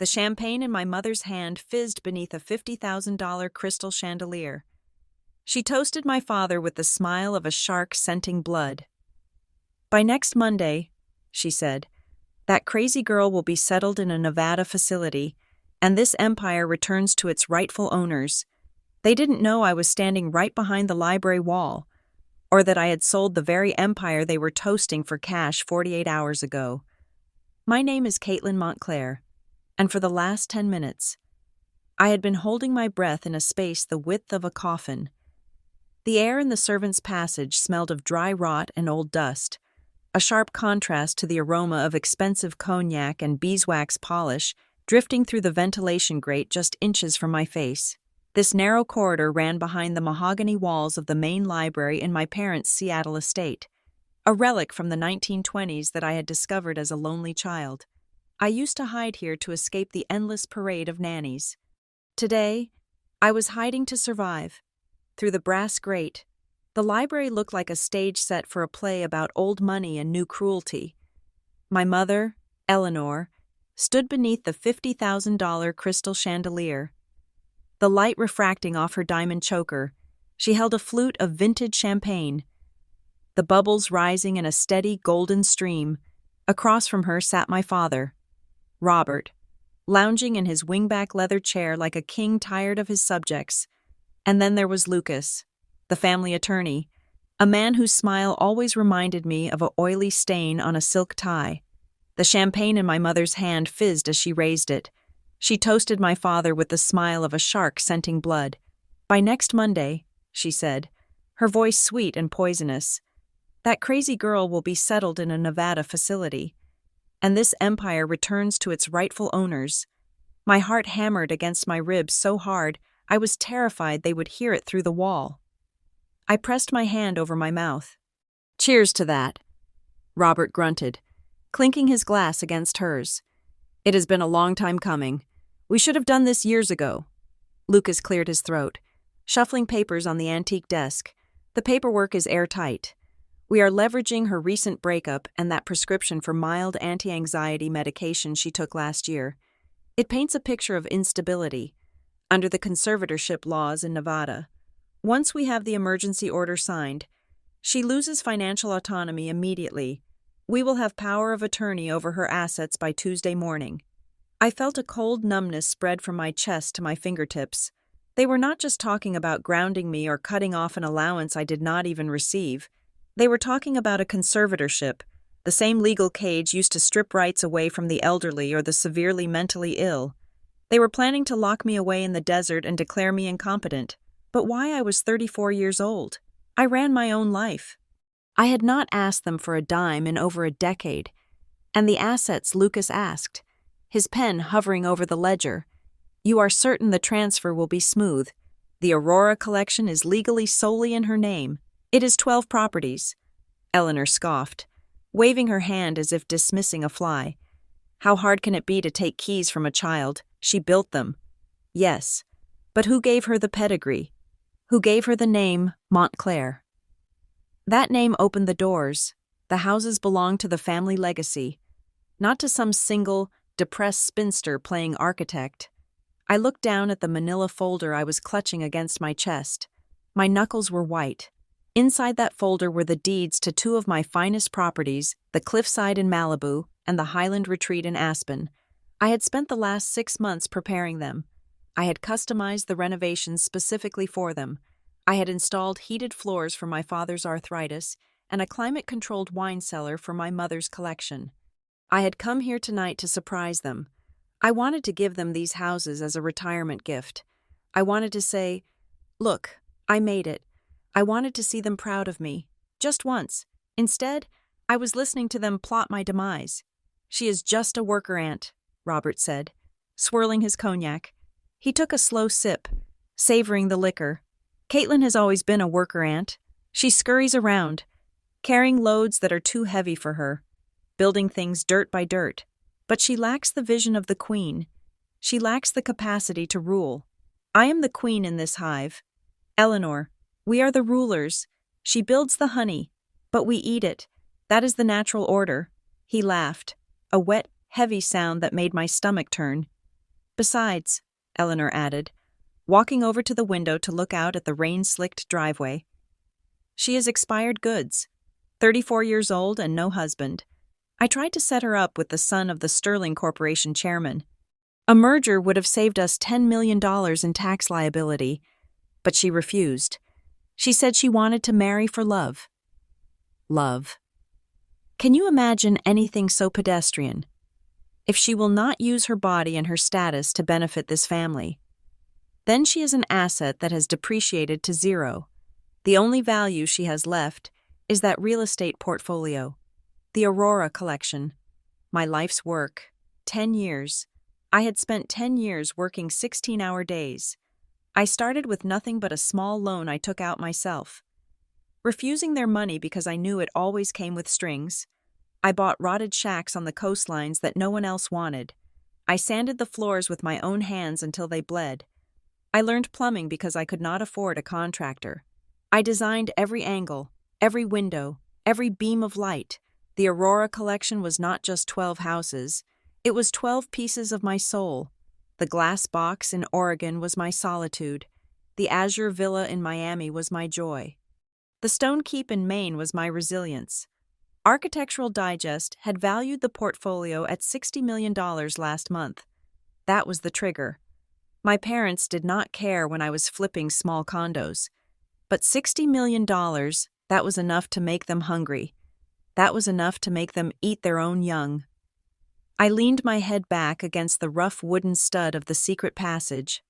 The champagne in my mother's hand fizzed beneath a $50,000 crystal chandelier. She toasted my father with the smile of a shark scenting blood. "By next Monday," she said, "that crazy girl will be settled in a Nevada facility, and this empire returns to its rightful owners." They didn't know I was standing right behind the library wall, or that I had sold the very empire they were toasting for cash 48 hours ago. My name is Caitlin Montclair, and for the last 10 minutes, I had been holding my breath in a space the width of a coffin. The air in the servants' passage smelled of dry rot and old dust, a sharp contrast to the aroma of expensive cognac and beeswax polish drifting through the ventilation grate just inches from my face. This narrow corridor ran behind the mahogany walls of the main library in my parents' Seattle estate, a relic from the 1920s that I had discovered as a lonely child. I used to hide here to escape the endless parade of nannies. Today, I was hiding to survive. Through the brass grate, the library looked like a stage set for a play about old money and new cruelty. My mother, Eleanor, stood beneath the $50,000 crystal chandelier. The light refracting off her diamond choker, she held a flute of vintage champagne, the bubbles rising in a steady golden stream. Across from her sat my father, Robert, lounging in his wingback leather chair like a king tired of his subjects. And then there was Lucas, the family attorney, a man whose smile always reminded me of an oily stain on a silk tie. The champagne in my mother's hand fizzed as she raised it. She toasted my father with the smile of a shark scenting blood. "By next Monday," she said, her voice sweet and poisonous, "that crazy girl will be settled in a Nevada facility, and this empire returns to its rightful owners." My heart hammered against my ribs so hard I was terrified they would hear it through the wall. I pressed my hand over my mouth. "Cheers to that," Robert grunted, clinking his glass against hers. "It has been a long time coming. We should have done this years ago." Lucas cleared his throat, shuffling papers on the antique desk. "The paperwork is airtight. We are leveraging her recent breakup and that prescription for mild anti-anxiety medication she took last year. It paints a picture of instability under the conservatorship laws in Nevada. Once we have the emergency order signed, she loses financial autonomy immediately. We will have power of attorney over her assets by Tuesday morning." I felt a cold numbness spread from my chest to my fingertips. They were not just talking about grounding me or cutting off an allowance I did not even receive. They were talking about a conservatorship, the same legal cage used to strip rights away from the elderly or the severely mentally ill. They were planning to lock me away in the desert and declare me incompetent. But why? I was 34 years old. I ran my own life. I had not asked them for a dime in over a decade. And the assets Lucas asked, his pen hovering over the ledger. "You are certain the transfer will be smooth. The Aurora collection is legally solely in her name. It is 12 properties." Eleanor scoffed, waving her hand as if dismissing a fly. "How hard can it be to take keys from a child? She built them." "Yes, but who gave her the pedigree? Who gave her the name Montclair?" That name opened the doors. The houses belonged to the family legacy, not to some single, depressed spinster playing architect. I looked down at the manila folder I was clutching against my chest. My knuckles were white. Inside that folder were the deeds to two of my finest properties, the Cliffside in Malibu and the Highland Retreat in Aspen. I had spent the last 6 months preparing them. I had customized the renovations specifically for them. I had installed heated floors for my father's arthritis and a climate-controlled wine cellar for my mother's collection. I had come here tonight to surprise them. I wanted to give them these houses as a retirement gift. I wanted to say, "Look, I made it." I wanted to see them proud of me, just once. Instead, I was listening to them plot my demise. "She is just a worker ant," Robert said, swirling his cognac. He took a slow sip, savoring the liquor. "Caitlin has always been a worker ant. She scurries around, carrying loads that are too heavy for her, building things dirt by dirt. But she lacks the vision of the queen. She lacks the capacity to rule. I am the queen in this hive. Eleanor, we are the rulers. She builds the honey, but we eat it. That is the natural order." He laughed, a wet, heavy sound that made my stomach turn. Besides, Eleanor added, walking over to the window to look out at the rain-slicked driveway, she is expired goods, 34 years old and no husband. I tried to set her up with the son of the Sterling Corporation chairman. A merger would have saved us $10 million in tax liability, but she refused. She said she wanted to marry for love. Love. Can you imagine anything so pedestrian? If she will not use her body and her status to benefit this family, then she is an asset that has depreciated to zero. The only value she has left is that real estate portfolio, the Aurora collection. My life's work, 10 years. I had spent 10 years working 16-hour days. I started with nothing but a small loan I took out myself. Refusing their money because I knew it always came with strings, I bought rotted shacks on the coastlines that no one else wanted. I sanded the floors with my own hands until they bled. I learned plumbing because I could not afford a contractor. I designed every angle, every window, every beam of light. The Aurora collection was not just 12 houses. It was 12 pieces of my soul. The glass box in Oregon was my solitude. The azure villa in Miami was my joy. The stone keep in Maine was my resilience. Architectural Digest had valued the portfolio at $60 million last month. That was the trigger. My parents did not care when I was flipping small condos. But $60 million, that was enough to make them hungry. That was enough to make them eat their own young. I leaned my head back against the rough wooden stud of the secret passage.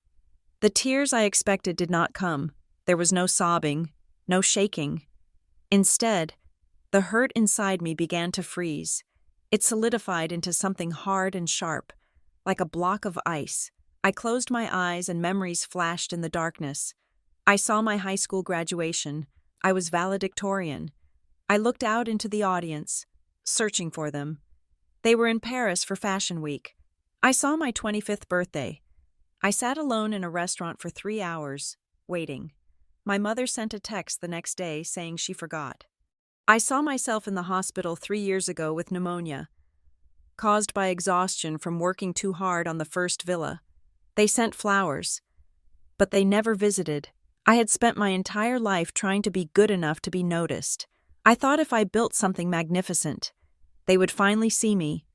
The tears I expected did not come. There was no sobbing, no shaking. Instead, the hurt inside me began to freeze. It solidified into something hard and sharp, like a block of ice. I closed my eyes and memories flashed in the darkness. I saw my high school graduation. I was valedictorian. I looked out into the audience, searching for them. They were in Paris for Fashion Week. I saw my 25th birthday. I sat alone in a restaurant for 3 hours, waiting. My mother sent a text the next day saying she forgot. I saw myself in the hospital 3 years ago with pneumonia, caused by exhaustion from working too hard on the first villa. They sent flowers, but they never visited. I had spent my entire life trying to be good enough to be noticed. I thought if I built something magnificent, they would finally see me.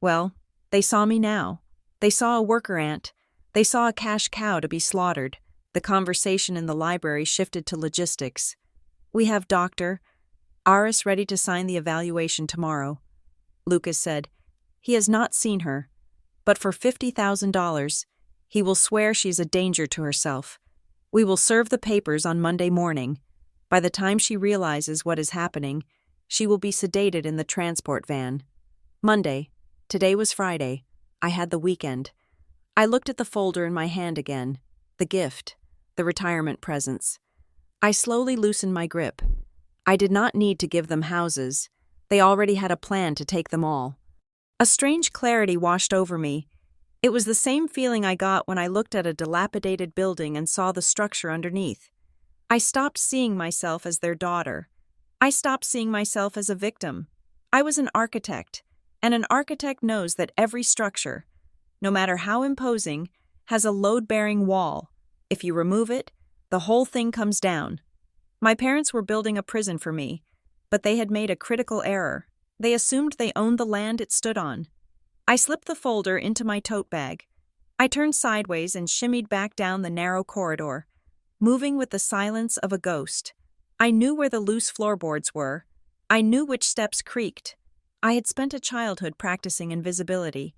Well, they saw me now. They saw a worker ant. They saw a cash cow to be slaughtered. The conversation in the library shifted to logistics. We have Dr. Aris ready to sign the evaluation tomorrow. Lucas said. He has not seen her, but for $50,000, he will swear she's a danger to herself. We will serve the papers on Monday morning. By the time she realizes what is happening, she will be sedated in the transport van. Monday. Today was Friday. I had the weekend. I looked at the folder in my hand again. The gift. The retirement presents. I slowly loosened my grip. I did not need to give them houses. They already had a plan to take them all. A strange clarity washed over me. It was the same feeling I got when I looked at a dilapidated building and saw the structure underneath. I stopped seeing myself as their daughter. I stopped seeing myself as a victim. I was an architect, and an architect knows that every structure, no matter how imposing, has a load-bearing wall. If you remove it, the whole thing comes down. My parents were building a prison for me, but they had made a critical error. They assumed they owned the land it stood on. I slipped the folder into my tote bag. I turned sideways and shimmied back down the narrow corridor, moving with the silence of a ghost. I knew where the loose floorboards were. I knew which steps creaked. I had spent a childhood practicing invisibility.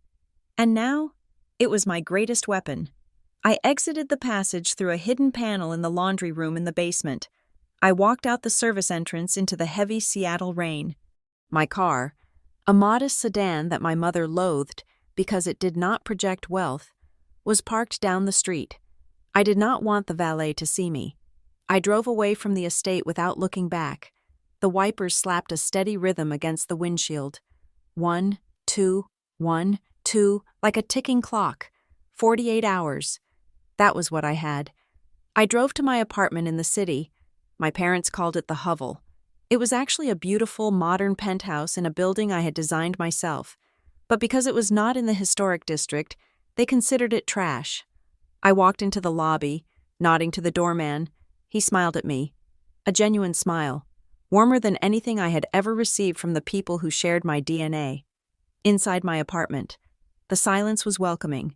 And now, it was my greatest weapon. I exited the passage through a hidden panel in the laundry room in the basement. I walked out the service entrance into the heavy Seattle rain. My car, a modest sedan that my mother loathed because it did not project wealth, was parked down the street. I did not want the valet to see me. I drove away from the estate without looking back. The wipers slapped a steady rhythm against the windshield. 1, 2, 1, 2, like a ticking clock. 48 hours. That was what I had. I drove to my apartment in the city. My parents called it the hovel. It was actually a beautiful, modern penthouse in a building I had designed myself. But because it was not in the historic district, They considered it trash. I walked into the lobby, nodding to the doorman. He smiled at me. A genuine smile, warmer than anything I had ever received from the people who shared my DNA. Inside my apartment, the silence was welcoming.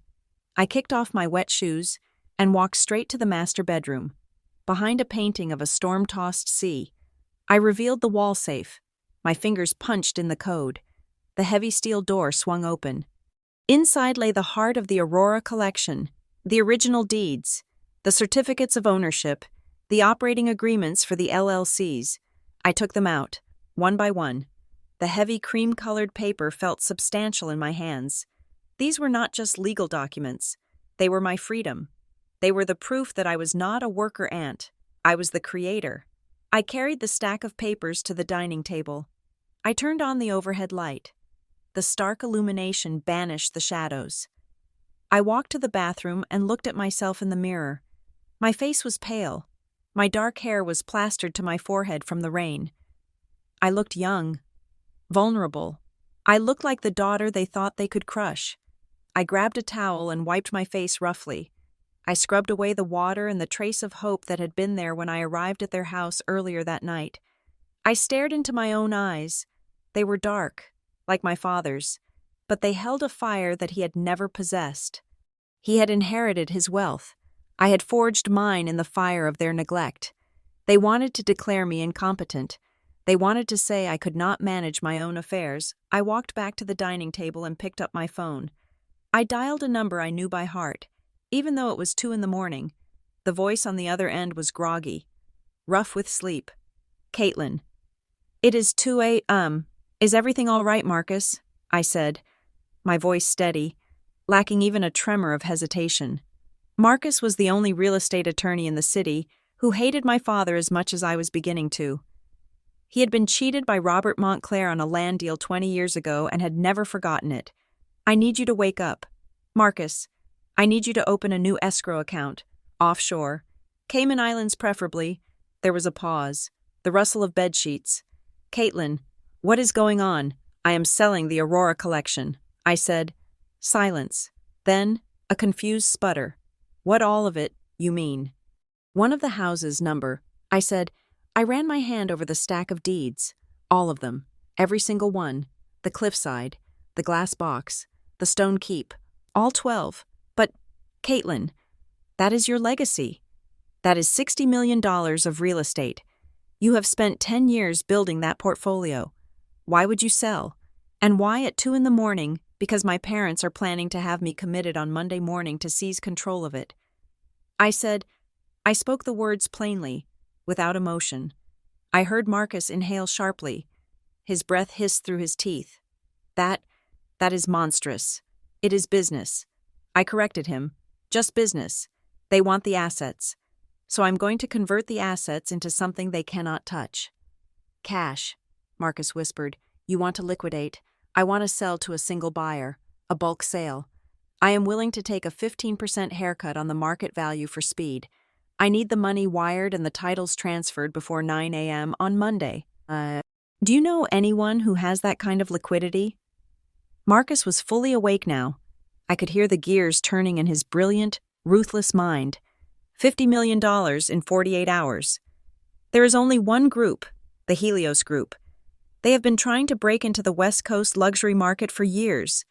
I kicked off my wet shoes and walked straight to the master bedroom. Behind a painting of a storm-tossed sea, I revealed the wall safe. My fingers punched in the code. The heavy steel door swung open. Inside lay the heart of the Aurora collection, the original deeds, the certificates of ownership, the operating agreements for the LLCs. I took them out, one by one. The heavy cream-colored paper felt substantial in my hands. These were not just legal documents. They were my freedom. They were the proof that I was not a worker ant. I was the creator. I carried the stack of papers to the dining table. I turned on the overhead light. The stark illumination banished the shadows. I walked to the bathroom and looked at myself in the mirror. My face was pale. My dark hair was plastered to my forehead from the rain. I looked young, vulnerable. I looked like the daughter they thought they could crush. I grabbed a towel and wiped my face roughly. I scrubbed away the water and the trace of hope that had been there when I arrived at their house earlier that night. I stared into my own eyes. They were dark, like my father's, but they held a fire that he had never possessed. He had inherited his wealth. I had forged mine in the fire of their neglect. They wanted to declare me incompetent. They wanted to say I could not manage my own affairs. I walked back to the dining table and picked up my phone. I dialed a number I knew by heart. Even though it was 2 a.m, the voice on the other end was groggy, rough with sleep. Caitlin. It is 2 a.m. Is everything all right, Marcus? I said, my voice steady, lacking even a tremor of hesitation. Marcus was the only real estate attorney in the city who hated my father as much as I was beginning to. He had been cheated by Robert Montclair on a land deal 20 years ago and had never forgotten it. I need you to wake up. Marcus, I need you to open a new escrow account, offshore. Cayman Islands preferably. There was a pause, the rustle of bedsheets. Caitlin, what is going on? I am selling the Aurora collection, I said. Silence. Then, a confused sputter. What all of it, you mean? One of the houses number, I said. I ran my hand over the stack of deeds. All of them. Every single one. The cliffside, the glass box, the stone keep. All 12. But, Caitlin, that is your legacy. That is $60 million of real estate. You have spent 10 years building that portfolio. Why would you sell? And why at 2 a.m? Because my parents are planning to have me committed on Monday morning to seize control of it. I spoke the words plainly, without emotion. I heard Marcus inhale sharply. His breath hissed through his teeth. That is monstrous. It is business. I corrected him. Just business. They want the assets. So I'm going to convert the assets into something they cannot touch. Cash, Marcus whispered. You want to liquidate. I want to sell to a single buyer, a bulk sale. I am willing to take a 15% haircut on the market value for speed. I need the money wired and the titles transferred before 9 a.m. on Monday. Do you know anyone who has that kind of liquidity? Marcus was fully awake now. I could hear the gears turning in his brilliant, ruthless mind. $50 million in 48 hours. There is only one group, the Helios Group. They have been trying to break into the West Coast luxury market for years.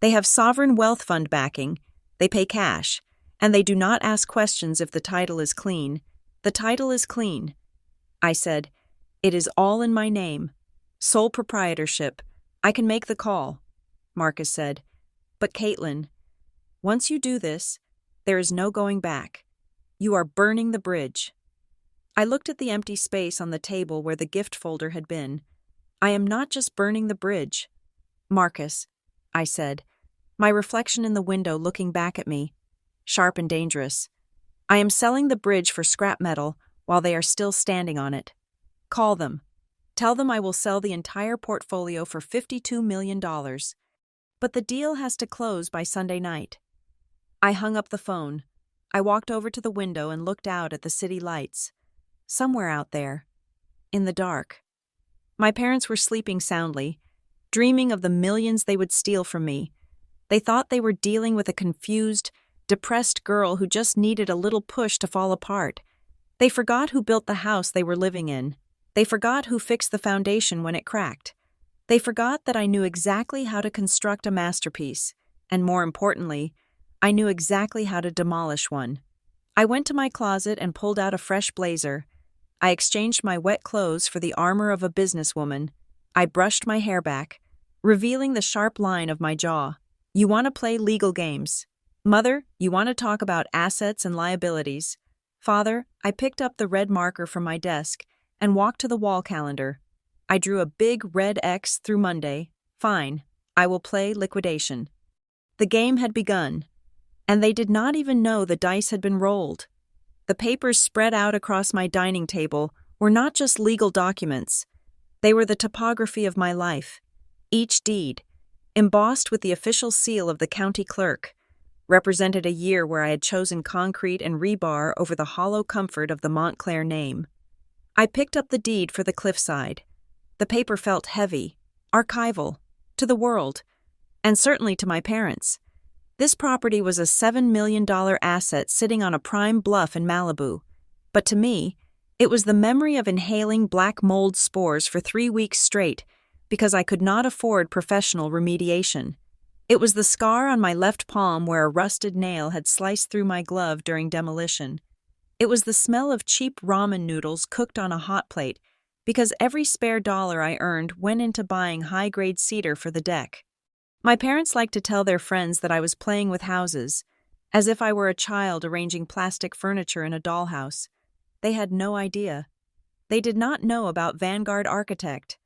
They have sovereign wealth fund backing, they pay cash, and they do not ask questions if the title is clean. The title is clean. I said, it is all in my name. Sole proprietorship. I can make the call. Marcus said, but Caitlin, once you do this, there is no going back. You are burning the bridge. I looked at the empty space on the table where the gift folder had been. I am not just burning the bridge. Marcus, I said, my reflection in the window looking back at me, sharp and dangerous. I am selling the bridge for scrap metal while they are still standing on it. Call them. Tell them I will sell the entire portfolio for $52 million. But the deal has to close by Sunday night. I hung up the phone. I walked over to the window and looked out at the city lights. Somewhere out there, in the dark. My parents were sleeping soundly, dreaming of the millions they would steal from me. They thought they were dealing with a confused, depressed girl who just needed a little push to fall apart. They forgot who built the house they were living in. They forgot who fixed the foundation when it cracked. They forgot that I knew exactly how to construct a masterpiece, and more importantly, I knew exactly how to demolish one. I went to my closet and pulled out a fresh blazer. I exchanged my wet clothes for the armor of a businesswoman. I brushed my hair back, revealing the sharp line of my jaw. You want to play legal games. Mother, you want to talk about assets and liabilities. Father, I picked up the red marker from my desk and walked to the wall calendar. I drew a big red X through Monday. Fine, I will play liquidation. The game had begun, and they did not even know the dice had been rolled. The papers spread out across my dining table were not just legal documents. They were the topography of my life. Each deed, embossed with the official seal of the county clerk, represented a year where I had chosen concrete and rebar over the hollow comfort of the Montclair name. I picked up the deed for the cliffside. The paper felt heavy, archival, to the world, and certainly to my parents. This property was a $7 million asset sitting on a prime bluff in Malibu. But to me, it was the memory of inhaling black mold spores for 3 weeks straight because I could not afford professional remediation. It was the scar on my left palm where a rusted nail had sliced through my glove during demolition. It was the smell of cheap ramen noodles cooked on a hot plate because every spare dollar I earned went into buying high-grade cedar for the deck. My parents liked to tell their friends that I was playing with houses, as if I were a child arranging plastic furniture in a dollhouse. They had no idea. They did not know about Vanguard Architect.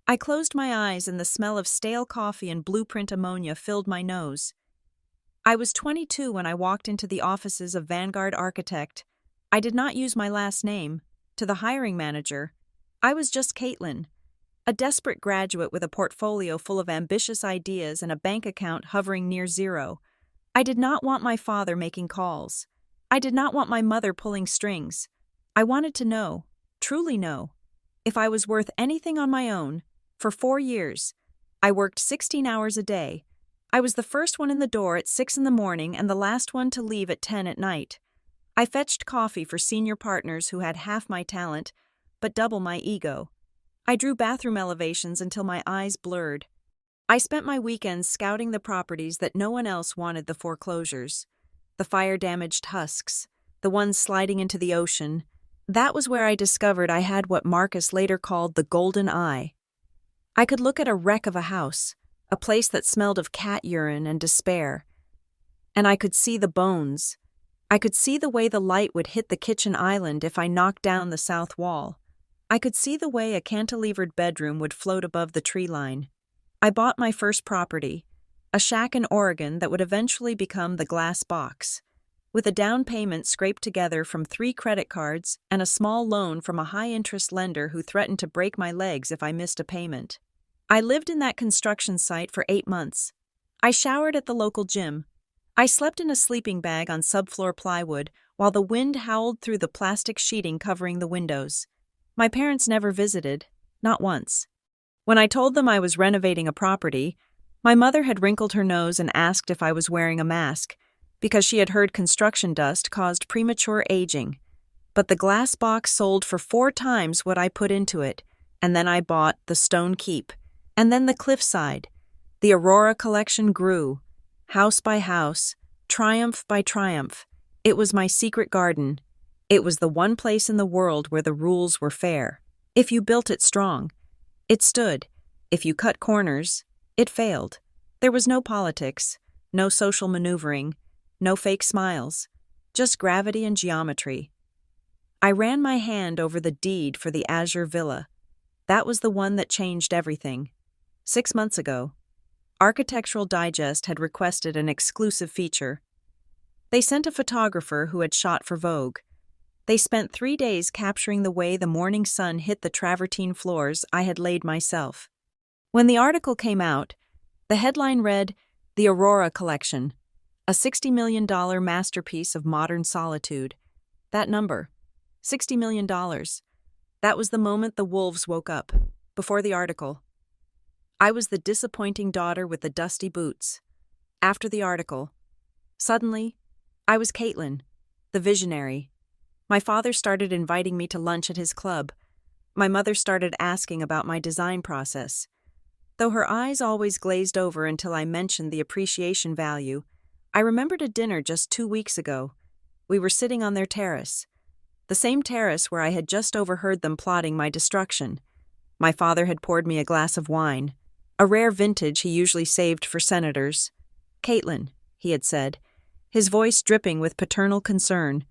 I closed my eyes and the smell of stale coffee and blueprint ammonia filled my nose. I was 22 when I walked into the offices of Vanguard Architect. I did not use my last name. To the hiring manager, I was just Caitlin, a desperate graduate with a portfolio full of ambitious ideas and a bank account hovering near zero. I did not want my father making calls. I did not want my mother pulling strings. I wanted to know, truly know, if I was worth anything on my own. For 4 years, I worked 16 hours a day. I was the first one in the door at 6 in the morning and the last one to leave at 10 at night. I fetched coffee for senior partners who had half my talent, but double my ego. I drew bathroom elevations until my eyes blurred. I spent my weekends scouting the properties that no one else wanted the foreclosures. The fire-damaged husks, the ones sliding into the ocean. That was where I discovered I had what Marcus later called the golden eye. I could look at a wreck of a house, a place that smelled of cat urine and despair, and I could see the bones. I could see the way the light would hit the kitchen island if I knocked down the south wall. I could see the way a cantilevered bedroom would float above the tree line. I bought my first property, a shack in Oregon that would eventually become the glass box, with a down payment scraped together from 3 credit cards and a small loan from a high-interest lender who threatened to break my legs if I missed a payment. I lived in that construction site for 8 months. I showered at the local gym. I slept in a sleeping bag on subfloor plywood while the wind howled through the plastic sheeting covering the windows. My parents never visited, not once. When I told them I was renovating a property, my mother had wrinkled her nose and asked if I was wearing a mask, because she had heard construction dust caused premature aging. But the glass box sold for 4 times what I put into it, and then I bought the Stone Keep. And then the cliffside. The Aurora collection grew, house by house, triumph by triumph. It was my secret garden. It was the one place in the world where the rules were fair. If you built it strong, it stood. If you cut corners, it failed. There was no politics, no social maneuvering, no fake smiles, just gravity and geometry. I ran my hand over the deed for the Azure Villa. That was the one that changed everything. 6 months ago, Architectural Digest had requested an exclusive feature. They sent a photographer who had shot for Vogue. They spent 3 days capturing the way the morning sun hit the travertine floors I had laid myself. When the article came out, the headline read, "The Aurora Collection, a $60 million masterpiece of modern solitude." That number, $60 million. That was the moment the wolves woke up, before the article. I was the disappointing daughter with the dusty boots. After the article, suddenly, I was Caitlin, the visionary. My father started inviting me to lunch at his club. My mother started asking about my design process. Though her eyes always glazed over until I mentioned the appreciation value, I remembered a dinner just 2 weeks ago. We were sitting on their terrace, the same terrace where I had just overheard them plotting my destruction. My father had poured me a glass of wine, a rare vintage he usually saved for senators. "Caitlin," he had said, his voice dripping with paternal concern,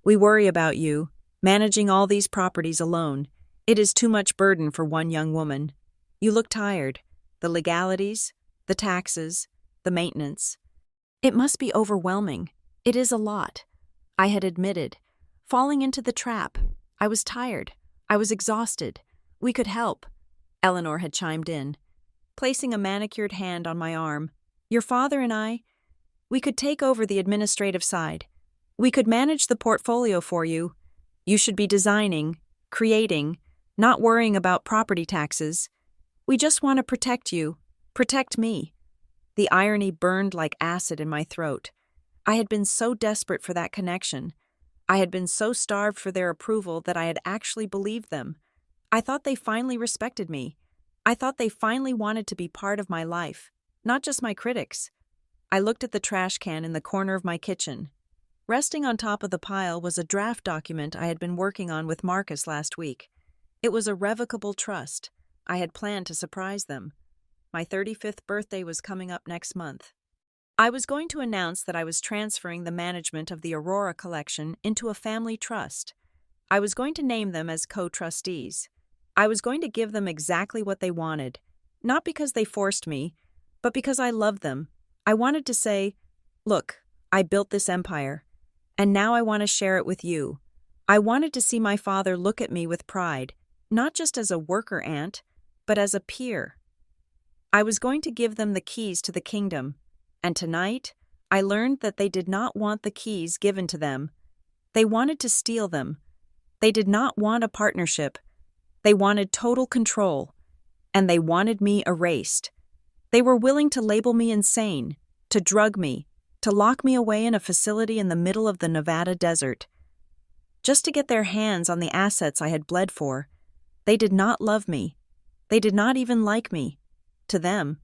"we worry about you, managing all these properties alone. It is too much burden for one young woman. You look tired. The legalities, the taxes, the maintenance. It must be overwhelming. It is a lot." I had admitted, falling into the trap. I was tired. I was exhausted. "We could help," Eleanor had chimed in, placing a manicured hand on my arm. "Your father and we could take over the administrative side. We could manage the portfolio for you. You should be designing, creating, not worrying about property taxes. We just want to protect you, protect me." The irony burned like acid in my throat. I had been so desperate for that connection. I had been so starved for their approval that I had actually believed them. I thought they finally respected me. I thought they finally wanted to be part of my life, not just my critics. I looked at the trash can in the corner of my kitchen. Resting on top of the pile was a draft document I had been working on with Marcus last week. It was a revocable trust. I had planned to surprise them. My 35th birthday was coming up next month. I was going to announce that I was transferring the management of the Aurora collection into a family trust. I was going to name them as co-trustees. I was going to give them exactly what they wanted, not because they forced me, but because I loved them. I wanted to say, "Look, I built this empire, and now I want to share it with you." I wanted to see my father look at me with pride, not just as a worker ant, but as a peer. I was going to give them the keys to the kingdom, and tonight, I learned that they did not want the keys given to them. They wanted to steal them. They did not want a partnership. They wanted total control, and they wanted me erased. They were willing to label me insane, to drug me, to lock me away in a facility in the middle of the Nevada desert, just to get their hands on the assets I had bled for. They did not love me. They did not even like me. To them,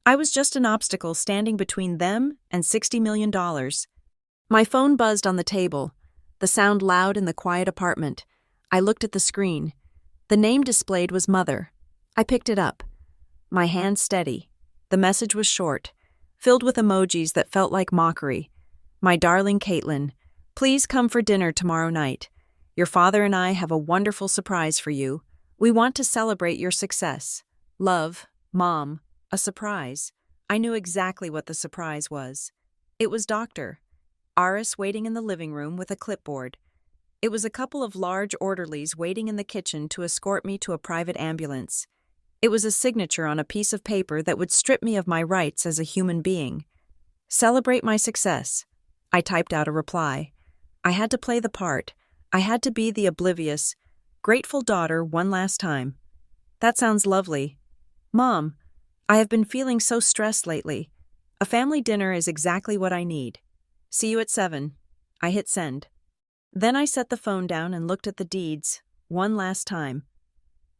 I was just an obstacle standing between them and $60 million. My phone buzzed on the table, the sound loud in the quiet apartment. I looked at the screen. The name displayed was Mother. I picked it up, my hand steady. The message was short, filled with emojis that felt like mockery. "My darling Caitlin, please come for dinner tomorrow night. Your father and I have a wonderful surprise for you. We want to celebrate your success. Love, Mom." A surprise. I knew exactly what the surprise was. It was Dr. Aris waiting in the living room with a clipboard. It was a couple of large orderlies waiting in the kitchen to escort me to a private ambulance. It was a signature on a piece of paper that would strip me of my rights as a human being. "Celebrate my success." I typed out a reply. I had to play the part. I had to be the oblivious, grateful daughter one last time. "That sounds lovely. Mom, I have been feeling so stressed lately. A family dinner is exactly what I need. See you at 7. I hit send. Then I set the phone down and looked at the deeds, one last time.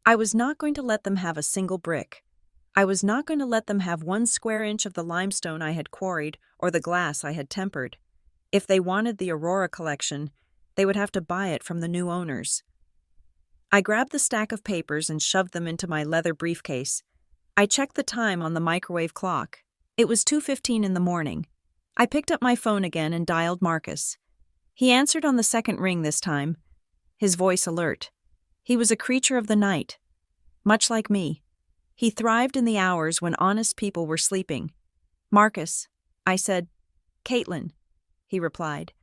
I was not going to let them have a single brick. I was not going to let them have 1 square inch of the limestone I had quarried or the glass I had tempered. If they wanted the Aurora collection, they would have to buy it from the new owners. I grabbed the stack of papers and shoved them into my leather briefcase. I checked the time on the microwave clock. It was 2:15 in the morning. I picked up my phone again and dialed Marcus. He answered on the second ring this time, his voice alert. He was a creature of the night. Much like me, he thrived in the hours when honest people were sleeping. "Marcus," I said. "Caitlin," he replied.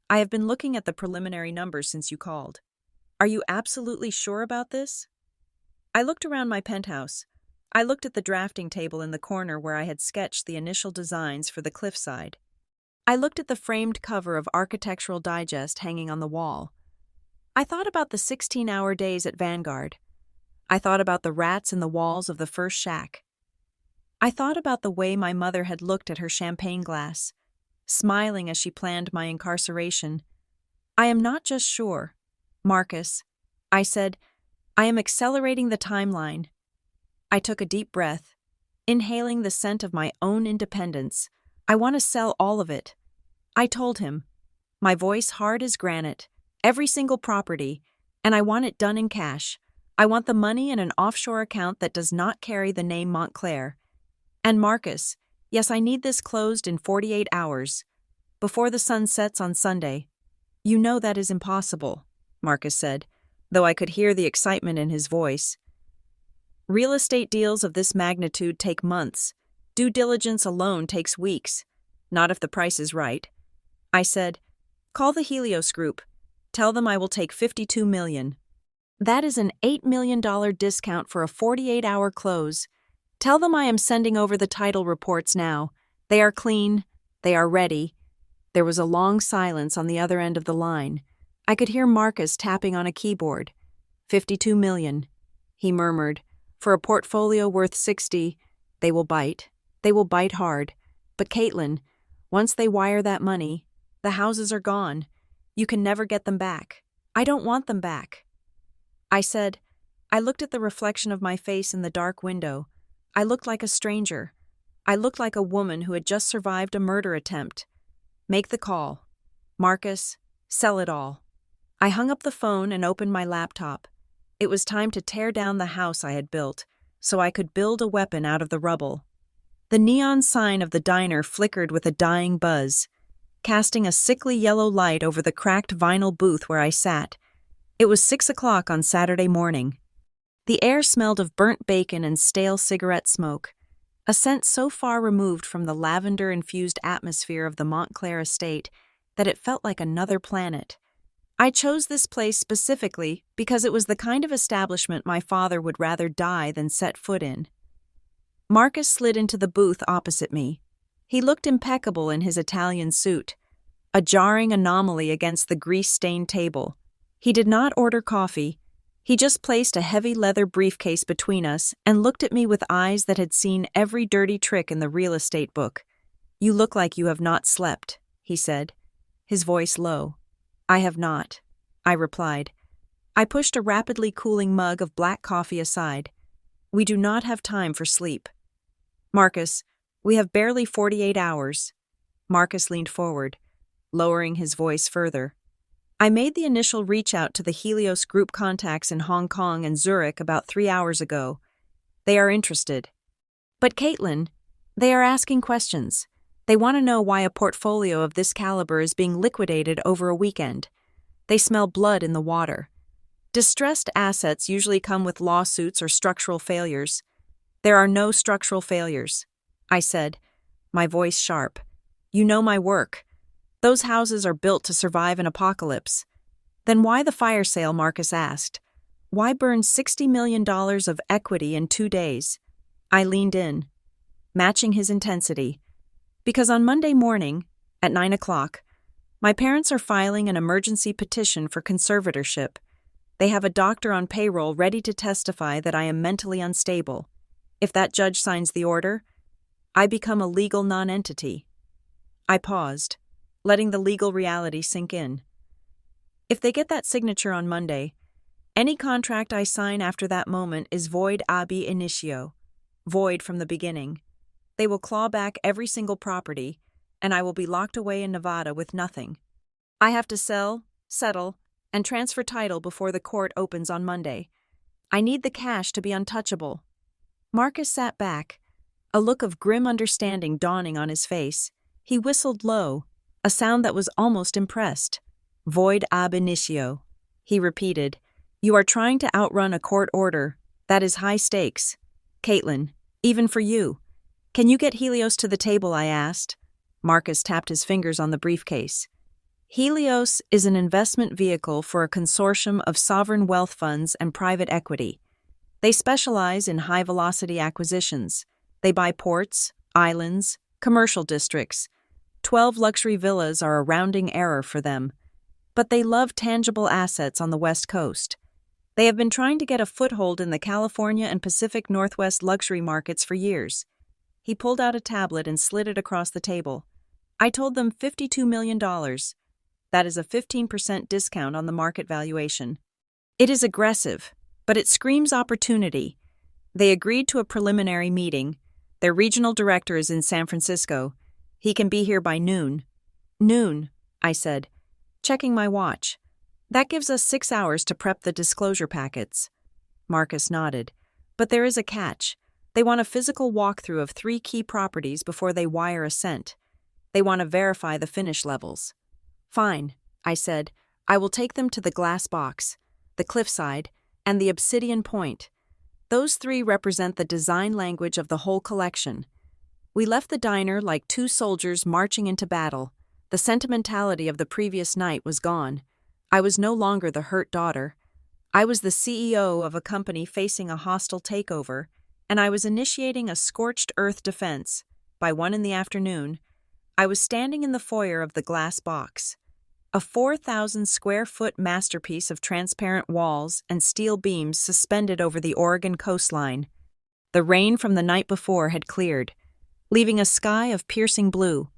"I have been looking at the preliminary numbers since you called. Are you absolutely sure about this?" I looked around my penthouse. I looked at the drafting table in the corner where I had sketched the initial designs for the cliffside. I looked at the framed cover of Architectural Digest hanging on the wall. I thought about the 16-hour days at Vanguard. I thought about the rats in the walls of the first shack. I thought about the way my mother had looked at her champagne glass, smiling as she planned my incarceration. I am not just sure, Marcus. I said, I am accelerating the timeline. I took a deep breath, inhaling the scent of my own independence. I want to sell all of it. I told him, my voice hard as granite, every single property, and I want it done in cash. I want the money in an offshore account that does not carry the name Montclair. And Marcus, yes, I need this closed in 48 hours, before the sun sets on Sunday. You know that is impossible, Marcus said, though I could hear the excitement in his voice. Real estate deals of this magnitude take months. Due diligence alone takes weeks. Not if the price is right. I said, call the Helios Group. Tell them I will take $52 million. That is an $8 million discount for a 48-hour close. Tell them I am sending over the title reports now. They are clean. They are ready. There was a long silence on the other end of the line. I could hear Marcus tapping on a keyboard. $52 million, he murmured. For a portfolio worth 60, they will bite. They will bite hard. But Caitlin, once they wire that money, the houses are gone. You can never get them back. I don't want them back. I said, I looked at the reflection of my face in the dark window. I looked like a stranger. I looked like a woman who had just survived a murder attempt. Make the call. Marcus, sell it all. I hung up the phone and opened my laptop. It was time to tear down the house I had built, so I could build a weapon out of the rubble. The neon sign of the diner flickered with a dying buzz, casting a sickly yellow light over the cracked vinyl booth where I sat. It was 6 o'clock on Saturday morning. The air smelled of burnt bacon and stale cigarette smoke, a scent so far removed from the lavender-infused atmosphere of the Montclair estate that it felt like another planet. I chose this place specifically because it was the kind of establishment my father would rather die than set foot in. Marcus slid into the booth opposite me. He looked impeccable in his Italian suit, a jarring anomaly against the grease-stained table. He did not order coffee. He just placed a heavy leather briefcase between us and looked at me with eyes that had seen every dirty trick in the real estate book. You look like you have not slept, he said, his voice low. I have not, I replied. I pushed a rapidly cooling mug of black coffee aside. We do not have time for sleep. Marcus, we have barely 48 hours. Marcus leaned forward, lowering his voice further. I made the initial reach out to the Helios Group contacts in Hong Kong and Zurich about 3 hours ago. They are interested. But Caitlin, they are asking questions. They want to know why a portfolio of this caliber is being liquidated over a weekend. They smell blood in the water. Distressed assets usually come with lawsuits or structural failures. There are no structural failures, I said, my voice sharp. You know my work. Those houses are built to survive an apocalypse. Then why the fire sale, Marcus asked. Why burn $60 million of equity in 2 days? I leaned in, matching his intensity. Because on Monday morning, at 9 o'clock, my parents are filing an emergency petition for conservatorship. They have a doctor on payroll ready to testify that I am mentally unstable. If that judge signs the order, I become a legal nonentity. I paused, letting the legal reality sink in. If they get that signature on Monday, any contract I sign after that moment is void ab initio, void from the beginning. They will claw back every single property, and I will be locked away in Nevada with nothing. I have to sell, settle, and transfer title before the court opens on Monday. I need the cash to be untouchable. Marcus sat back, a look of grim understanding dawning on his face. He whistled low, a sound that was almost impressed. Void ab initio, he repeated. You are trying to outrun a court order. That is high stakes. Caitlin, even for you. Can you get Helios to the table, I asked. Marcus tapped his fingers on the briefcase. Helios is an investment vehicle for a consortium of sovereign wealth funds and private equity. They specialize in high-velocity acquisitions. They buy ports, islands, commercial districts. 12 luxury villas are a rounding error for them. But they love tangible assets on the West Coast. They have been trying to get a foothold in the California and Pacific Northwest luxury markets for years. He pulled out a tablet and slid it across the table. I told them $52 million. That is a 15% discount on the market valuation. It is aggressive, but it screams opportunity. They agreed to a preliminary meeting. Their regional director is in San Francisco. He can be here by noon. Noon, I said, checking my watch. That gives us 6 hours to prep the disclosure packets. Marcus nodded. But there is a catch. They want a physical walkthrough of 3 key properties before they wire a cent. They want to verify the finish levels. Fine, I said. I will take them to the glass box, the cliffside, and the obsidian point. Those 3 represent the design language of the whole collection. We left the diner like 2 soldiers marching into battle. The sentimentality of the previous night was gone. I was no longer the hurt daughter. I was the CEO of a company facing a hostile takeover, and I was initiating a scorched earth defense. By 1 p.m, I was standing in the foyer of the glass box, a 4,000-square-foot masterpiece of transparent walls and steel beams suspended over the Oregon coastline. The rain from the night before had cleared, leaving a sky of piercing blue.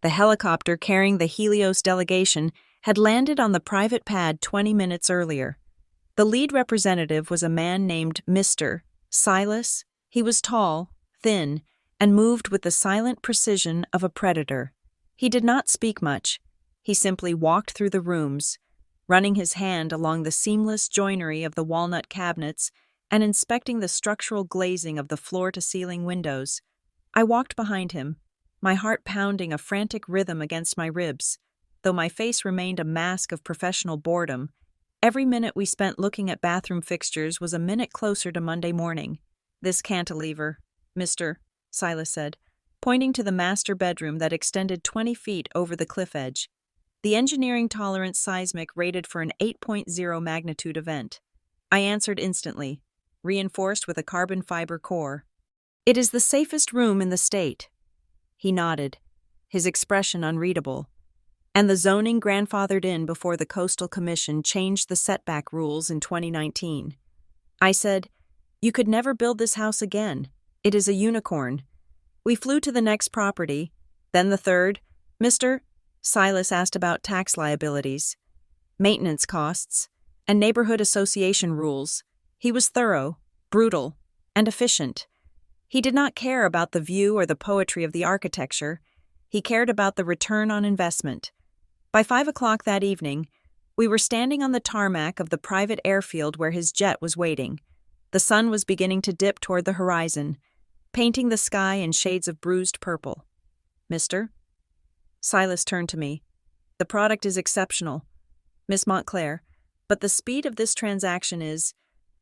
The helicopter carrying the Helios delegation had landed on the private pad 20 minutes earlier. The lead representative was a man named Mr. Silas. He was tall, thin, and moved with the silent precision of a predator. He did not speak much. He simply walked through the rooms, running his hand along the seamless joinery of the walnut cabinets and inspecting the structural glazing of the floor-to-ceiling windows. I walked behind him, my heart pounding a frantic rhythm against my ribs. Though my face remained a mask of professional boredom, every minute we spent looking at bathroom fixtures was a minute closer to Monday morning. This cantilever, Mr. Silas said, pointing to the master bedroom that extended 20 feet over the cliff edge. The engineering-tolerant seismic rated for an 8.0 magnitude event. I answered instantly, reinforced with a carbon fiber core. It is the safest room in the state. He nodded, his expression unreadable. And the zoning grandfathered in before the Coastal Commission changed the setback rules in 2019. I said, "You could never build this house again. It is a unicorn." We flew to the next property, then the third. Mr. Silas asked about tax liabilities, maintenance costs, and neighborhood association rules. He was thorough, brutal, and efficient. He did not care about the view or the poetry of the architecture. He cared about the return on investment. By 5 o'clock that evening, we were standing on the tarmac of the private airfield where his jet was waiting. The sun was beginning to dip toward the horizon, painting the sky in shades of bruised purple. "Mr.?" Silas turned to me. "The product is exceptional, Miss Montclair, but the speed of this transaction is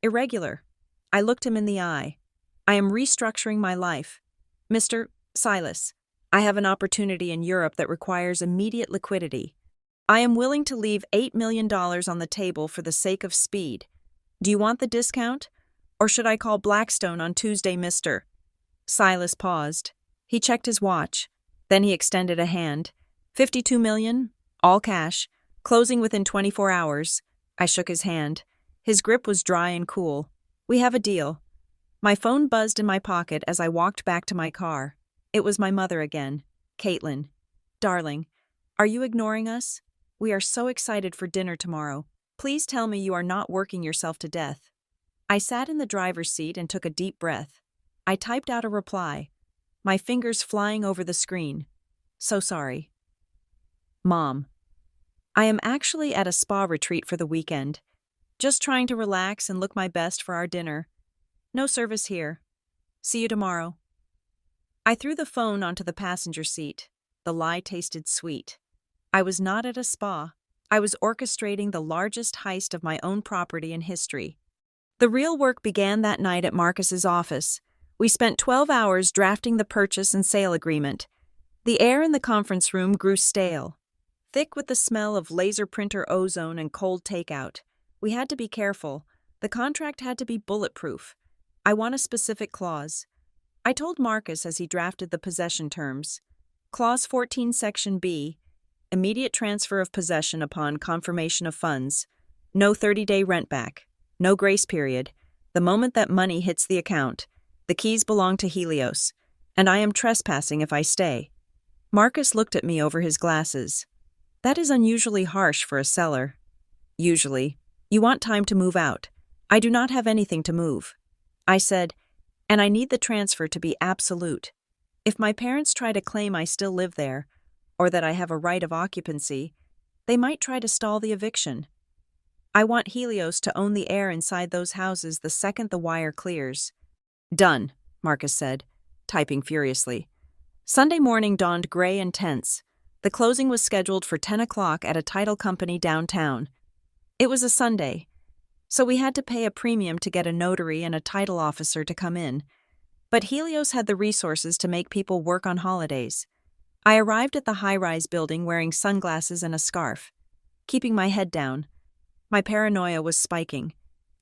irregular." I looked him in the eye. "I am restructuring my life. Mr. Silas, I have an opportunity in Europe that requires immediate liquidity. I am willing to leave $8 million on the table for the sake of speed. Do you want the discount? Or should I call Blackstone on Tuesday, Mr.?" Silas paused. He checked his watch. Then he extended a hand. $52 million, all cash, closing within 24 hours. I shook his hand. His grip was dry and cool. "We have a deal." My phone buzzed in my pocket as I walked back to my car. It was my mother again. "Caitlin, darling, are you ignoring us? We are so excited for dinner tomorrow. Please tell me you are not working yourself to death." I sat in the driver's seat and took a deep breath. I typed out a reply, my fingers flying over the screen. "So sorry. Mom, I am actually at a spa retreat for the weekend. Just trying to relax and look my best for our dinner. No service here. See you tomorrow." I threw the phone onto the passenger seat. The lie tasted sweet. I was not at a spa. I was orchestrating the largest heist of my own property in history. The real work began that night at Marcus's office. We spent 12 hours drafting the purchase and sale agreement. The air in the conference room grew stale, thick with the smell of laser printer ozone and cold takeout. We had to be careful. The contract had to be bulletproof. "I want a specific clause." I told Marcus as he drafted the possession terms. Clause 14, Section B, immediate transfer of possession upon confirmation of funds. No 30-day rent back. No grace period. The moment that money hits the account. The keys belong to Helios. and I am trespassing if I stay. Marcus looked at me over his glasses. That is unusually harsh for a seller. Usually. You want time to move out. I do not have anything to move. I said, and I need the transfer to be absolute. If my parents try to claim I still live there, or that I have a right of occupancy, they might try to stall the eviction. I want Helios to own the air inside those houses the second the wire clears. Done, Marcus said, typing furiously. Sunday morning dawned gray and tense. The closing was scheduled for 10 o'clock at a title company downtown. It was a Sunday, so we had to pay a premium to get a notary and a title officer to come in. But Helios had the resources to make people work on holidays. I arrived at the high-rise building wearing sunglasses and a scarf, keeping my head down. My paranoia was spiking.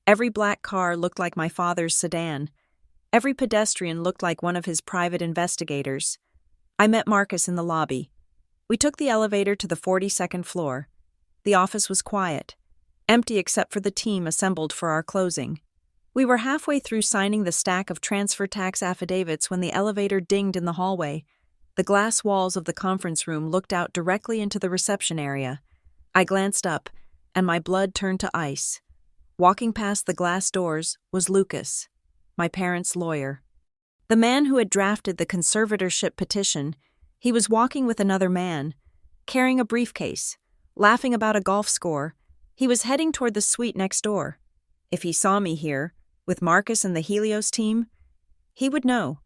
Every black car looked like my father's sedan. Every pedestrian looked like one of his private investigators. I met Marcus in the lobby. We took the elevator to the 42nd floor. The office was quiet, empty except for the team assembled for our closing. We were halfway through signing the stack of transfer tax affidavits when the elevator dinged in the hallway. The glass walls of the conference room looked out directly into the reception area. I glanced up, and my blood turned to ice. Walking past the glass doors was Lucas, my parents' lawyer. The man who had drafted the conservatorship petition. He was walking with another man, carrying a briefcase, laughing about a golf score. He was heading toward the suite next door. If he saw me here, with Marcus and the Helios team, he would know.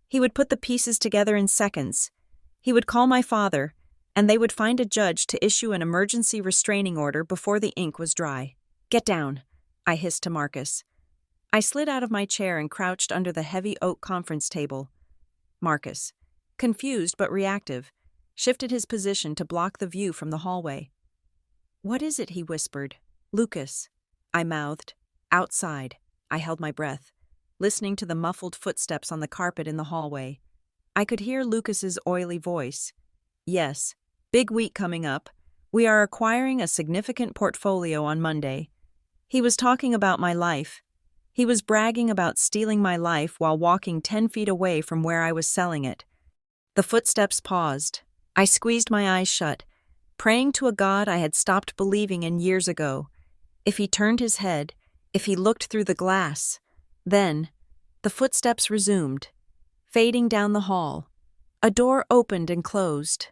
He would put the pieces together in seconds. He would call my father, and they would find a judge to issue an emergency restraining order before the ink was dry. Get down, I hissed to Marcus. I slid out of my chair and crouched under the heavy oak conference table. Marcus, confused but reactive, shifted his position to block the view from the hallway. What is it? He whispered. Lucas, I mouthed. Outside. I held my breath, listening to the muffled footsteps on the carpet in the hallway. I could hear Lucas's oily voice. Yes, big week coming up. We are acquiring a significant portfolio on Monday. He was talking about my life. He was bragging about stealing my life while walking 10 feet away from where I was selling it. The footsteps paused. I squeezed my eyes shut, praying to a God I had stopped believing in years ago. If he turned his head, if he looked through the glass, then the footsteps resumed, fading down the hall. A door opened and closed.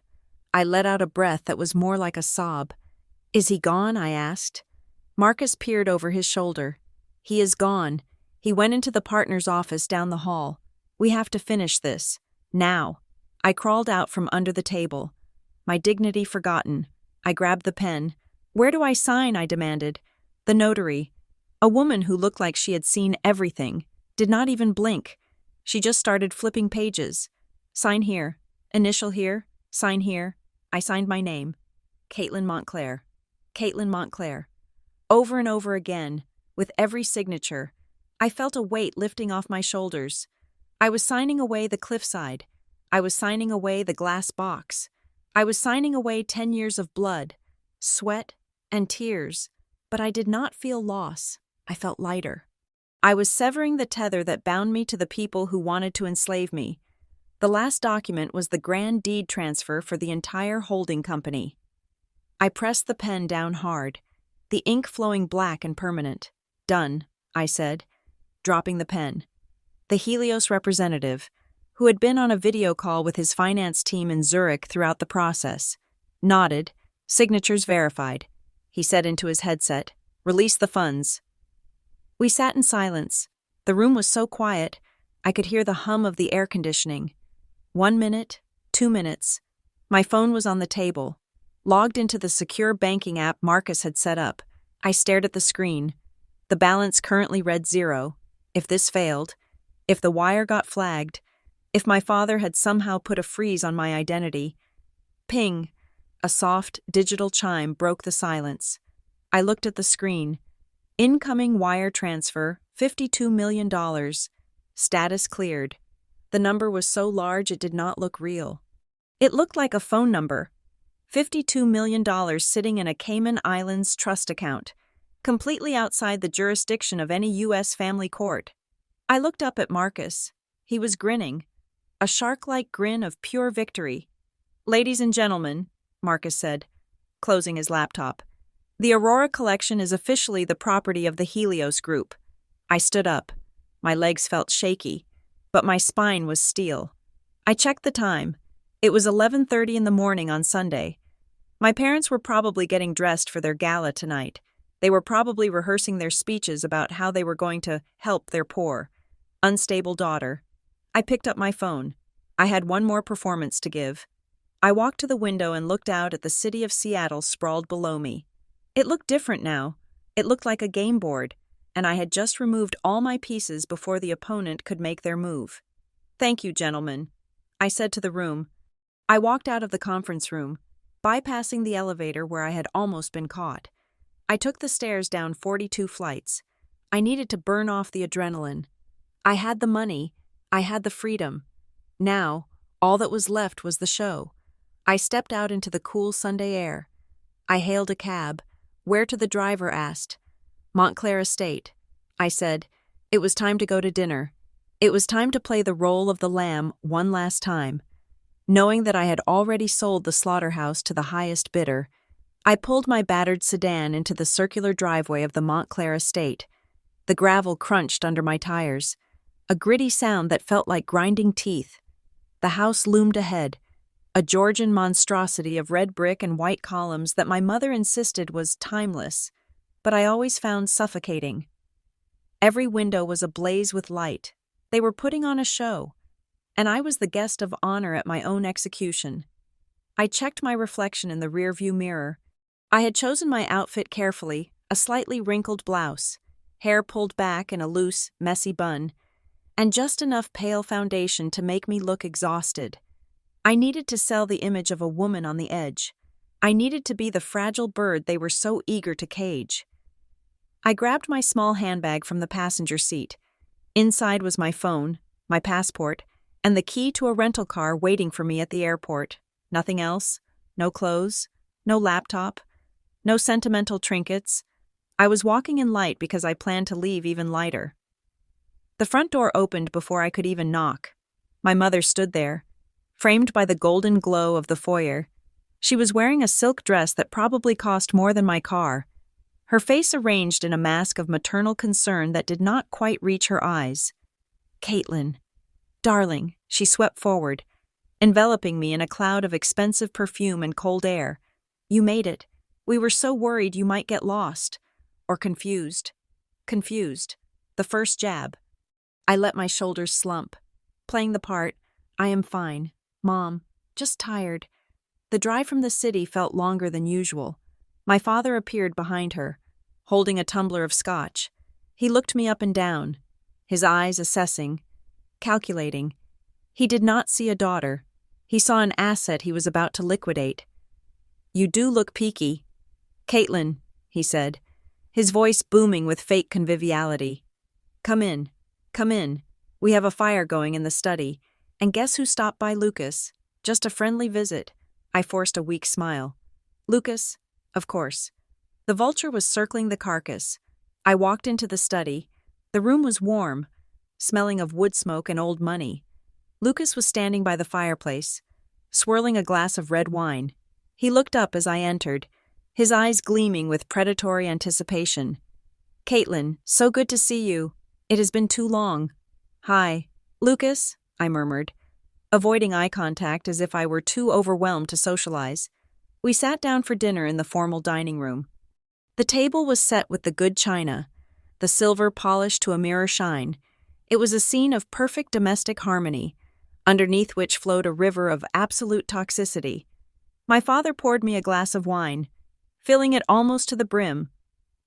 I let out a breath that was more like a sob. Is he gone? I asked. Marcus peered over his shoulder. He is gone. He went into the partner's office down the hall. We have to finish this. Now. I crawled out from under the table. My dignity forgotten. I grabbed the pen. Where do I sign? I demanded. The notary. A woman who looked like she had seen everything, did not even blink. She just started flipping pages. Sign here. Initial here. Sign here. I signed my name. Caitlin Montclair. Caitlin Montclair. Over and over again, with every signature, I felt a weight lifting off my shoulders. I was signing away the cliffside. I was signing away the glass box. I was signing away 10 years of blood, sweat, and tears. But I did not feel loss. I felt lighter. I was severing the tether that bound me to the people who wanted to enslave me. The last document was the grand deed transfer for the entire holding company. I pressed the pen down hard, the ink flowing black and permanent. Done, I said, dropping the pen. The Helios representative, who had been on a video call with his finance team in Zurich throughout the process, nodded. Signatures verified. He said into his headset, Release the funds. We sat in silence. The room was so quiet, I could hear the hum of the air conditioning. 1 minute, 2 minutes. My phone was on the table, logged into the secure banking app Marcus had set up. I stared at the screen. The balance currently read 0. If this failed, if the wire got flagged, if my father had somehow put a freeze on my identity. Ping! A soft, digital chime broke the silence. I looked at the screen. Incoming wire transfer, $52 million. Status cleared. The number was so large it did not look real. It looked like a phone number. $52 million sitting in a Cayman Islands trust account, completely outside the jurisdiction of any U.S. family court. I looked up at Marcus. He was grinning. a shark-like grin of pure victory. "Ladies and gentlemen," Marcus said, closing his laptop, "the Aurora collection is officially the property of the Helios Group." I stood up. My legs felt shaky, but my spine was steel. I checked the time. It was 11:30 in the morning on Sunday. My parents were probably getting dressed for their gala tonight. They were probably rehearsing their speeches about how they were going to help their poor, unstable daughter. I picked up my phone. I had one more performance to give. I walked to the window and looked out at the city of Seattle sprawled below me. It looked different now. It looked like a game board, and I had just removed all my pieces before the opponent could make their move. "Thank you, gentlemen," I said to the room. I walked out of the conference room, bypassing the elevator where I had almost been caught. I took the stairs down 42 flights. I needed to burn off the adrenaline. I had the money. I had the freedom. Now, all that was left was the show. I stepped out into the cool Sunday air. I hailed a cab. "Where to?" the driver asked. "Montclair Estate." I said. It was time to go to dinner. It was time to play the role of the lamb one last time. Knowing that I had already sold the slaughterhouse to the highest bidder, I pulled my battered sedan into the circular driveway of the Montclair Estate. The gravel crunched under my tires, a gritty sound that felt like grinding teeth. The house loomed ahead, a Georgian monstrosity of red brick and white columns that my mother insisted was timeless, but I always found suffocating. Every window was ablaze with light. They were putting on a show, and I was the guest of honor at my own execution. I checked my reflection in the rearview mirror. I had chosen my outfit carefully, a slightly wrinkled blouse, hair pulled back in a loose, messy bun, and just enough pale foundation to make me look exhausted. I needed to sell the image of a woman on the edge. I needed to be the fragile bird they were so eager to cage. I grabbed my small handbag from the passenger seat. Inside was my phone, my passport, and the key to a rental car waiting for me at the airport. Nothing else. No clothes. No laptop. No sentimental trinkets. I was walking in light because I planned to leave even lighter. The front door opened before I could even knock. My mother stood there, framed by the golden glow of the foyer. She was wearing a silk dress that probably cost more than my car, her face arranged in a mask of maternal concern that did not quite reach her eyes. "Caitlin, darling," she swept forward, enveloping me in a cloud of expensive perfume and cold air. "You made it. We were so worried you might get lost. Or confused. Confused. The first jab." I let my shoulders slump. Playing the part, "I am fine. Mom, just tired." The drive from the city felt longer than usual. My father appeared behind her, holding a tumbler of scotch. He looked me up and down, his eyes assessing, calculating. He did not see a daughter. He saw an asset he was about to liquidate. "You do look peaky." "Caitlin," he said, his voice booming with fake conviviality. Come in. We have a fire going in the study. And guess who stopped by, Lucas? Just a friendly visit." I forced a weak smile. "Lucas? Of course." The vulture was circling the carcass. I walked into the study. The room was warm, smelling of wood smoke and old money. Lucas was standing by the fireplace, swirling a glass of red wine. He looked up as I entered, his eyes gleaming with predatory anticipation. "Caitlin, so good to see you. It has been too long." "Hi, Lucas," I murmured, avoiding eye contact as if I were too overwhelmed to socialize. We sat down for dinner in the formal dining room. The table was set with the good china, the silver polished to a mirror shine. It was a scene of perfect domestic harmony, underneath which flowed a river of absolute toxicity. My father poured me a glass of wine, filling it almost to the brim.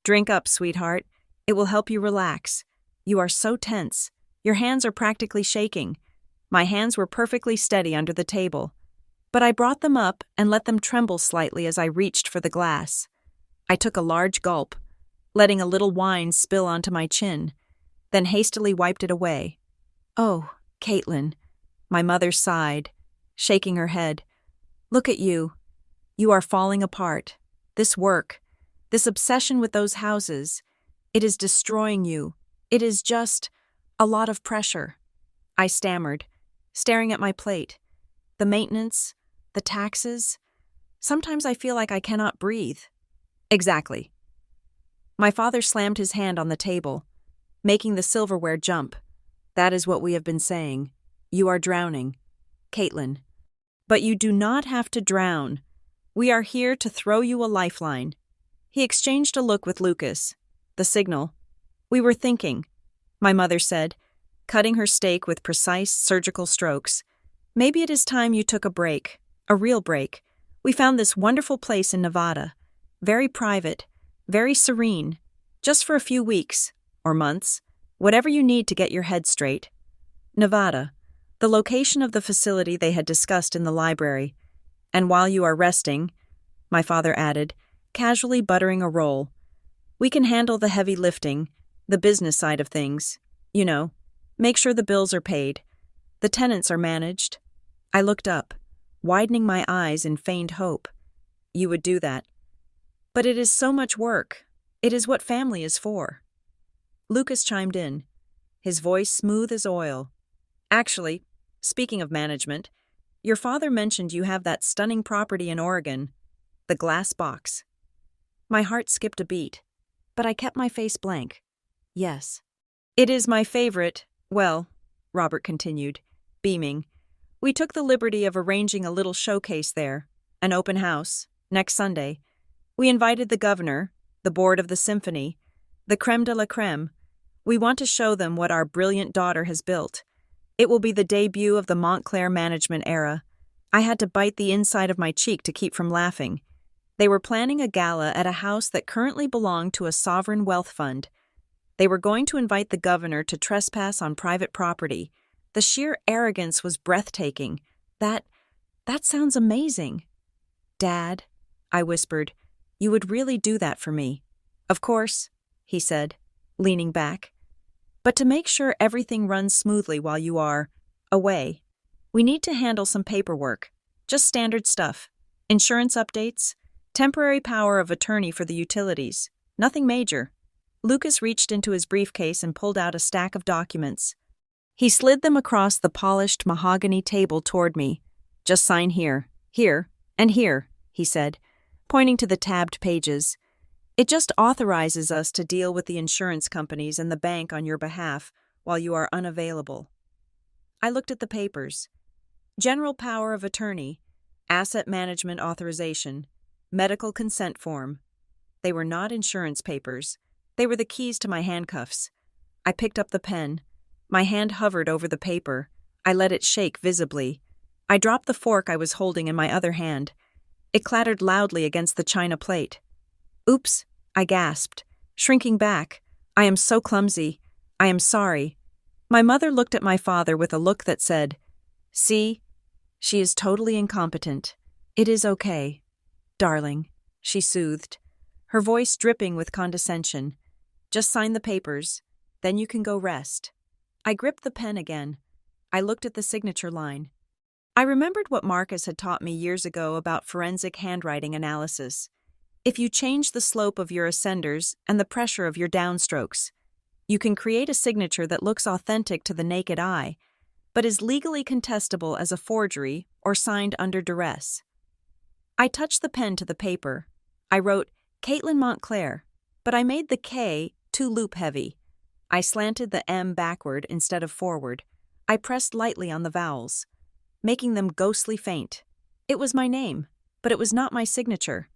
"Drink up, sweetheart. It will help you relax. You are so tense. Your hands are practically shaking." My hands were perfectly steady under the table, but I brought them up and let them tremble slightly as I reached for the glass. I took a large gulp, letting a little wine spill onto my chin, then hastily wiped it away. "Oh, Caitlin," my mother sighed, shaking her head. "Look at you. You are falling apart. This work, this obsession with those houses, it is destroying you. It is just a lot of pressure." I stammered. staring at my plate. The maintenance, the taxes. Sometimes I feel like I cannot breathe. Exactly. My father slammed his hand on the table, making the silverware jump. That is what we have been saying. You are drowning, Caitlin. But you do not have to drown. We are here to throw you a lifeline. He exchanged a look with Lucas. The signal. We were thinking, my mother said, cutting her steak with precise surgical strokes. Maybe it is time you took a break, a real break. We found this wonderful place in Nevada. Very private, very serene. Just for a few weeks, or months, whatever you need to get your head straight. Nevada, the location of the facility they had discussed in the library. And while you are resting, my father added, casually buttering a roll, we can handle the heavy lifting, the business side of things. You know, make sure the bills are paid. The tenants are managed. I looked up, widening my eyes in feigned hope. You would do that. But it is so much work. It is what family is for. Lucas chimed in, his voice smooth as oil. Actually, speaking of management, your father mentioned you have that stunning property in Oregon, the glass box. My heart skipped a beat, but I kept my face blank. Yes. It is my favorite. Well, Robert continued, beaming. We took the liberty of arranging a little showcase there, an open house, next Sunday. We invited the governor, the board of the symphony, the creme de la creme. We want to show them what our brilliant daughter has built. It will be the debut of the Montclair management era. I had to bite the inside of my cheek to keep from laughing. They were planning a gala at a house that currently belonged to a sovereign wealth fund. They were going to invite the governor to trespass on private property. The sheer arrogance was breathtaking. That sounds amazing. Dad, I whispered, you would really do that for me. Of course, he said, leaning back. But to make sure everything runs smoothly while you are away, we need to handle some paperwork. Just standard stuff. Insurance updates, temporary power of attorney for the utilities. Nothing major. Lucas reached into his briefcase and pulled out a stack of documents. He slid them across the polished mahogany table toward me. Just sign here, and here, he said, pointing to the tabbed pages. It just authorizes us to deal with the insurance companies and the bank on your behalf while you are unavailable. I looked at the papers. General power of attorney, asset management authorization, medical consent form. They were not insurance papers. They were the keys to my handcuffs. I picked up the pen. My hand hovered over the paper. I let it shake visibly. I dropped the fork I was holding in my other hand. It clattered loudly against the china plate. Oops, I gasped, shrinking back. I am so clumsy. I am sorry. My mother looked at my father with a look that said, see, she is totally incompetent. It is okay. Darling, she soothed, her voice dripping with condescension. Just sign the papers, then you can go rest. I gripped the pen again. I looked at the signature line. I remembered what Marcus had taught me years ago about forensic handwriting analysis. If you change the slope of your ascenders and the pressure of your downstrokes, you can create a signature that looks authentic to the naked eye, but is legally contestable as a forgery or signed under duress. I touched the pen to the paper. I wrote, Caitlin Montclair, but I made the K too loop-heavy. I slanted the M backward instead of forward. I pressed lightly on the vowels, making them ghostly faint. It was my name, but it was not my signature.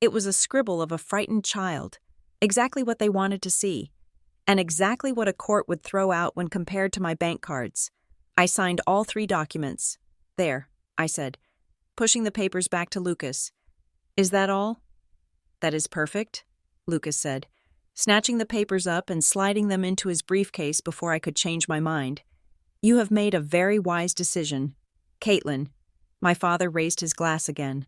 It was a scribble of a frightened child, exactly what they wanted to see, and exactly what a court would throw out when compared to my bank cards. I signed all 3 documents. There, I said, pushing the papers back to Lucas. Is that all? That is perfect, Lucas said, snatching the papers up and sliding them into his briefcase before I could change my mind. You have made a very wise decision. Caitlin, my father raised his glass again.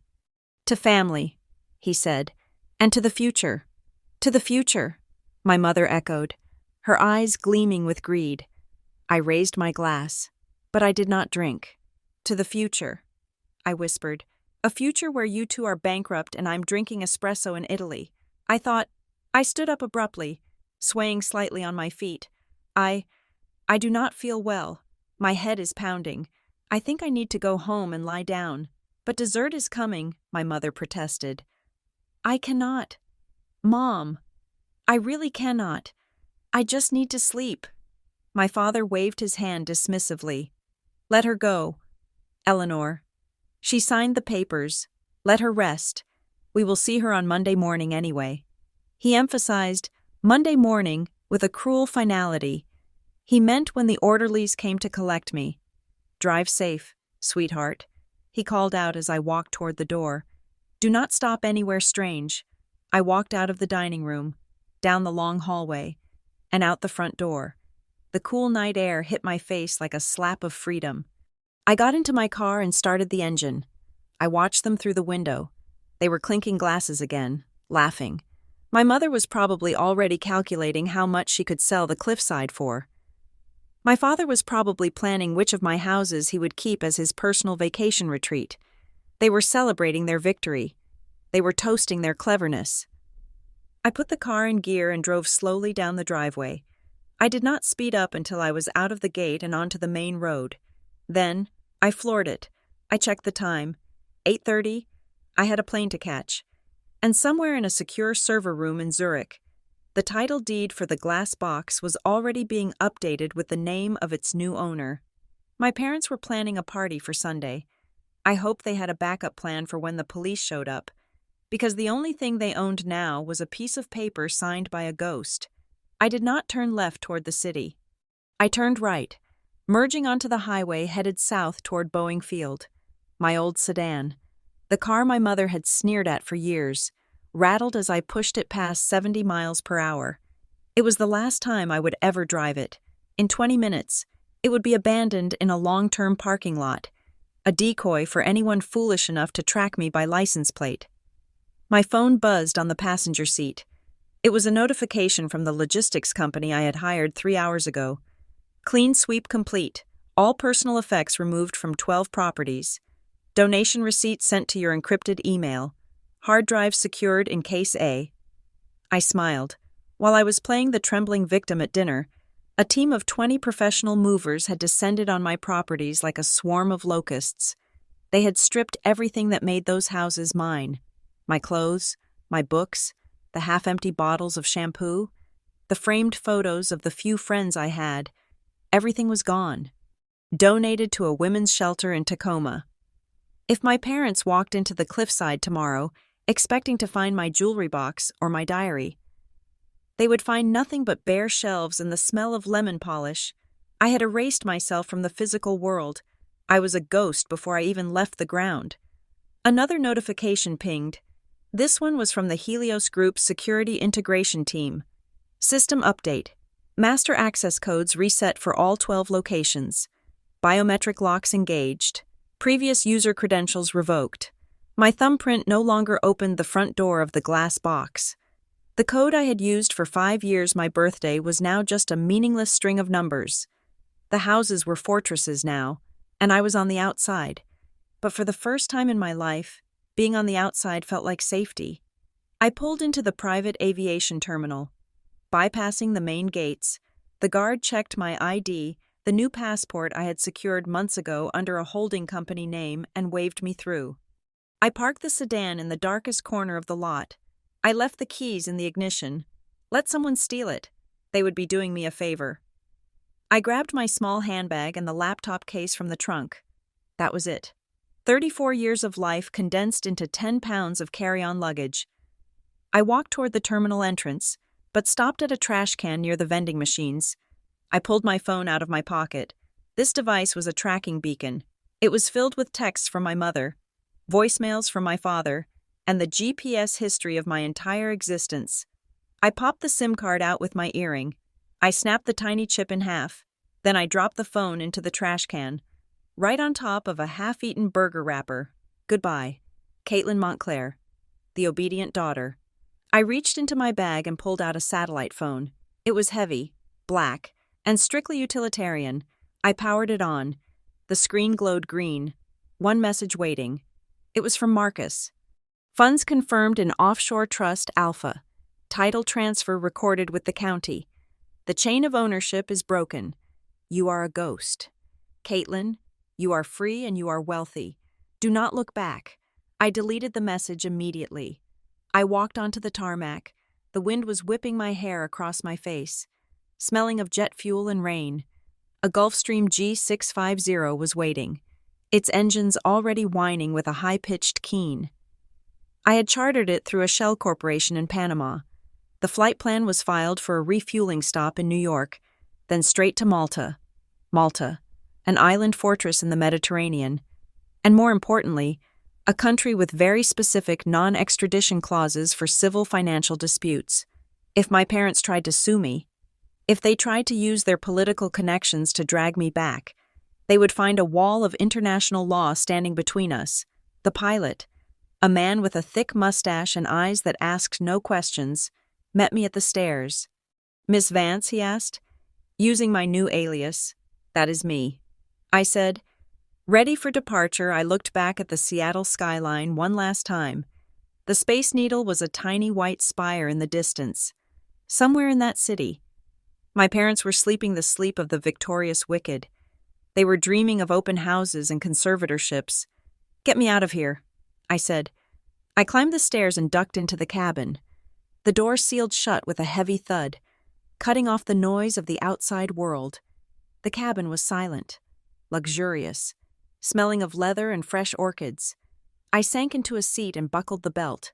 To family, he said, and to the future. To the future, my mother echoed, her eyes gleaming with greed. I raised my glass, but I did not drink. To the future, I whispered, a future where you two are bankrupt and I'm drinking espresso in Italy. I stood up abruptly, swaying slightly on my feet. I do not feel well. My head is pounding. I think I need to go home and lie down. But dessert is coming, my mother protested. I cannot. Mom, I really cannot. I just need to sleep. My father waved his hand dismissively. Let her go, Eleanor. She signed the papers. Let her rest. We will see her on Monday morning anyway. He emphasized Monday morning with a cruel finality. He meant when the orderlies came to collect me. Drive safe, sweetheart, he called out as I walked toward the door. Do not stop anywhere strange. I walked out of the dining room, down the long hallway, and out the front door. The cool night air hit my face like a slap of freedom. I got into my car and started the engine. I watched them through the window. They were clinking glasses again, laughing. My mother was probably already calculating how much she could sell the cliffside for. My father was probably planning which of my houses he would keep as his personal vacation retreat. They were celebrating their victory. They were toasting their cleverness. I put the car in gear and drove slowly down the driveway. I did not speed up until I was out of the gate and onto the main road. Then, I floored it. I checked the time. 8:30. I had a plane to catch. And somewhere in a secure server room in Zurich, the title deed for the glass box was already being updated with the name of its new owner. My parents were planning a party for Sunday. I hoped they had a backup plan for when the police showed up, because the only thing they owned now was a piece of paper signed by a ghost. I did not turn left toward the city. I turned right, merging onto the highway headed south toward Boeing Field. My old sedan, the car my mother had sneered at for years, rattled as I pushed it past 70 miles per hour. It was the last time I would ever drive it. In 20 minutes, it would be abandoned in a long-term parking lot, a decoy for anyone foolish enough to track me by license plate. My phone buzzed on the passenger seat. It was a notification from the logistics company I had hired 3 hours ago. Clean sweep complete. All personal effects removed from 12 properties. Donation receipt sent to your encrypted email. Hard drive secured in case A. I smiled. While I was playing the trembling victim at dinner, a team of 20 professional movers had descended on my properties like a swarm of locusts. They had stripped everything that made those houses mine. My clothes, my books, the half-empty bottles of shampoo, the framed photos of the few friends I had. Everything was gone. Donated to a women's shelter in Tacoma. If my parents walked into the cliffside tomorrow, expecting to find my jewelry box or my diary, they would find nothing but bare shelves and the smell of lemon polish. I had erased myself from the physical world. I was a ghost before I even left the ground. Another notification pinged. This one was from the Helios Group's security integration team. System update. Master access codes reset for all 12 locations. Biometric locks engaged. Previous user credentials revoked. My thumbprint no longer opened the front door of the glass box. The code I had used for 5 years my birthday was now just a meaningless string of numbers. The houses were fortresses now, and I was on the outside. But for the first time in my life, being on the outside felt like safety. I pulled into the private aviation terminal. Bypassing the main gates, the guard checked my ID, the new passport I had secured months ago under a holding company name, and waved me through. I parked the sedan in the darkest corner of the lot. I left the keys in the ignition. Let someone steal it. They would be doing me a favor. I grabbed my small handbag and the laptop case from the trunk. That was it. 34 years of life condensed into 10 pounds of carry-on luggage. I walked toward the terminal entrance, but stopped at a trash can near the vending machines. I pulled my phone out of my pocket. This device was a tracking beacon. It was filled with texts from my mother, voicemails from my father, and the GPS history of my entire existence. I popped the SIM card out with my earring. I snapped the tiny chip in half. Then I dropped the phone into the trash can, right on top of a half-eaten burger wrapper. Goodbye. Caitlin Montclair, the obedient daughter. I reached into my bag and pulled out a satellite phone. It was heavy, black, and strictly utilitarian. I powered it on. The screen glowed green. One message waiting. It was from Marcus. Funds confirmed in Offshore Trust Alpha. Title transfer recorded with the county. The chain of ownership is broken. You are a ghost. Caitlin, You are free and you are wealthy. Do not look back. I deleted the message immediately. I walked onto the tarmac. The wind was whipping my hair across my face, smelling of jet fuel and rain. A Gulfstream G650 was waiting, its engines already whining with a high-pitched keen. I had chartered it through a shell corporation in Panama. The flight plan was filed for a refueling stop in New York, then straight to Malta. Malta, an island fortress in the Mediterranean, and more importantly, a country with very specific non-extradition clauses for civil financial disputes. If my parents tried to sue me, if they tried to use their political connections to drag me back, they would find a wall of international law standing between us. The pilot, a man with a thick mustache and eyes that asked no questions, met me at the stairs. "Miss Vance?" he asked, using my new alias. "That is me." I said. Ready for departure, I looked back at the Seattle skyline one last time. The Space Needle was a tiny white spire in the distance, somewhere in that city. My parents were sleeping the sleep of the victorious wicked. They were dreaming of open houses and conservatorships. "Get me out of here," I said. I climbed the stairs and ducked into the cabin. The door sealed shut with a heavy thud, cutting off the noise of the outside world. The cabin was silent, luxurious, smelling of leather and fresh orchids. I sank into a seat and buckled the belt.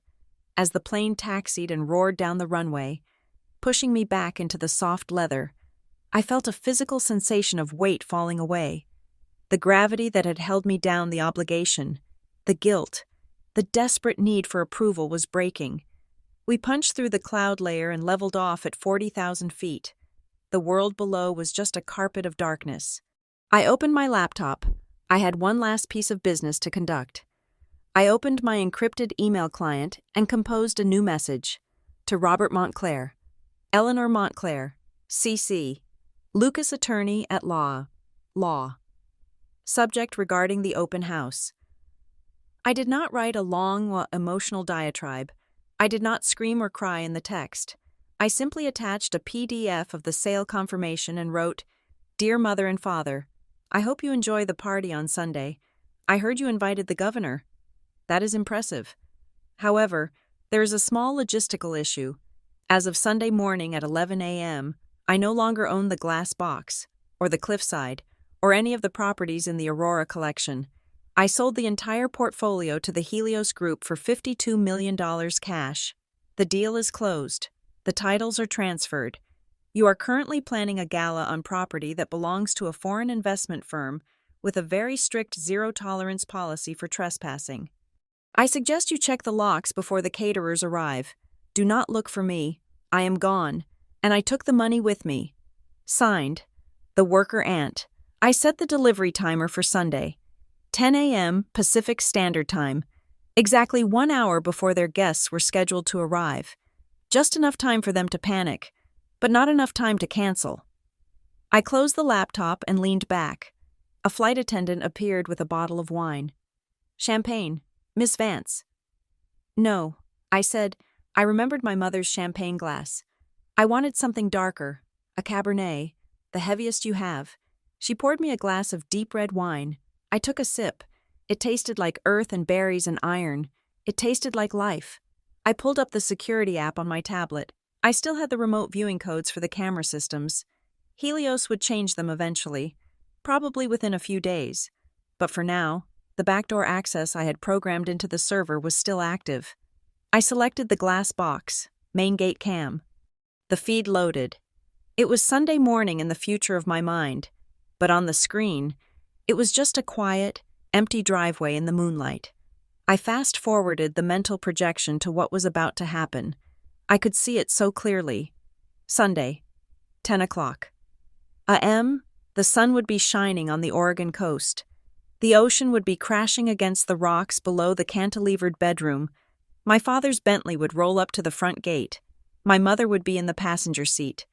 As the plane taxied and roared down the runway, pushing me back into the soft leather, I felt a physical sensation of weight falling away. The gravity that had held me down, the obligation, the guilt, the desperate need for approval was breaking. We punched through the cloud layer and leveled off at 40,000 feet. The world below was just a carpet of darkness. I opened my laptop. I had one last piece of business to conduct. I opened my encrypted email client and composed a new message. To Robert Montclair, Eleanor Montclair, CC, Lucas Attorney at Law. Subject regarding the open house. I did not write a long, emotional diatribe. I did not scream or cry in the text. I simply attached a PDF of the sale confirmation and wrote, "Dear Mother and Father, I hope you enjoy the party on Sunday. I heard you invited the governor. That is impressive. However, there is a small logistical issue. As of Sunday morning at 11 a.m., I no longer own the glass box, or the cliffside, or any of the properties in the Aurora collection. I sold the entire portfolio to the Helios Group for $52 million cash. The deal is closed. The titles are transferred. You are currently planning a gala on property that belongs to a foreign investment firm with a very strict zero-tolerance policy for trespassing. I suggest you check the locks before the caterers arrive. Do not look for me. I am gone, and I took the money with me. Signed, The Worker Ant." I set the delivery timer for Sunday, 10 a.m. Pacific Standard Time, exactly 1 hour before their guests were scheduled to arrive. Just enough time for them to panic, but not enough time to cancel. I closed the laptop and leaned back. A flight attendant appeared with a bottle of wine. "Champagne, Miss Vance." "No," I said. I remembered my mother's champagne glass. "I wanted something darker, a Cabernet, the heaviest you have." She poured me a glass of deep red wine. I took a sip. It tasted like earth and berries and iron. It tasted like life. I pulled up the security app on my tablet. I still had the remote viewing codes for the camera systems. Helios would change them eventually, probably within a few days. But for now, the backdoor access I had programmed into the server was still active. I selected the glass box, main gate cam. The feed loaded. It was Sunday morning in the future of my mind, but on the screen, it was just a quiet, empty driveway in the moonlight. I fast-forwarded the mental projection to what was about to happen. I could see it so clearly. Sunday, 10 o'clock. A.M., the sun would be shining on the Oregon coast. The ocean would be crashing against the rocks below the cantilevered bedroom. My father's Bentley would roll up to the front gate. My mother would be in the passenger seat,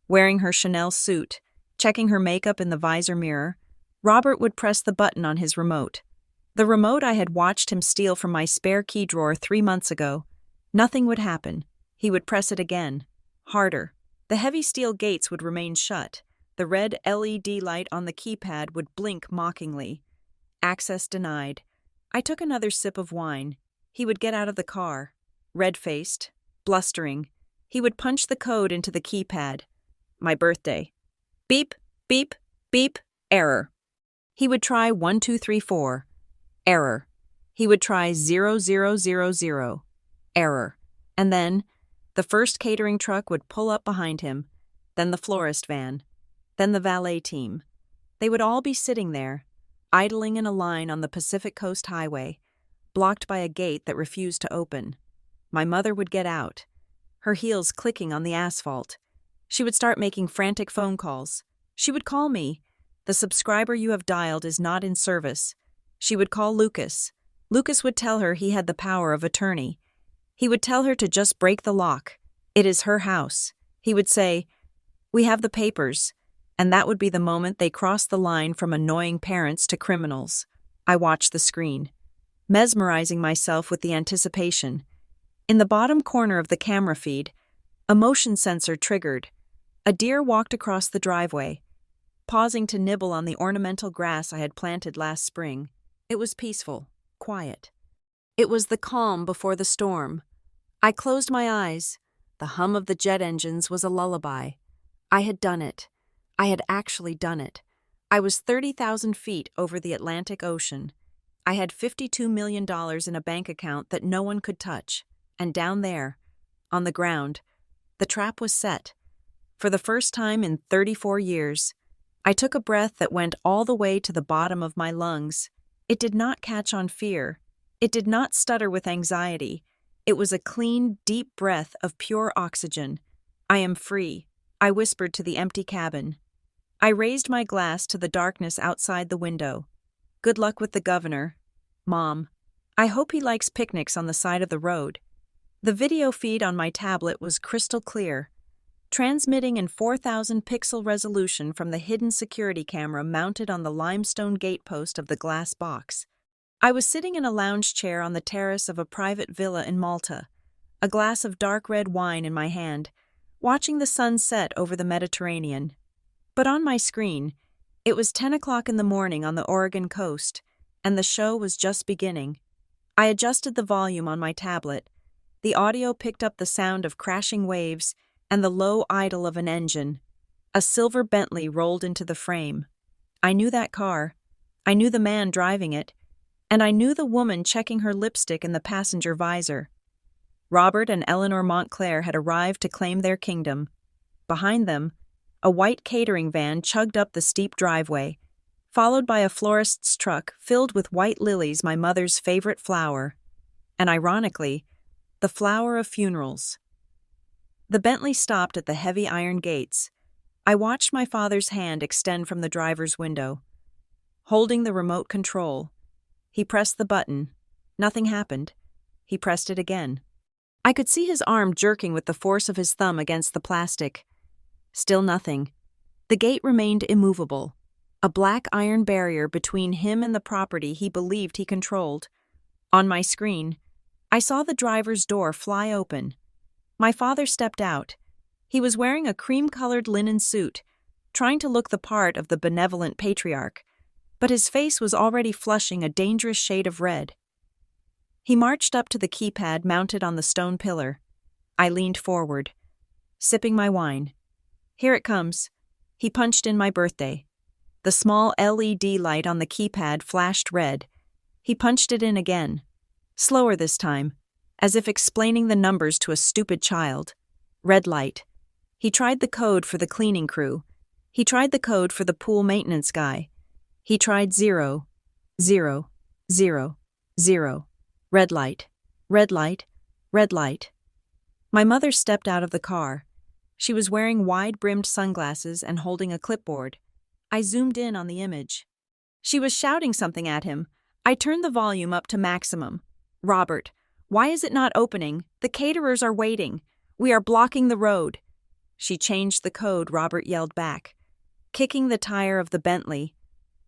wearing her Chanel suit, checking her makeup in the visor mirror. Robert would press the button on his remote. The remote I had watched him steal from my spare key drawer 3 months ago. Nothing would happen. He would press it again, harder. The heavy steel gates would remain shut. The red LED light on the keypad would blink mockingly. Access denied. I took another sip of wine. He would get out of the car. Red-faced, blustering. He would punch the code into the keypad. My birthday. Beep, beep, beep, error. He would try 1234. Error. He would try 0000. Error. And then, the first catering truck would pull up behind him, then the florist van, then the valet team. They would all be sitting there, idling in a line on the Pacific Coast Highway, blocked by a gate that refused to open. My mother would get out, her heels clicking on the asphalt. She would start making frantic phone calls. She would call me. The subscriber you have dialed is not in service. She would call Lucas. Lucas would tell her he had the power of attorney. He would tell her to just break the lock. It is her house. He would say, "We have the papers." And that would be the moment they crossed the line from annoying parents to criminals. I watched the screen, mesmerizing myself with the anticipation. In the bottom corner of the camera feed, a motion sensor triggered. A deer walked across the driveway, pausing to nibble on the ornamental grass I had planted last spring. It was peaceful, quiet. It was the calm before the storm. I closed my eyes. The hum of the jet engines was a lullaby. I had done it. I had actually done it. I was 30,000 feet over the Atlantic Ocean. I had $52 million in a bank account that no one could touch. And down there, on the ground, the trap was set. For the first time in 34 years, I took a breath that went all the way to the bottom of my lungs. It did not catch on fear. It did not stutter with anxiety. It was a clean, deep breath of pure oxygen. I am free, I whispered to the empty cabin. I raised my glass to the darkness outside the window. Good luck with the governor. Mom, I hope he likes picnics on the side of the road. The video feed on my tablet was crystal clear, transmitting in 4,000 pixel resolution from the hidden security camera mounted on the limestone gatepost of the glass box. I was sitting in a lounge chair on the terrace of a private villa in Malta, a glass of dark red wine in my hand, watching the sun set over the Mediterranean. But on my screen, it was 10 o'clock in the morning on the Oregon coast, and the show was just beginning. I adjusted the volume on my tablet. The audio picked up the sound of crashing waves and the low idle of an engine. A silver Bentley rolled into the frame. I knew that car. I knew the man driving it. And I knew the woman checking her lipstick in the passenger visor. Robert and Eleanor Montclair had arrived to claim their kingdom. Behind them, a white catering van chugged up the steep driveway, followed by a florist's truck filled with white lilies, my mother's favorite flower, and ironically, the flower of funerals. The Bentley stopped at the heavy iron gates. I watched my father's hand extend from the driver's window. Holding the remote control, he pressed the button. Nothing happened. He pressed it again. I could see his arm jerking with the force of his thumb against the plastic. Still nothing. The gate remained immovable, a black iron barrier between him and the property he believed he controlled. On my screen, I saw the driver's door fly open. My father stepped out. He was wearing a cream-colored linen suit, trying to look the part of the benevolent patriarch, but his face was already flushing a dangerous shade of red. He marched up to the keypad mounted on the stone pillar. I leaned forward, sipping my wine. Here it comes. He punched in my birthday. The small LED light on the keypad flashed red. He punched it in again, slower this time, as if explaining the numbers to a stupid child. Red light. He tried the code for the cleaning crew. He tried the code for the pool maintenance guy. He tried 0, 0, 0, 0. Red light, red light, red light. My mother stepped out of the car. She was wearing wide-brimmed sunglasses and holding a clipboard. I zoomed in on the image. She was shouting something at him. I turned the volume up to maximum. "Robert, why is it not opening? The caterers are waiting. We are blocking the road." She changed the code, Robert yelled back, kicking the tire of the Bentley.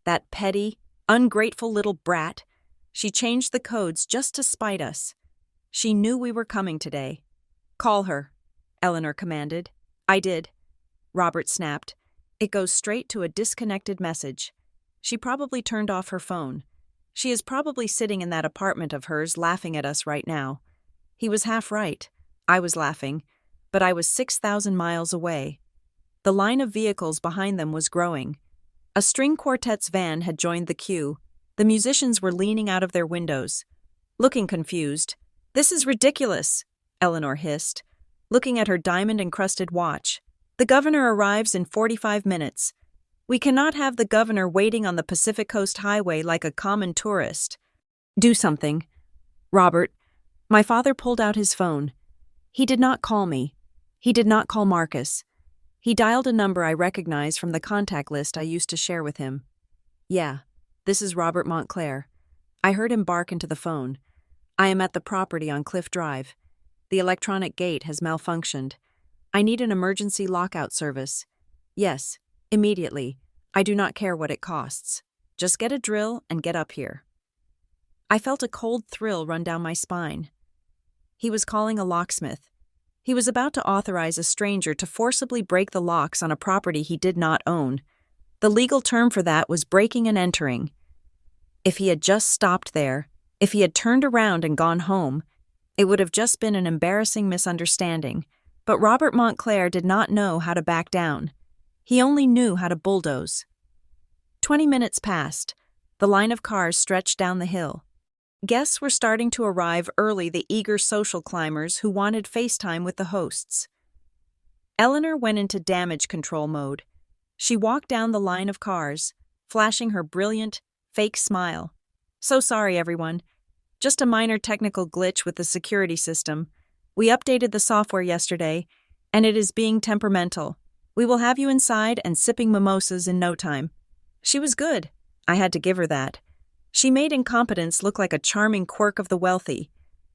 That petty, ungrateful little brat. She changed the codes just to spite us. She knew we were coming today. "Call her," Eleanor commanded. I did. Robert snapped. "It goes straight to a disconnected message." She probably turned off her phone. She is probably sitting in that apartment of hers laughing at us right now. He was half right. I was laughing, but I was 6,000 miles away. The line of vehicles behind them was growing. A string quartet's van had joined the queue. The musicians were leaning out of their windows, looking confused. "This is ridiculous," Eleanor hissed, looking at her diamond-encrusted watch. "The governor arrives in 45 minutes. We cannot have the governor waiting on the Pacific Coast Highway like a common tourist." "Do something." "Robert." My father pulled out his phone. He did not call me. He did not call Marcus. He dialed a number I recognized from the contact list I used to share with him. "Yeah, this is Robert Montclair." I heard him bark into the phone. "I am at the property on Cliff Drive. The electronic gate has malfunctioned. I need an emergency lockout service. Yes, immediately. I do not care what it costs. Just get a drill and get up here." I felt a cold thrill run down my spine. He was calling a locksmith. He was about to authorize a stranger to forcibly break the locks on a property he did not own. The legal term for that was breaking and entering. If he had just stopped there, if he had turned around and gone home, it would have just been an embarrassing misunderstanding. But Robert Montclair did not know how to back down. He only knew how to bulldoze. 20 minutes passed. The line of cars stretched down the hill. Guests were starting to arrive early, the eager social climbers who wanted FaceTime with the hosts. Eleanor went into damage control mode. She walked down the line of cars, flashing her brilliant, fake smile. "So sorry, everyone. Just a minor technical glitch with the security system. We updated the software yesterday, and it is being temperamental. We will have you inside and sipping mimosas in no time." She was good. I had to give her that. She made incompetence look like a charming quirk of the wealthy.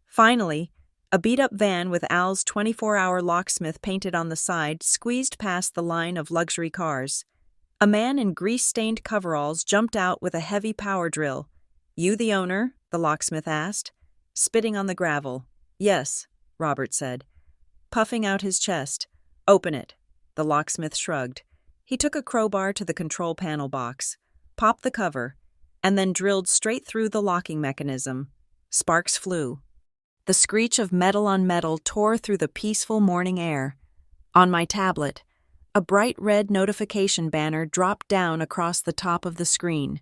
Finally, a beat-up van with Al's 24-hour locksmith painted on the side squeezed past the line of luxury cars. A man in grease-stained coveralls jumped out with a heavy power drill. "You the owner?" the locksmith asked, spitting on the gravel. "Yes," Robert said, puffing out his chest. "Open it." The locksmith shrugged. He took a crowbar to the control panel box, popped the cover, and then drilled straight through the locking mechanism. Sparks flew. The screech of metal on metal tore through the peaceful morning air. On my tablet, a bright red notification banner dropped down across the top of the screen.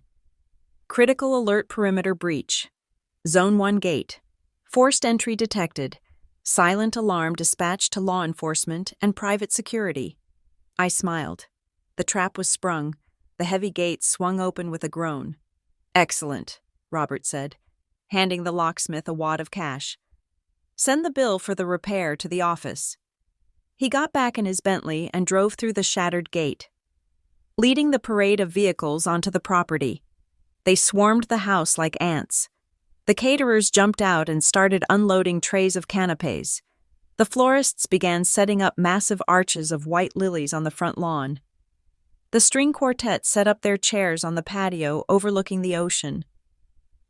"Critical alert perimeter breach. Zone 1 gate. Forced entry detected. Silent alarm dispatched to law enforcement and private security." I smiled. The trap was sprung. The heavy gate swung open with a groan. "Excellent," Robert said, handing the locksmith a wad of cash. "Send the bill for the repair to the office." He got back in his Bentley and drove through the shattered gate, leading the parade of vehicles onto the property. They swarmed the house like ants. The caterers jumped out and started unloading trays of canapés. The florists began setting up massive arches of white lilies on the front lawn. The string quartet set up their chairs on the patio overlooking the ocean.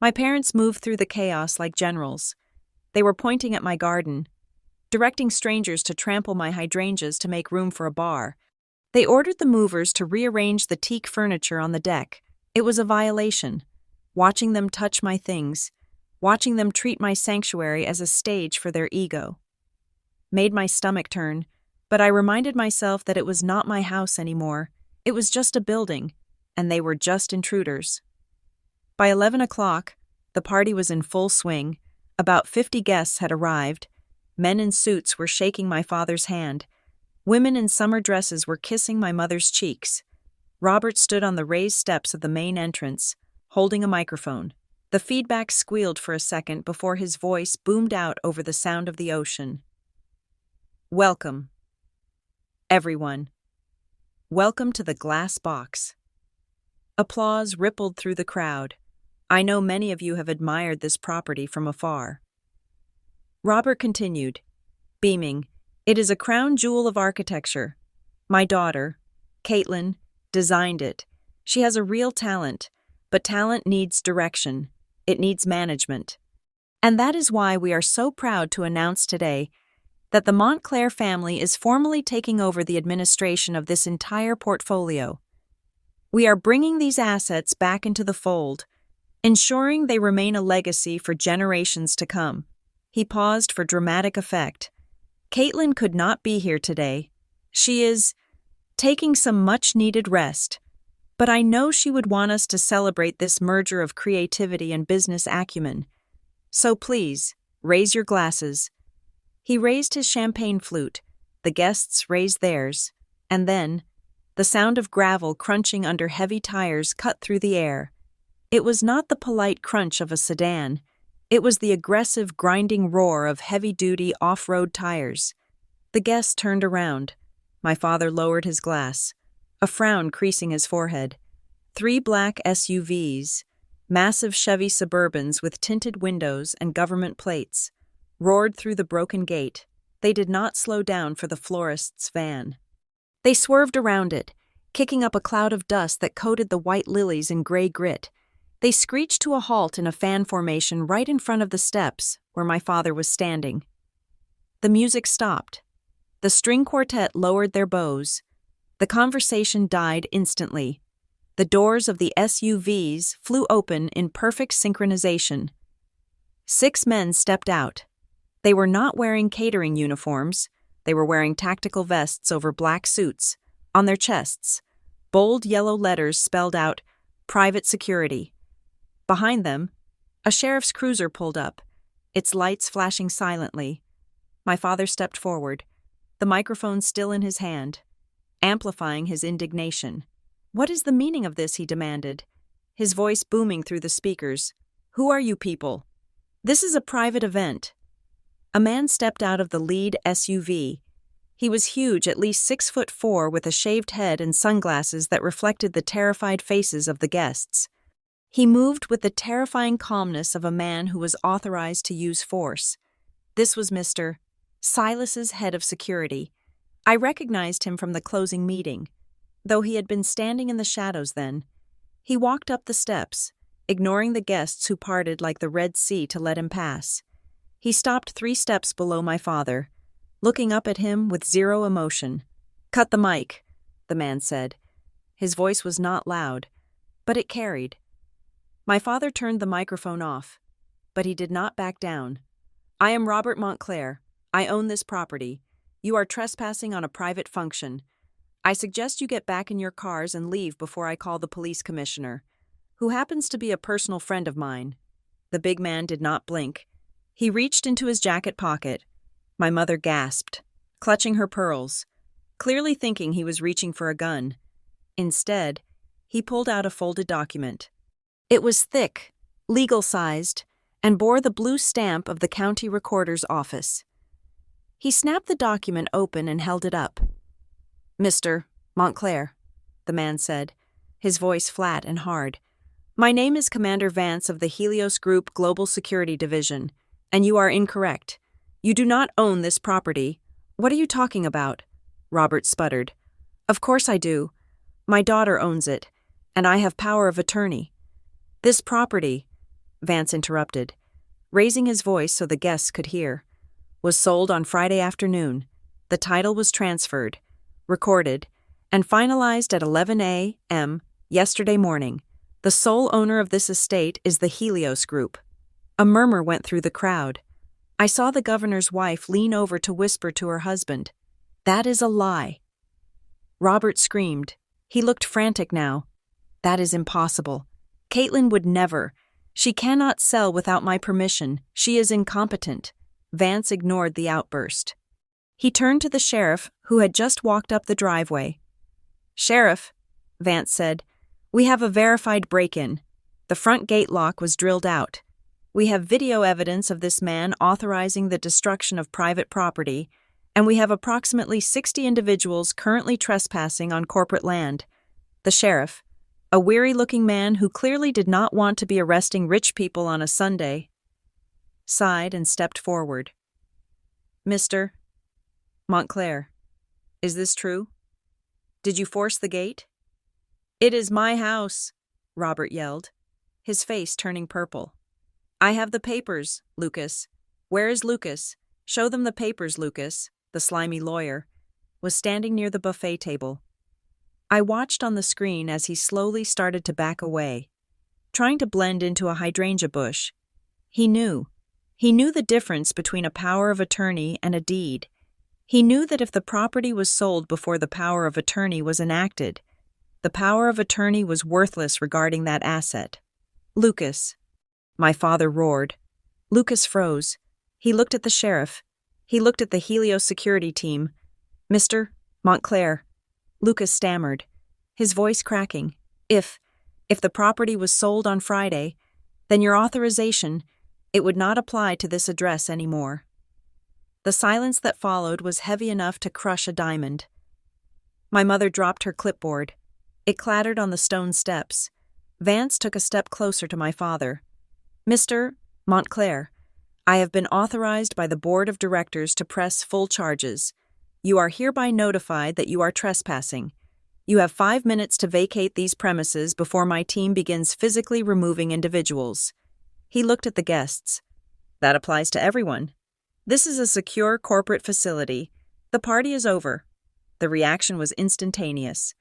My parents moved through the chaos like generals. They were pointing at my garden, directing strangers to trample my hydrangeas to make room for a bar. They ordered the movers to rearrange the teak furniture on the deck. It was a violation. Watching them touch my things, watching them treat my sanctuary as a stage for their ego, made my stomach turn, but I reminded myself that it was not my house anymore. It was just a building, and they were just intruders. By 11 o'clock, the party was in full swing. About 50 guests had arrived. Men in suits were shaking my father's hand. Women in summer dresses were kissing my mother's cheeks. Robert stood on the raised steps of the main entrance, holding a microphone. The feedback squealed for a second before his voice boomed out over the sound of the ocean. "Welcome, everyone. Welcome to the glass box." Applause rippled through the crowd. I know many of you have admired this property from afar. Robert continued, beaming, "It is a crown jewel of architecture. My daughter, Caitlin, designed it. She has a real talent, but talent needs direction. It needs management. And that is why we are so proud to announce today that the Montclair family is formally taking over the administration of this entire portfolio. We are bringing these assets back into the fold, ensuring they remain a legacy for generations to come. He paused for dramatic effect. Caitlin could not be here today. She is taking some much-needed rest. But I know she would want us to celebrate this merger of creativity and business acumen. So please, raise your glasses. He raised his champagne flute. The guests raised theirs. And then, the sound of gravel crunching under heavy tires cut through the air. It was not the polite crunch of a sedan. It was the aggressive, grinding roar of heavy-duty off-road tires. The guests turned around. My father lowered his glass, a frown creasing his forehead. 3 black SUVs, massive Chevy Suburbans with tinted windows and government plates, roared through the broken gate. They did not slow down for the florist's van. They swerved around it, kicking up a cloud of dust that coated the white lilies in gray grit. They screeched to a halt in a fan formation right in front of the steps where my father was standing. The music stopped. The string quartet lowered their bows. The conversation died instantly. The doors of the SUVs flew open in perfect synchronization. 6 men stepped out. They were not wearing catering uniforms. They were wearing tactical vests over black suits. On their chests, bold yellow letters spelled out, "Private Security." Behind them, a sheriff's cruiser pulled up, its lights flashing silently. My father stepped forward, the microphone still in his hand, amplifying his indignation. "What is the meaning of this?" he demanded, his voice booming through the speakers. "Who are you people? This is a private event." A man stepped out of the lead SUV. He was huge, at least 6'4", with a shaved head and sunglasses that reflected the terrified faces of the guests. He moved with the terrifying calmness of a man who was authorized to use force. This was Mr. Silas's head of security. I recognized him from the closing meeting, though he had been standing in the shadows then. He walked up the steps, ignoring the guests who parted like the Red Sea to let him pass. He stopped 3 steps below my father, looking up at him with zero emotion. "Cut the mic," the man said. His voice was not loud, but it carried. My father turned the microphone off, but he did not back down. "I am Robert Montclair. I own this property. You are trespassing on a private function. I suggest you get back in your cars and leave before I call the police commissioner, who happens to be a personal friend of mine." The big man did not blink. He reached into his jacket pocket. My mother gasped, clutching her pearls, clearly thinking he was reaching for a gun. Instead, he pulled out a folded document. It was thick, legal-sized, and bore the blue stamp of the county recorder's office. He snapped the document open and held it up. "Mr. Montclair," the man said, his voice flat and hard. "My name is Commander Vance of the Helios Group Global Security Division, and you are incorrect. You do not own this property." "What are you talking about?" Robert sputtered. "Of course I do. My daughter owns it, and I have power of attorney." "This property," Vance interrupted, raising his voice so the guests could hear, "was sold on Friday afternoon. The title was transferred, recorded, and finalized at 11 a.m. yesterday morning. The sole owner of this estate is the Helios Group." A murmur went through the crowd. I saw the governor's wife lean over to whisper to her husband, "That is a lie." Robert screamed. He looked frantic now. "That is impossible. Caitlin would never. She cannot sell without my permission. She is incompetent." Vance ignored the outburst. He turned to the sheriff, who had just walked up the driveway. "Sheriff," Vance said, "we have a verified break-in. The front gate lock was drilled out. We have video evidence of this man authorizing the destruction of private property, and we have approximately 60 individuals currently trespassing on corporate land." The sheriff, a weary-looking man who clearly did not want to be arresting rich people on a Sunday, sighed and stepped forward. "Mr. Montclair, is this true? Did you force the gate?" "It is my house," Robert yelled, his face turning purple. "I have the papers, Lucas." "Where is Lucas? Show them the papers." Lucas, the slimy lawyer, was standing near the buffet table. I watched on the screen as he slowly started to back away. trying to blend into a hydrangea bush. He knew. He knew the difference between a power of attorney and a deed. He knew that if the property was sold before the power of attorney was enacted, the power of attorney was worthless regarding that asset. Lucas. My father roared. Lucas froze. He looked at the sheriff. He looked at the Helios security team. Mr. Montclair. Lucas stammered, his voice cracking. If the property was sold on Friday, then your authorization, it would not apply to this address anymore. The silence that followed was heavy enough to crush a diamond. My mother dropped her clipboard. It clattered on the stone steps. Vance took a step closer to my father. Mr. Montclair, I have been authorized by the board of directors to press full charges. You are hereby notified that you are trespassing. You have 5 minutes to vacate these premises before my team begins physically removing individuals. He looked at the guests. That applies to everyone. This is a secure corporate facility. The party is over. The reaction was instantaneous.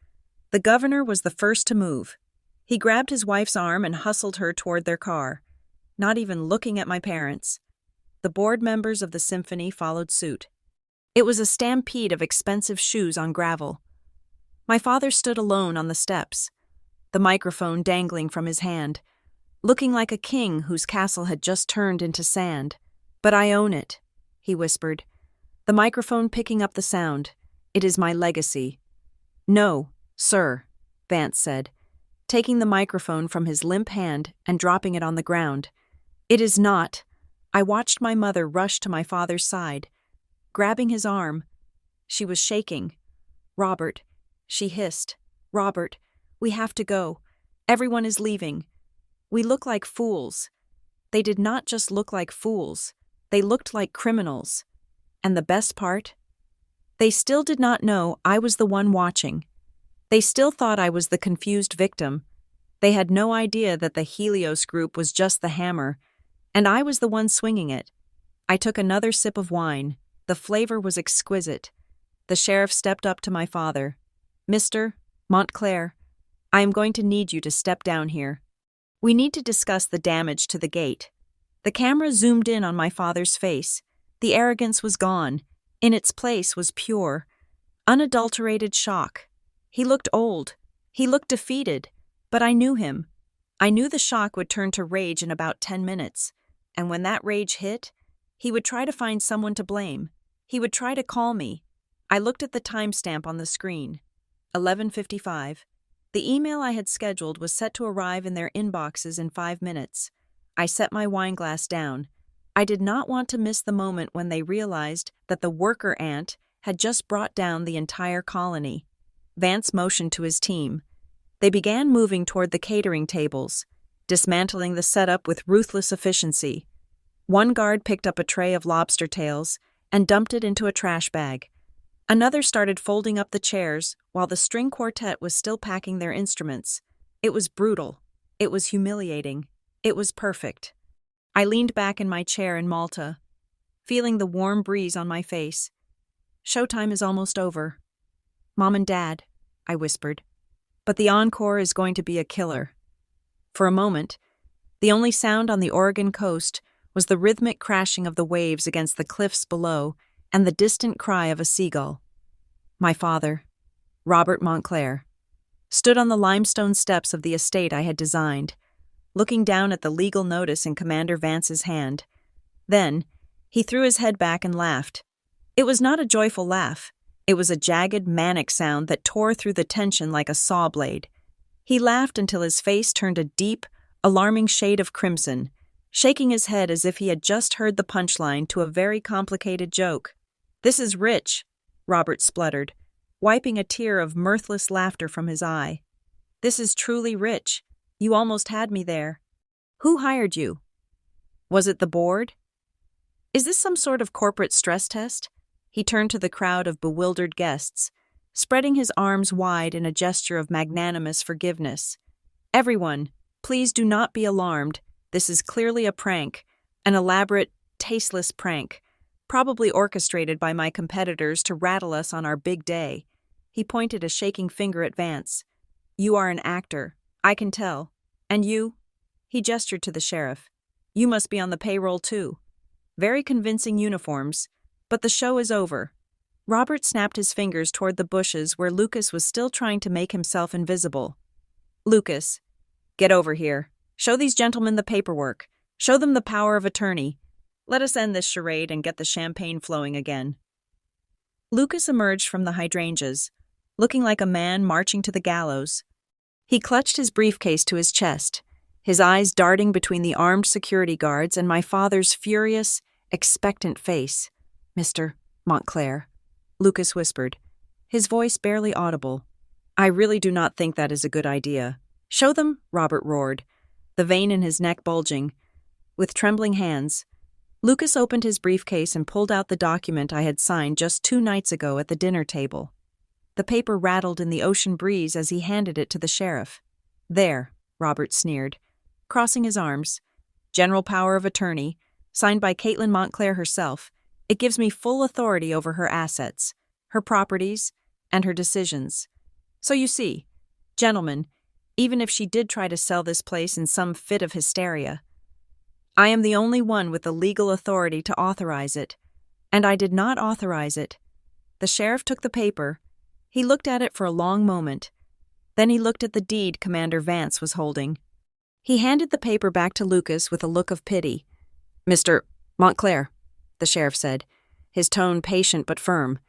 The governor was the first to move. He grabbed his wife's arm and hustled her toward their car, not even looking at my parents. The board members of the symphony followed suit. It was a stampede of expensive shoes on gravel. My father stood alone on the steps, the microphone dangling from his hand, looking like a king whose castle had just turned into sand. But I own it, he whispered, the microphone picking up the sound. It is my legacy. No, sir, Vance said, taking the microphone from his limp hand and dropping it on the ground. It is not. I watched my mother rush to my father's side, grabbing his arm. She was shaking. Robert, she hissed. Robert, we have to go. Everyone is leaving. We look like fools. They did not just look like fools. They looked like criminals. And the best part? They still did not know I was the one watching. They still thought I was the confused victim. They had no idea that the Helios group was just the hammer, and I was the one swinging it. I took another sip of wine. The flavor was exquisite. The sheriff stepped up to my father. Mr. Montclair, I am going to need you to step down here. We need to discuss the damage to the gate. The camera zoomed in on my father's face. The arrogance was gone. In its place was pure, unadulterated shock. He looked old. He looked defeated. But I knew him. I knew the shock would turn to rage in about 10 minutes. And when that rage hit, he would try to find someone to blame. He would try to call me. I looked at the timestamp on the screen. 11:55. The email I had scheduled was set to arrive in their inboxes in 5 minutes. I set my wineglass down. I did not want to miss the moment when they realized that the worker ant had just brought down the entire colony. Vance motioned to his team. They began moving toward the catering tables, dismantling the setup with ruthless efficiency. One guard picked up a tray of lobster tails and dumped it into a trash bag. Another started folding up the chairs while the string quartet was still packing their instruments. It was brutal. It was humiliating. It was perfect. I leaned back in my chair in Malta, feeling the warm breeze on my face. Showtime is almost over. Mom and Dad, I whispered. But the encore is going to be a killer. For a moment, the only sound on the Oregon coast was the rhythmic crashing of the waves against the cliffs below and the distant cry of a seagull. My father, Robert Montclair, stood on the limestone steps of the estate I had designed, looking down at the legal notice in Commander Vance's hand. Then, he threw his head back and laughed. It was not a joyful laugh. It was a jagged, manic sound that tore through the tension like a saw blade. He laughed until his face turned a deep, alarming shade of crimson, shaking his head as if he had just heard the punchline to a very complicated joke. "This is rich," Robert spluttered, wiping a tear of mirthless laughter from his eye. "This is truly rich. You almost had me there. Who hired you? Was it the board? Is this some sort of corporate stress test?" He turned to the crowd of bewildered guests, spreading his arms wide in a gesture of magnanimous forgiveness. "Everyone, please do not be alarmed. This is clearly a prank, an elaborate, tasteless prank, probably orchestrated by my competitors to rattle us on our big day." He pointed a shaking finger at Vance. "You are an actor, I can tell. And you, He gestured to the sheriff. You must be on the payroll too. Very convincing uniforms, but the show is over. Robert snapped his fingers toward the bushes where Lucas was still trying to make himself invisible. Lucas, get over here. Show these gentlemen the paperwork. Show them the power of attorney. Let us end this charade and get the champagne flowing again. Lucas emerged from the hydrangeas, looking like a man marching to the gallows. He clutched his briefcase to his chest, his eyes darting between the armed security guards and my father's furious, expectant face. Mr. Montclair, Lucas whispered, his voice barely audible. I really do not think that is a good idea. Show them, Robert roared, the vein in his neck bulging. With trembling hands, Lucas opened his briefcase and pulled out the document I had signed just 2 nights ago at the dinner table. The paper rattled in the ocean breeze as he handed it to the sheriff. There, Robert sneered, crossing his arms. General power of attorney, signed by Caitlin Montclair herself. It gives me full authority over her assets, her properties, and her decisions. So you see, gentlemen, even if she did try to sell this place in some fit of hysteria, I am the only one with the legal authority to authorize it, and I did not authorize it. The sheriff took the paper. He looked at it for a long moment. Then he looked at the deed Commander Vance was holding. He handed the paper back to Lucas with a look of pity. Mr. Montclair, the sheriff said, his tone patient but firm.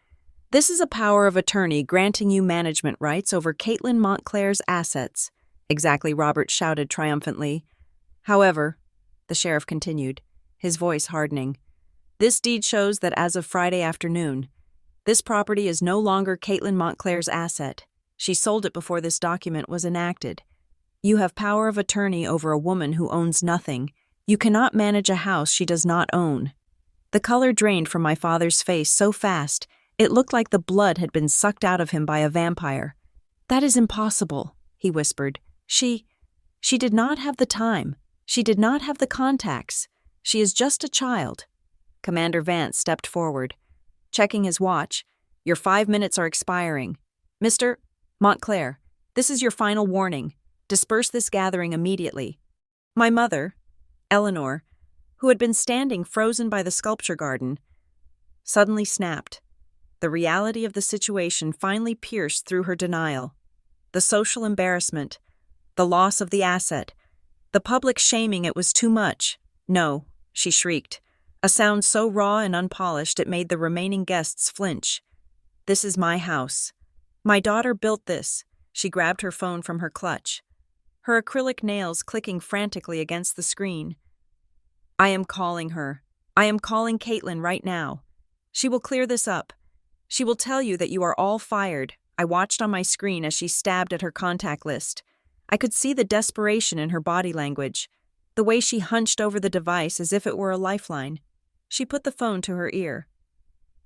This is a power of attorney granting you management rights over Caitlin Montclair's assets. Exactly, Robert shouted triumphantly. However, the sheriff continued, his voice hardening, this deed shows that as of Friday afternoon, this property is no longer Caitlin Montclair's asset. She sold it before this document was enacted. You have power of attorney over a woman who owns nothing. You cannot manage a house she does not own. The color drained from my father's face so fast, it looked like the blood had been sucked out of him by a vampire. That is impossible, he whispered. She did not have the time. She did not have the contacts. She is just a child. Commander Vance stepped forward, checking his watch. Your 5 minutes are expiring. Mr. Montclair, this is your final warning. Disperse this gathering immediately. My mother, Eleanor, who had been standing frozen by the sculpture garden, suddenly snapped. The reality of the situation finally pierced through her denial. The social embarrassment, the loss of the asset, the public shaming it was too much. No, she shrieked, a sound so raw and unpolished it made the remaining guests flinch. This is my house. My daughter built this. She grabbed her phone from her clutch, her acrylic nails clicking frantically against the screen. I am calling her. I am calling Caitlin right now. She will clear this up. She will tell you that you are all fired. I watched on my screen as she stabbed at her contact list. I could see the desperation in her body language, the way she hunched over the device as if it were a lifeline. She put the phone to her ear.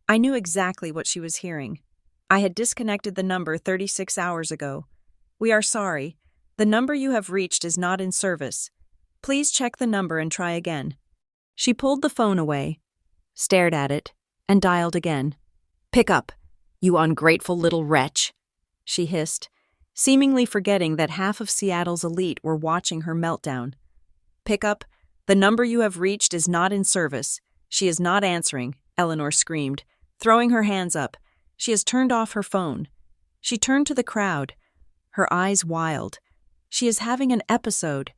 I knew exactly what she was hearing. I had disconnected the number 36 hours ago. We are sorry. The number you have reached is not in service. Please check the number and try again. She pulled the phone away, stared at it, and dialed again. Pick up, you ungrateful little wretch, she hissed, seemingly forgetting that half of Seattle's elite were watching her meltdown. Pick up, the number you have reached is not in service. She is not answering, Eleanor screamed, throwing her hands up. She has turned off her phone. She turned to the crowd, her eyes wild. She is having an episode.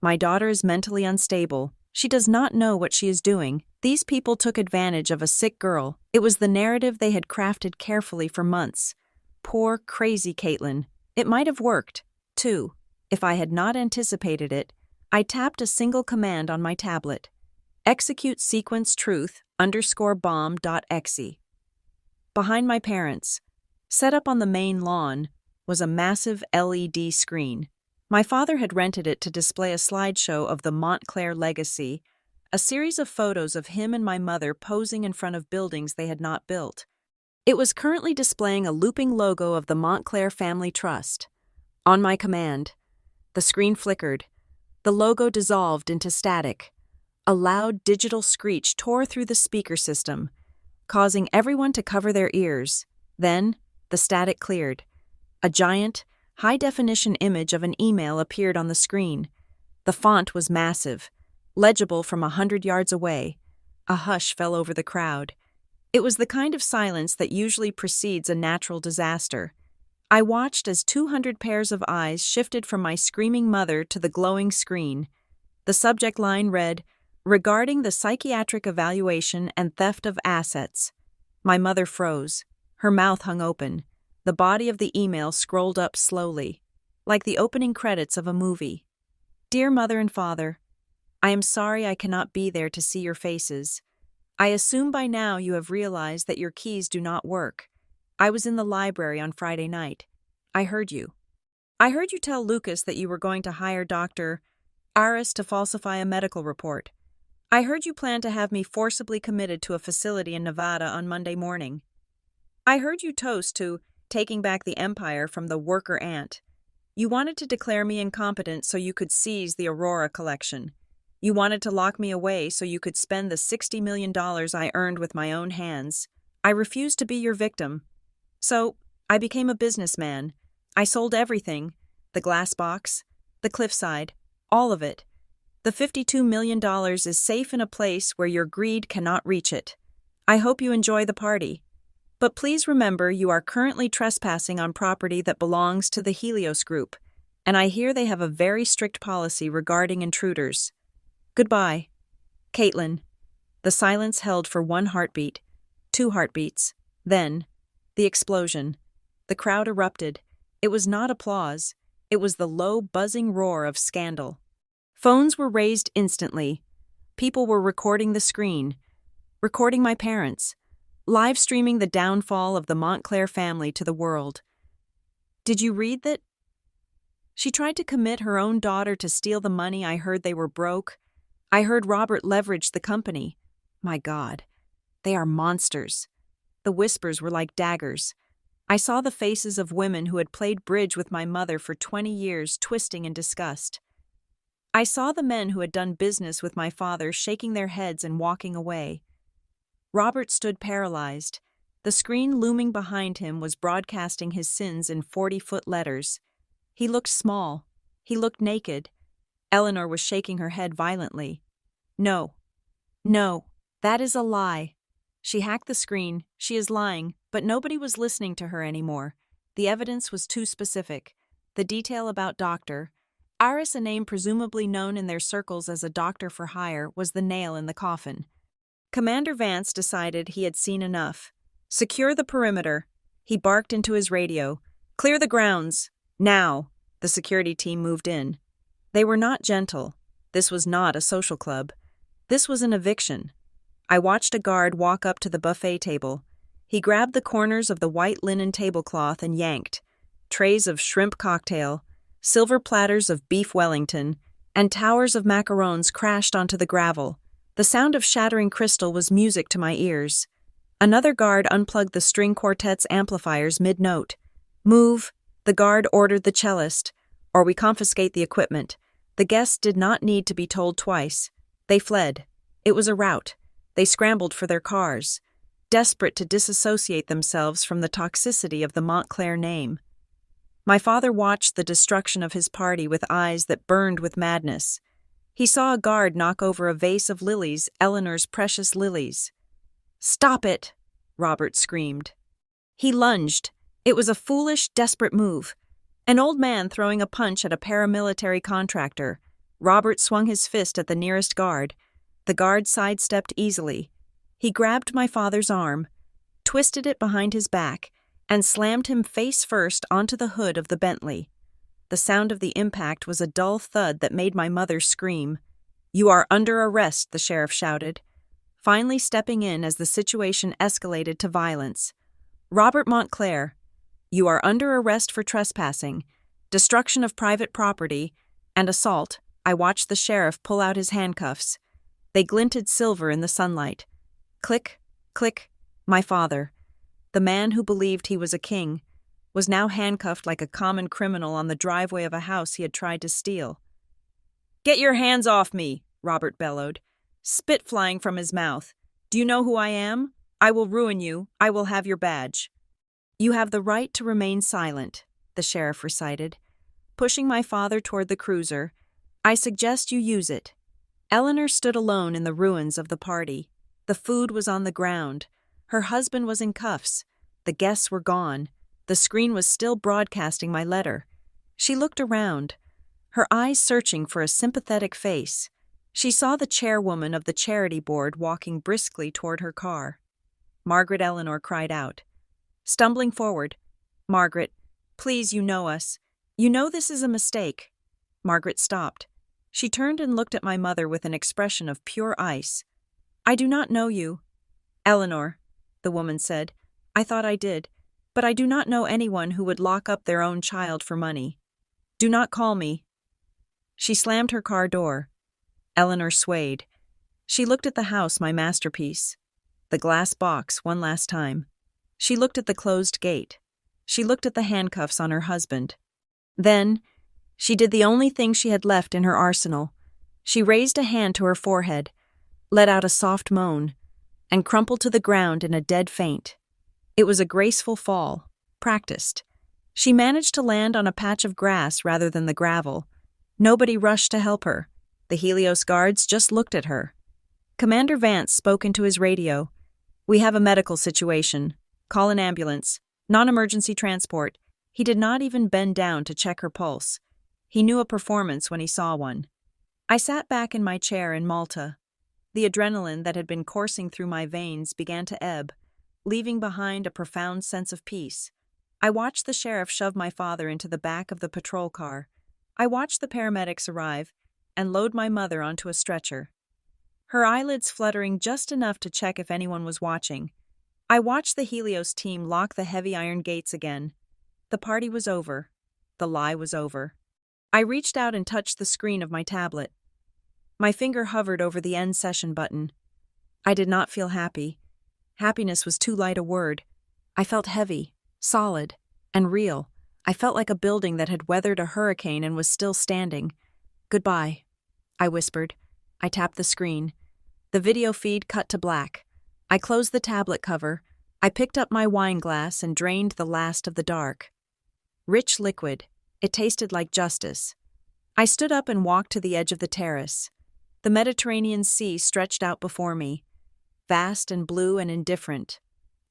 My daughter is mentally unstable. She does not know what she is doing. These people took advantage of a sick girl. It was the narrative they had crafted carefully for months. Poor, crazy Caitlin. It might have worked, too. If I had not anticipated it, I tapped a single command on my tablet. Execute sequence truth_bomb.exe. Behind my parents, set up on the main lawn, was a massive LED screen. My father had rented it to display a slideshow of the Montclair legacy, a series of photos of him and my mother posing in front of buildings they had not built. It was currently displaying a looping logo of the Montclair Family Trust. On my command, the screen flickered. The logo dissolved into static. A loud digital screech tore through the speaker system, causing everyone to cover their ears. Then, the static cleared. A giant, high-definition image of an email appeared on the screen. The font was massive, legible from 100 yards away. A hush fell over the crowd. It was the kind of silence that usually precedes a natural disaster. I watched as 200 pairs of eyes shifted from my screaming mother to the glowing screen. The subject line read, "Regarding the psychiatric evaluation and theft of assets." My mother froze. Her mouth hung open. The body of the email scrolled up slowly, like the opening credits of a movie. "Dear Mother and Father, I am sorry I cannot be there to see your faces. I assume by now you have realized that your keys do not work. I was in the library on Friday night. I heard you. I heard you tell Lucas that you were going to hire Dr. Aris to falsify a medical report. I heard you plan to have me forcibly committed to a facility in Nevada on Monday morning. I heard you toast to taking back the empire from the worker ant. You wanted to declare me incompetent so you could seize the Aurora collection. You wanted to lock me away so you could spend the $60 million I earned with my own hands. I refused to be your victim. So, I became a businessman. I sold everything. The glass box, the cliffside, all of it. The $52 million is safe in a place where your greed cannot reach it. I hope you enjoy the party. But please remember you are currently trespassing on property that belongs to the Helios Group, and I hear they have a very strict policy regarding intruders. Goodbye. Caitlin." The silence held for 1 heartbeat, 2 heartbeats, then, the explosion. The crowd erupted. It was not applause. It was the low, buzzing roar of scandal. Phones were raised instantly. People were recording the screen, recording my parents, live streaming the downfall of the Montclair family to the world. "Did you read that? She tried to commit her own daughter to steal the money. I heard they were broke. I heard Robert leveraged the company. My God, they are monsters." The whispers were like daggers. I saw the faces of women who had played bridge with my mother for 20 years twisting in disgust. I saw the men who had done business with my father shaking their heads and walking away. Robert stood paralyzed. The screen looming behind him was broadcasting his sins in 40-foot letters. He looked small. He looked naked. Eleanor was shaking her head violently. No, that is a lie. She hacked the screen. She is lying, but nobody was listening to her anymore. The evidence was too specific. The detail about Dr. Aris, a name presumably known in their circles as a doctor for hire, was the nail in the coffin. Commander Vance decided he had seen enough. "Secure the perimeter." He barked into his radio. "Clear the grounds. Now." The security team moved in. They were not gentle. This was not a social club. This was an eviction. I watched a guard walk up to the buffet table. He grabbed the corners of the white linen tablecloth and yanked. Trays of shrimp cocktail, silver platters of beef Wellington, and towers of macarons crashed onto the gravel. The sound of shattering crystal was music to my ears. Another guard unplugged the string quartet's amplifiers mid-note. "Move," the guard ordered the cellist, "or we confiscate the equipment." The guests did not need to be told twice. They fled. It was a rout. They scrambled for their cars, desperate to disassociate themselves from the toxicity of the Montclair name. My father watched the destruction of his party with eyes that burned with madness. He saw a guard knock over a vase of lilies, Eleanor's precious lilies. "Stop it!" Robert screamed. He lunged. It was a foolish, desperate move. An old man throwing a punch at a paramilitary contractor. Robert swung his fist at the nearest guard. The guard sidestepped easily. He grabbed my father's arm, twisted it behind his back, and slammed him face first onto the hood of the Bentley. The sound of the impact was a dull thud that made my mother scream. "You are under arrest," the sheriff shouted, finally stepping in as the situation escalated to violence. "Robert Montclair, you are under arrest for trespassing, destruction of private property, and assault." I watched the sheriff pull out his handcuffs. They glinted silver in the sunlight. Click, click. My father, the man who believed he was a king, was now handcuffed like a common criminal on the driveway of a house he had tried to steal. "Get your hands off me," Robert bellowed, spit flying from his mouth. "Do you know who I am? I will ruin you. I will have your badge." "You have the right to remain silent," the sheriff recited. Pushing my father toward the cruiser, I suggest you use it." Eleanor stood alone in the ruins of the party. The food was on the ground. Her husband was in cuffs. The guests were gone. The screen was still broadcasting my letter. She looked around, her eyes searching for a sympathetic face. She saw the chairwoman of the charity board walking briskly toward her car. Margaret Eleanor cried out. Stumbling forward, "Margaret, please, you know us. You know this is a mistake." Margaret stopped. She turned and looked at my mother with an expression of pure ice. "I do not know you." "Eleanor," the woman said, "I thought I did, but I do not know anyone who would lock up their own child for money. Do not call me." She slammed her car door. Eleanor swayed. She looked at the house, my masterpiece. The glass box, one last time. She looked at the closed gate. She looked at the handcuffs on her husband. Then, she did the only thing she had left in her arsenal. She raised a hand to her forehead, let out a soft moan, and crumpled to the ground in a dead faint. It was a graceful fall, practiced. She managed to land on a patch of grass rather than the gravel. Nobody rushed to help her. The Helios guards just looked at her. Commander Vance spoke into his radio. "We have a medical situation. Call an ambulance. Non-emergency transport." He did not even bend down to check her pulse. He knew a performance when he saw one. I sat back in my chair in Malta. The adrenaline that had been coursing through my veins began to ebb, leaving behind a profound sense of peace. I watched the sheriff shove my father into the back of the patrol car. I watched the paramedics arrive and load my mother onto a stretcher, her eyelids fluttering just enough to check if anyone was watching. I watched the Helios team lock the heavy iron gates again. The party was over. The lie was over. I reached out and touched the screen of my tablet. My finger hovered over the end session button. I did not feel happy. Happiness was too light a word. I felt heavy, solid, and real. I felt like a building that had weathered a hurricane and was still standing. "Goodbye," I whispered. I tapped the screen. The video feed cut to black. I closed the tablet cover. I picked up my wine glass and drained the last of the dark. Rich liquid. It tasted like justice. I stood up and walked to the edge of the terrace. The Mediterranean Sea stretched out before me, vast and blue and indifferent.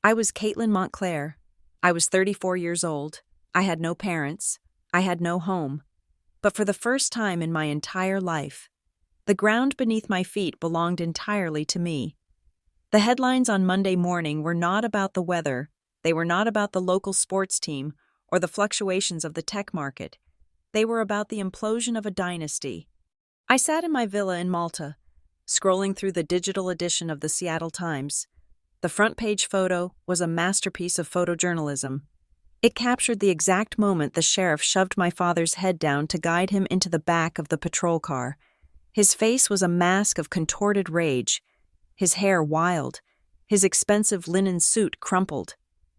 I was Caitlin Montclair. I was 34 years old. I had no parents. I had no home. But for the first time in my entire life, the ground beneath my feet belonged entirely to me. The headlines on Monday morning were not about the weather. They were not about the local sports team or the fluctuations of the tech market. They were about the implosion of a dynasty. I sat in my villa in Malta, scrolling through the digital edition of the Seattle Times. The front page photo was a masterpiece of photojournalism. It captured the exact moment the sheriff shoved my father's head down to guide him into the back of the patrol car. His face was a mask of contorted rage, his hair wild, his expensive linen suit crumpled.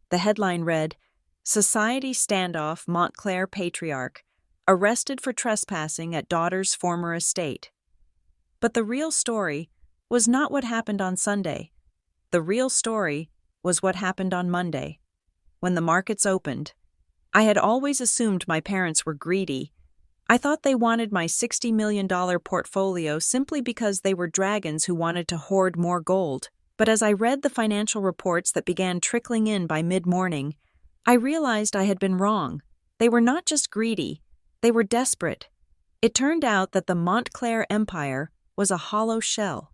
The headline read, "Society Standoff Montclair Patriarch, Arrested for Trespassing at Daughter's Former Estate." But the real story was not what happened on Sunday. The real story was what happened on Monday. When the markets opened, I had always assumed my parents were greedy. I thought they wanted my $60 million portfolio simply because they were dragons who wanted to hoard more gold. But as I read the financial reports that began trickling in by mid-morning, I realized I had been wrong. They were not just greedy, they were desperate. It turned out that the Montclair empire was a hollow shell.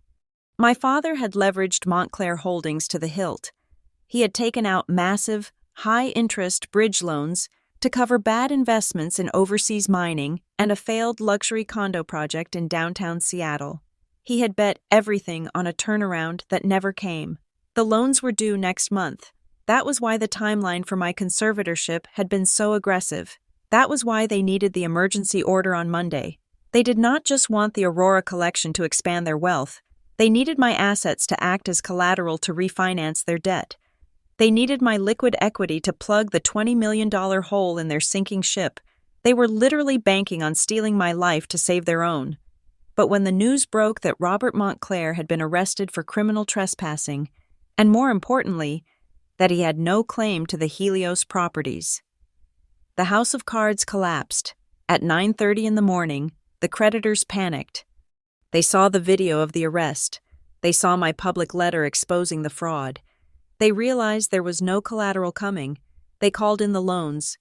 My father had leveraged Montclair Holdings to the hilt. He had taken out massive, high-interest bridge loans to cover bad investments in overseas mining and a failed luxury condo project in downtown Seattle. He had bet everything on a turnaround that never came. The loans were due next month. That was why the timeline for my conservatorship had been so aggressive. That was why they needed the emergency order on Monday. They did not just want the Aurora collection to expand their wealth. They needed my assets to act as collateral to refinance their debt. They needed my liquid equity to plug the $20 million hole in their sinking ship. They were literally banking on stealing my life to save their own. But when the news broke that Robert Montclair had been arrested for criminal trespassing, and more importantly, that he had no claim to the Helios properties, the house of cards collapsed. At 9:30 in the morning, The creditors panicked. They saw the video of the arrest. They saw my public letter exposing the fraud. They realized there was no collateral coming. They called in the loans.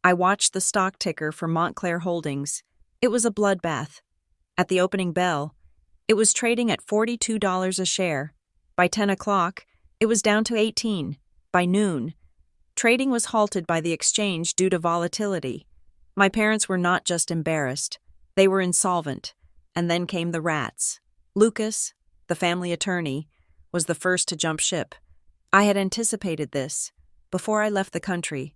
I watched the stock ticker for Montclair Holdings. It was a bloodbath. At the opening bell, it was trading at $42 a share. By 10 o'clock, it was down to 18. By noon, trading was halted by the exchange due to volatility. My parents were not just embarrassed, they were insolvent. And then came the rats. Lucas, the family attorney, was the first to jump ship. I had anticipated this. Before I left the country,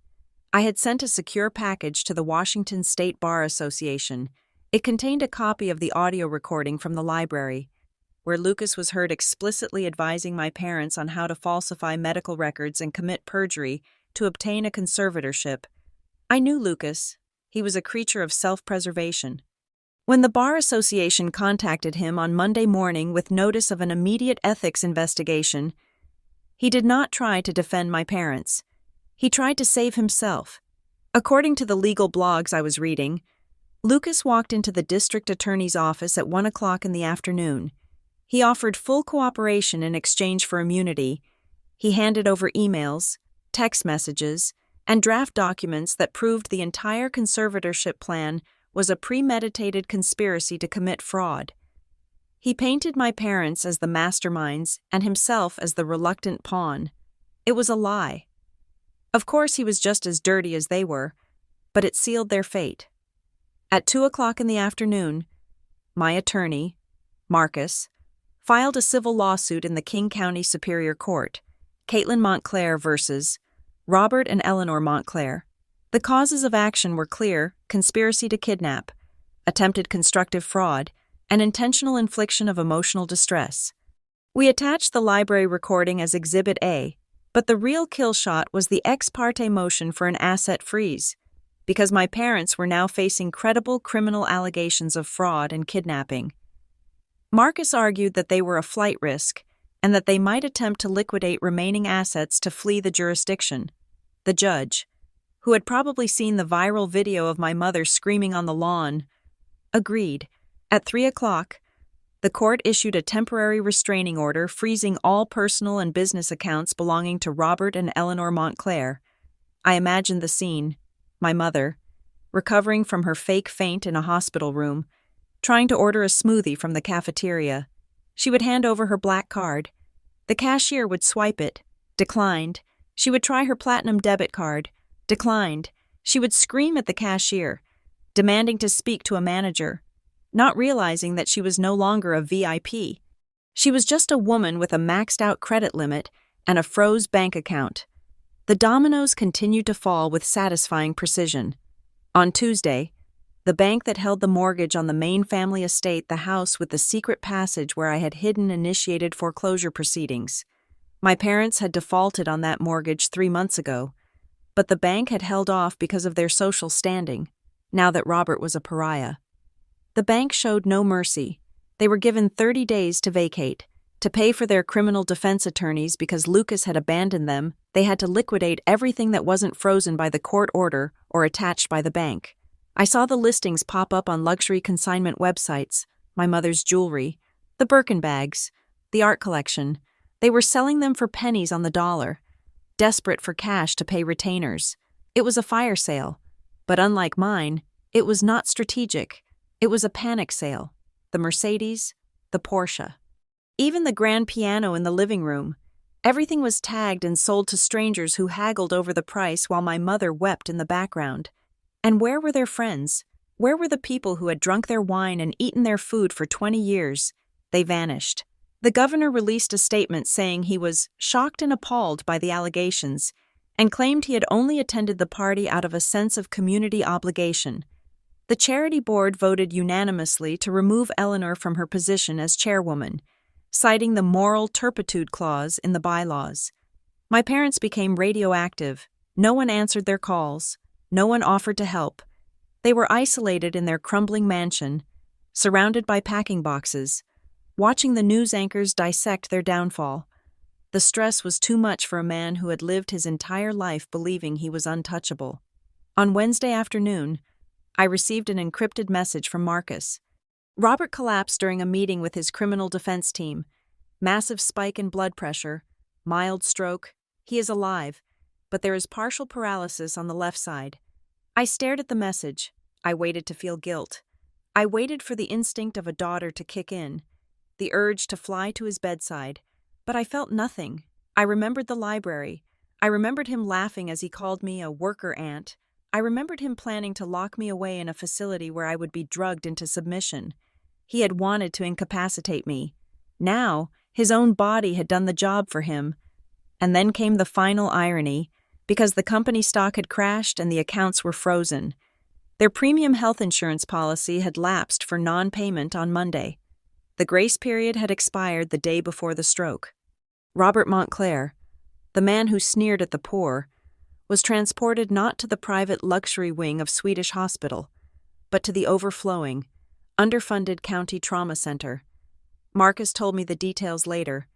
I had sent a secure package to the Washington State Bar Association. It contained a copy of the audio recording from the library, where Lucas was heard explicitly advising my parents on how to falsify medical records and commit perjury to obtain a conservatorship. I knew Lucas. He was a creature of self-preservation. When the Bar Association contacted him on Monday morning with notice of an immediate ethics investigation, he did not try to defend my parents. He tried to save himself. According to the legal blogs I was reading, Lucas walked into the district attorney's office at 1 o'clock in the afternoon. He offered full cooperation in exchange for immunity. He handed over emails, text messages, and draft documents that proved the entire conservatorship plan was a premeditated conspiracy to commit fraud. He painted my parents as the masterminds and himself as the reluctant pawn. It was a lie. Of course, he was just as dirty as they were, but it sealed their fate. At 2 o'clock in the afternoon, my attorney, Marcus, filed a civil lawsuit in the King County Superior Court, Caitlin Montclair versus Robert and Eleanor Montclair. The causes of action were clear: conspiracy to kidnap, attempted constructive fraud, and intentional infliction of emotional distress. We attached the library recording as Exhibit A, but the real kill shot was the ex parte motion for an asset freeze, because my parents were now facing credible criminal allegations of fraud and kidnapping. Marcus argued that they were a flight risk and that they might attempt to liquidate remaining assets to flee the jurisdiction. The judge, who had probably seen the viral video of my mother screaming on the lawn, agreed. At 3 o'clock, the court issued a temporary restraining order freezing all personal and business accounts belonging to Robert and Eleanor Montclair. I imagined the scene: my mother, recovering from her fake faint in a hospital room, trying to order a smoothie from the cafeteria. She would hand over her black card. The cashier would swipe it. Declined. She would try her platinum debit card. Declined. She would scream at the cashier, demanding to speak to a manager, not realizing that she was no longer a VIP. She was just a woman with a maxed-out credit limit and a froze bank account. The dominoes continued to fall with satisfying precision. On Tuesday, the bank that held the mortgage on the main family estate, the house with the secret passage where I had hidden, initiated foreclosure proceedings. My parents had defaulted on that mortgage 3 months ago, but the bank had held off because of their social standing, now that Robert was a pariah. The bank showed no mercy. They were given 30 days to vacate. To pay for their criminal defense attorneys because Lucas had abandoned them, they had to liquidate everything that wasn't frozen by the court order or attached by the bank. I saw the listings pop up on luxury consignment websites: my mother's jewelry, the Birkin bags, the art collection. They were selling them for pennies on the dollar, desperate for cash to pay retainers. It was a fire sale, but unlike mine, it was not strategic. It was a panic sale. The Mercedes, the Porsche. Even the grand piano in the living room. Everything was tagged and sold to strangers who haggled over the price while my mother wept in the background. And where were their friends? Where were the people who had drunk their wine and eaten their food for 20 years? They vanished. The governor released a statement saying he was shocked and appalled by the allegations and claimed he had only attended the party out of a sense of community obligation. The charity board voted unanimously to remove Eleanor from her position as chairwoman, citing the moral turpitude clause in the bylaws. My parents became radioactive. No one answered their calls. No one offered to help. They were isolated in their crumbling mansion, surrounded by packing boxes, watching the news anchors dissect their downfall. The stress was too much for a man who had lived his entire life believing he was untouchable. On Wednesday afternoon, I received an encrypted message from Marcus. Robert collapsed during a meeting with his criminal defense team. Massive spike in blood pressure, mild stroke. He is alive, but there is partial paralysis on the left side. I stared at the message. I waited to feel guilt. I waited for the instinct of a daughter to kick in, the urge to fly to his bedside, but I felt nothing. I remembered the library. I remembered him laughing as he called me a worker ant. I remembered him planning to lock me away in a facility where I would be drugged into submission. He had wanted to incapacitate me. Now, his own body had done the job for him. And then came the final irony, because the company stock had crashed and the accounts were frozen. Their premium health insurance policy had lapsed for non-payment on Monday. The grace period had expired the day before the stroke. Robert Montclair, the man who sneered at the poor, was transported not to the private luxury wing of Swedish hospital, but to the overflowing, underfunded county trauma center. Marcus told me the details later.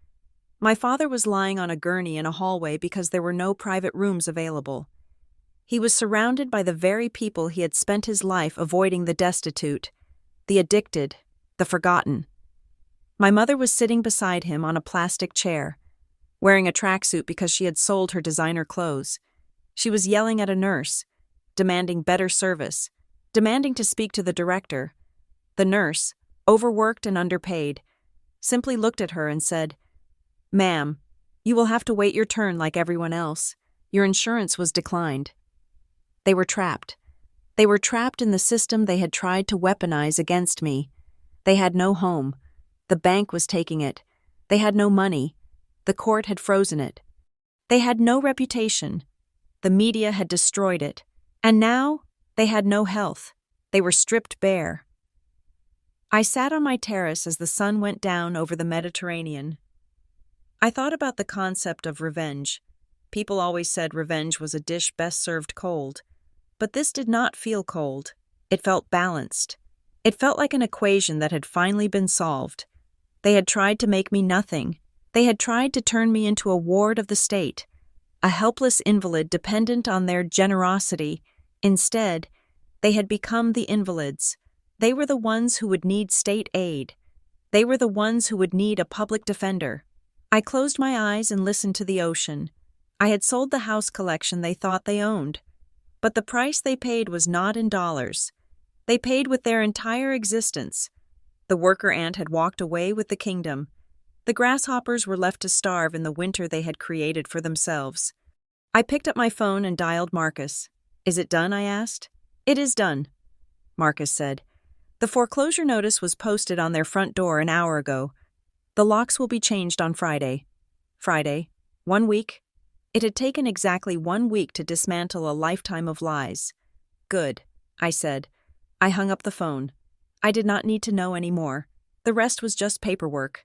My father was lying on a gurney in a hallway because there were no private rooms available. He was surrounded by the very people he had spent his life avoiding: the destitute, the addicted, the forgotten. My mother was sitting beside him on a plastic chair, wearing a tracksuit because she had sold her designer clothes. She was yelling at a nurse, demanding better service, demanding to speak to the director. The nurse, overworked and underpaid, simply looked at her and said, "Ma'am, you will have to wait your turn like everyone else. Your insurance was declined." They were trapped. They were trapped in the system they had tried to weaponize against me. They had no home. The bank was taking it. They had no money. The court had frozen it. They had no reputation. The media had destroyed it. And now, they had no health. They were stripped bare. I sat on my terrace as the sun went down over the Mediterranean. I thought about the concept of revenge. People always said revenge was a dish best served cold. But this did not feel cold. It felt balanced. It felt like an equation that had finally been solved. They had tried to make me nothing. They had tried to turn me into a ward of the state, a helpless invalid dependent on their generosity. Instead, they had become the invalids. They were the ones who would need state aid. They were the ones who would need a public defender. I closed my eyes and listened to the ocean. I had sold the house collection they thought they owned. But the price they paid was not in dollars. They paid with their entire existence. The worker ant had walked away with the kingdom. The grasshoppers were left to starve in the winter they had created for themselves. I picked up my phone and dialed Marcus. "Is it done?" I asked. "It is done," Marcus said. "The foreclosure notice was posted on their front door an hour ago. The locks will be changed on Friday." Friday. 1 week. It had taken exactly 1 week to dismantle a lifetime of lies. "Good," I said. I hung up the phone. I did not need to know any more. The rest was just paperwork.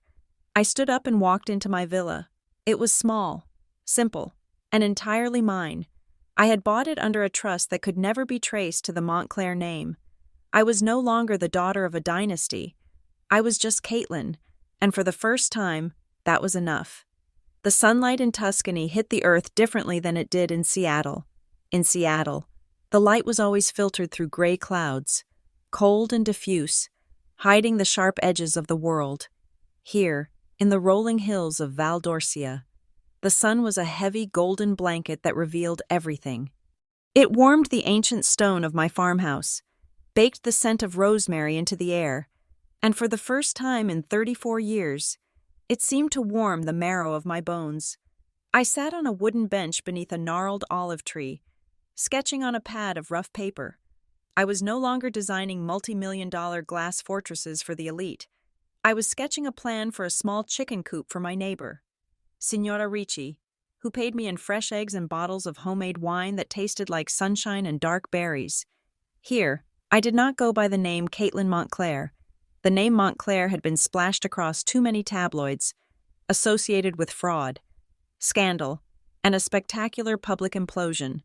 I stood up and walked into my villa. It was small, simple, and entirely mine. I had bought it under a trust that could never be traced to the Montclair name. I was no longer the daughter of a dynasty. I was just Caitlin, and for the first time, that was enough. The sunlight in Tuscany hit the earth differently than it did in Seattle. In Seattle, the light was always filtered through gray clouds, cold and diffuse, hiding the sharp edges of the world. Here, in the rolling hills of Val d'Orcia, the sun was a heavy golden blanket that revealed everything. It warmed the ancient stone of my farmhouse, baked the scent of rosemary into the air, and for the first time in 34 years, it seemed to warm the marrow of my bones. I sat on a wooden bench beneath a gnarled olive tree, sketching on a pad of rough paper. I was no longer designing multi-million-dollar glass fortresses for the elite. I was sketching a plan for a small chicken coop for my neighbor, Signora Ricci, who paid me in fresh eggs and bottles of homemade wine that tasted like sunshine and dark berries. Here, I did not go by the name Caitlin Montclair. The name Montclair had been splashed across too many tabloids, associated with fraud, scandal, and a spectacular public implosion.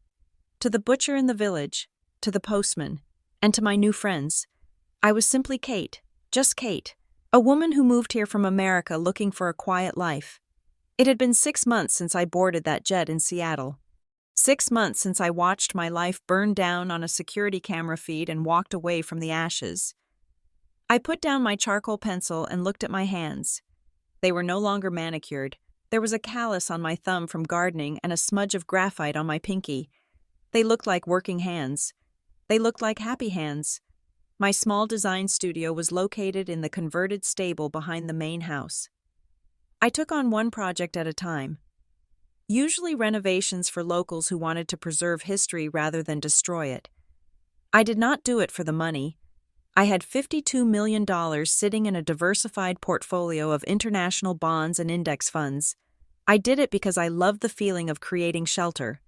To the butcher in the village, to the postman, and to my new friends, I was simply Kate, just Kate, a woman who moved here from America looking for a quiet life. It had been 6 months since I boarded that jet in Seattle. 6 months since I watched my life burn down on a security camera feed and walked away from the ashes. I put down my charcoal pencil and looked at my hands. They were no longer manicured. There was a callus on my thumb from gardening and a smudge of graphite on my pinky. They looked like working hands. They looked like happy hands. My small design studio was located in the converted stable behind the main house. I took on one project at a time. Usually renovations for locals who wanted to preserve history rather than destroy it. I did not do it for the money. I had $52 million sitting in a diversified portfolio of international bonds and index funds. I did it because I loved the feeling of creating shelter.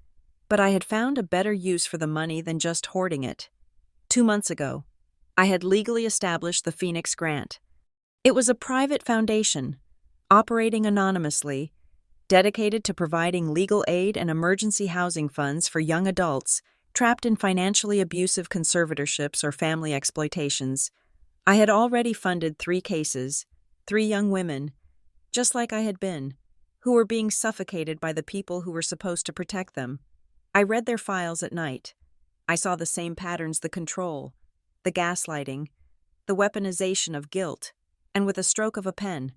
But I had found a better use for the money than just hoarding it. 2 months ago, I had legally established the Phoenix Grant. It was a private foundation, operating anonymously, dedicated to providing legal aid and emergency housing funds for young adults trapped in financially abusive conservatorships or family exploitations. I had already funded 3 cases, 3 young women, just like I had been, who were being suffocated by the people who were supposed to protect them. I read their files at night. I saw the same patterns: the control, the gaslighting, the weaponization of guilt, and with a stroke of a pen,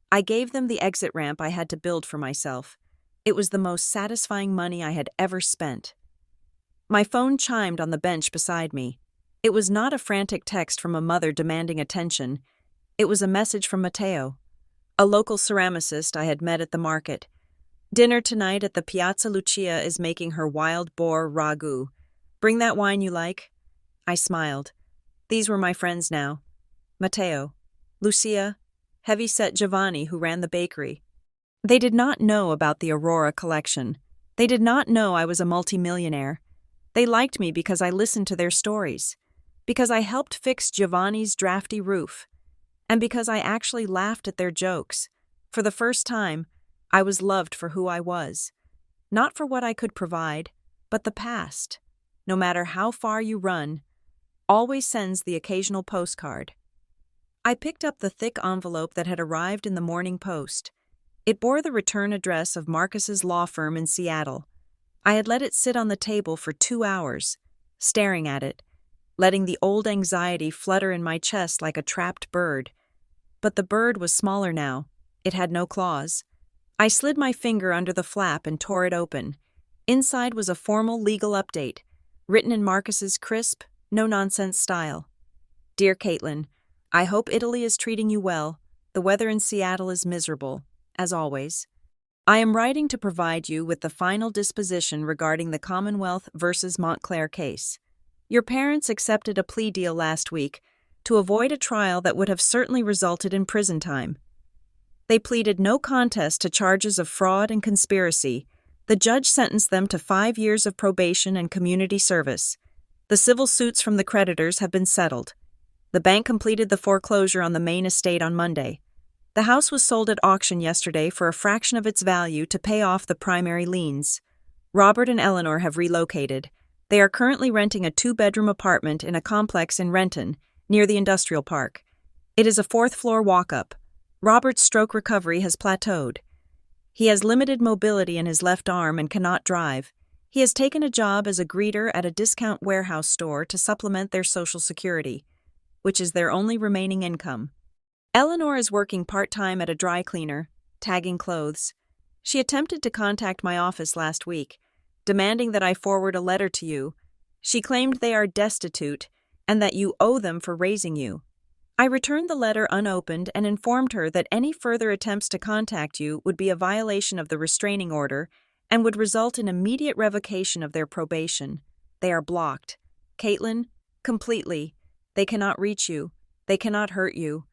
I gave them the exit ramp I had to build for myself. It was the most satisfying money I had ever spent. My phone chimed on the bench beside me. It was not a frantic text from a mother demanding attention. It was a message from Matteo, a local ceramicist I had met at the market. Dinner tonight at the Piazza Lucia is making her wild boar ragu. Bring that wine you like. I smiled. These were my friends now. Matteo, Lucia, heavy-set Giovanni who ran the bakery. They did not know about the Aurora collection. They did not know I was a multimillionaire. They liked me because I listened to their stories, because I helped fix Giovanni's drafty roof, and because I actually laughed at their jokes. For the first time, I was loved for who I was, not for what I could provide, but the past, no matter how far you run, always sends the occasional postcard. I picked up the thick envelope that had arrived in the Morning Post. It bore the return address of Marcus's law firm in Seattle. I had let it sit on the table for 2 hours, staring at it, letting the old anxiety flutter in my chest like a trapped bird. But the bird was smaller now. It had no claws. I slid my finger under the flap and tore it open. Inside was a formal legal update, written in Marcus's crisp, no-nonsense style. Dear Caitlin, I hope Italy is treating you well. The weather in Seattle is miserable, as always. I am writing to provide you with the final disposition regarding the Commonwealth versus Montclair case. Your parents accepted a plea deal last week to avoid a trial that would have certainly resulted in prison time. They pleaded no contest to charges of fraud and conspiracy. The judge sentenced them to 5 years of probation and community service. The civil suits from the creditors have been settled. The bank completed the foreclosure on the main estate on Monday. The house was sold at auction yesterday for a fraction of its value to pay off the primary liens. Robert and Eleanor have relocated. They are currently renting a 2-bedroom apartment in a complex in Renton, near the industrial park. It is a 4th-floor walk-up. Robert's stroke recovery has plateaued. He has limited mobility in his left arm and cannot drive. He has taken a job as a greeter at a discount warehouse store to supplement their Social Security, which is their only remaining income. Eleanor is working part-time at a dry cleaner, tagging clothes. She attempted to contact my office last week, demanding that I forward a letter to you. She claimed they are destitute and that you owe them for raising you. I returned the letter unopened and informed her that any further attempts to contact you would be a violation of the restraining order and would result in immediate revocation of their probation. They are blocked. Caitlin, completely. They cannot reach you. They cannot hurt you.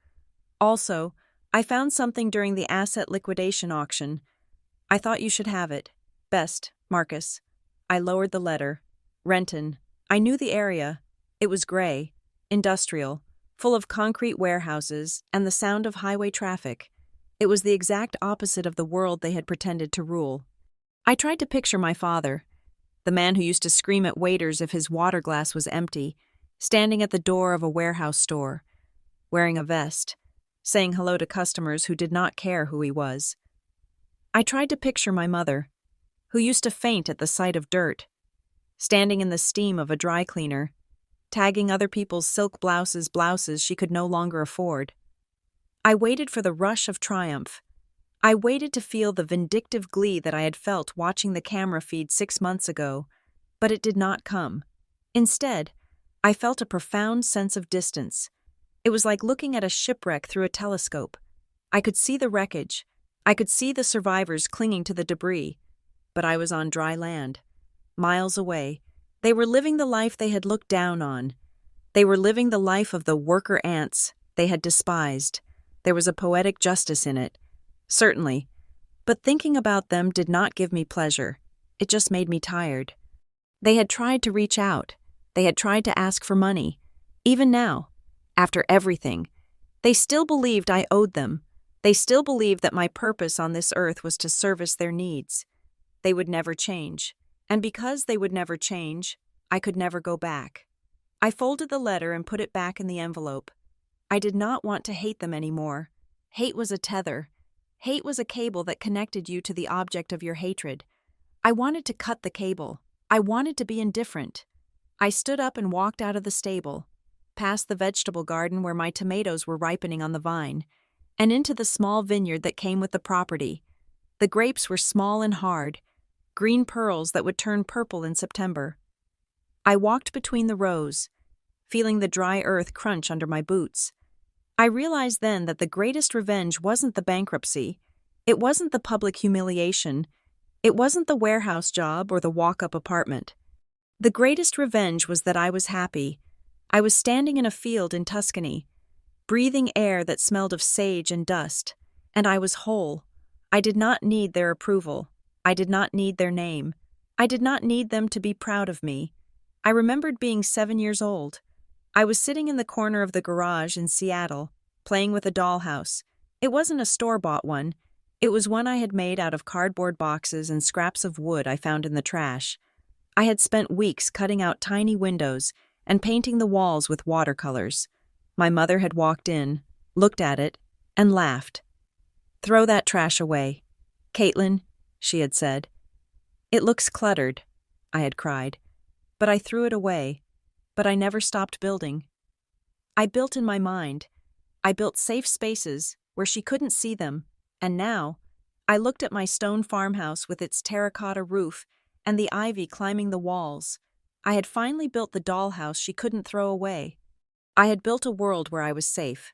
Also, I found something during the asset liquidation auction. I thought you should have it. Best, Marcus. I lowered the letter. Renton. I knew the area. It was gray, industrial, full of concrete warehouses and the sound of highway traffic. It was the exact opposite of the world they had pretended to rule. I tried to picture my father, the man who used to scream at waiters if his water glass was empty, standing at the door of a warehouse store, wearing a vest, saying hello to customers who did not care who he was. I tried to picture my mother, who used to faint at the sight of dirt, standing in the steam of a dry cleaner, tagging other people's silk blouses she could no longer afford. I waited for the rush of triumph. I waited to feel the vindictive glee that I had felt watching the camera feed 6 months ago, but it did not come. Instead, I felt a profound sense of distance. It was like looking at a shipwreck through a telescope. I could see the wreckage. I could see the survivors clinging to the debris. But I was on dry land. Miles away, they were living the life they had looked down on. They were living the life of the worker ants they had despised. There was a poetic justice in it, certainly, but thinking about them did not give me pleasure. It just made me tired. They had tried to reach out. They had tried to ask for money. Even now, after everything, they still believed I owed them. They still believed that my purpose on this earth was to service their needs. They would never change. And because they would never change, I could never go back. I folded the letter and put it back in the envelope. I did not want to hate them anymore. Hate was a tether. Hate was a cable that connected you to the object of your hatred. I wanted to cut the cable. I wanted to be indifferent. I stood up and walked out of the stable, past the vegetable garden where my tomatoes were ripening on the vine, and into the small vineyard that came with the property. The grapes were small and hard, green pearls that would turn purple in September. I walked between the rows, feeling the dry earth crunch under my boots. I realized then that the greatest revenge wasn't the bankruptcy, it wasn't the public humiliation, it wasn't the warehouse job or the walk-up apartment. The greatest revenge was that I was happy. I was standing in a field in Tuscany, breathing air that smelled of sage and dust, and I was whole. I did not need their approval. I did not need their name. I did not need them to be proud of me. I remembered being 7 years old. I was sitting in the corner of the garage in Seattle, playing with a dollhouse. It wasn't a store-bought one. It was one I had made out of cardboard boxes and scraps of wood I found in the trash. I had spent weeks cutting out tiny windows and painting the walls with watercolors. My mother had walked in, looked at it, and laughed. "Throw that trash away, Caitlin," she had said. "It looks cluttered," I had cried. But I threw it away. But I never stopped building. I built in my mind. I built safe spaces where she couldn't see them, and now I looked at my stone farmhouse with its terracotta roof and the ivy climbing the walls. I had finally built the dollhouse she couldn't throw away. I had built a world where I was safe.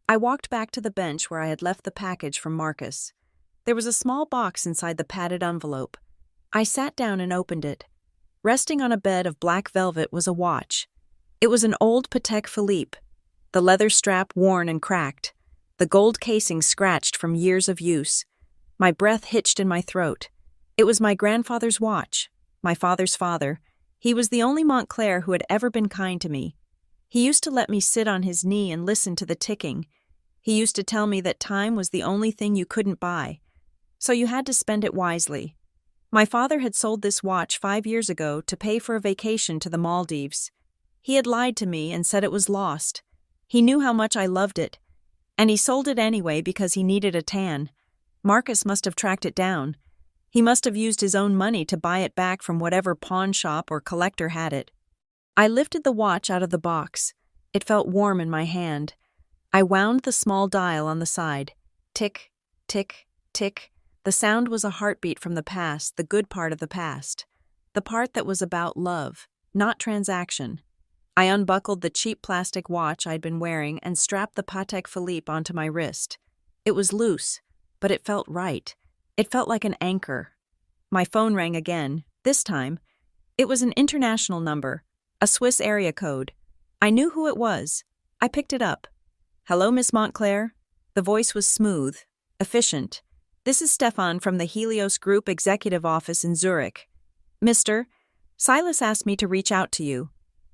I walked back to the bench where I had left the package from Marcus. There was a small box inside the padded envelope. I sat down and opened it. Resting on a bed of black velvet was a watch. It was an old Patek Philippe, the leather strap worn and cracked, the gold casing scratched from years of use. My breath hitched in my throat. It was my grandfather's watch, my father's father. He was the only Montclair who had ever been kind to me. He used to let me sit on his knee and listen to the ticking. He used to tell me that time was the only thing you couldn't buy, so you had to spend it wisely. My father had sold this watch 5 years ago to pay for a vacation to the Maldives. He had lied to me and said it was lost. He knew how much I loved it, and he sold it anyway because he needed a tan. Marcus must have tracked it down. He must have used his own money to buy it back from whatever pawn shop or collector had it. I lifted the watch out of the box. It felt warm in my hand. I wound the small dial on the side. Tick, tick, tick. The sound was a heartbeat from the past, the good part of the past. The part that was about love, not transaction. I unbuckled the cheap plastic watch I'd been wearing and strapped the Patek Philippe onto my wrist. It was loose, but it felt right. It felt like an anchor. My phone rang again. This time, it was an international number, a Swiss area code. I knew who it was. I picked it up. "Hello, Miss Montclair." The voice was smooth, efficient. "This is Stefan from the Helios Group Executive Office in Zurich. Mr. Silas asked me to reach out to you."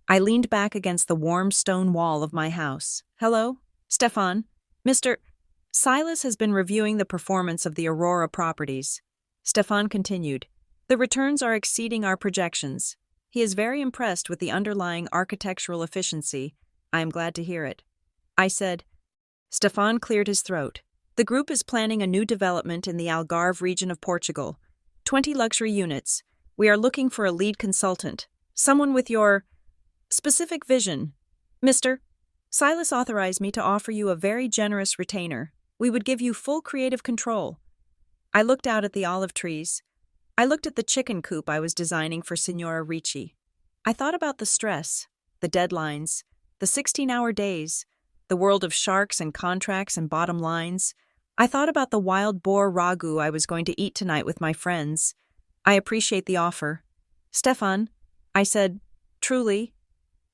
I leaned back against the warm stone wall of my house. "Hello, Stefan. Mr. Silas has been reviewing the performance of the Aurora properties." Stefan continued. "The returns are exceeding our projections. He is very impressed with the underlying architectural efficiency. I am glad to hear it." I said. Stefan cleared his throat. "The group is planning a new development in the Algarve region of Portugal. 20 luxury units. We are looking for a lead consultant. Someone with your Specific vision. Mister, Silas authorized me to offer you a very generous retainer. We would give you full creative control. I looked out at the olive trees. I looked at the chicken coop I was designing for Signora Ricci. I thought about the stress, the deadlines, the 16-hour days, the world of sharks and contracts and bottom lines. I thought about the wild boar ragu I was going to eat tonight with my friends. I appreciate the offer. Stefan, I said, truly.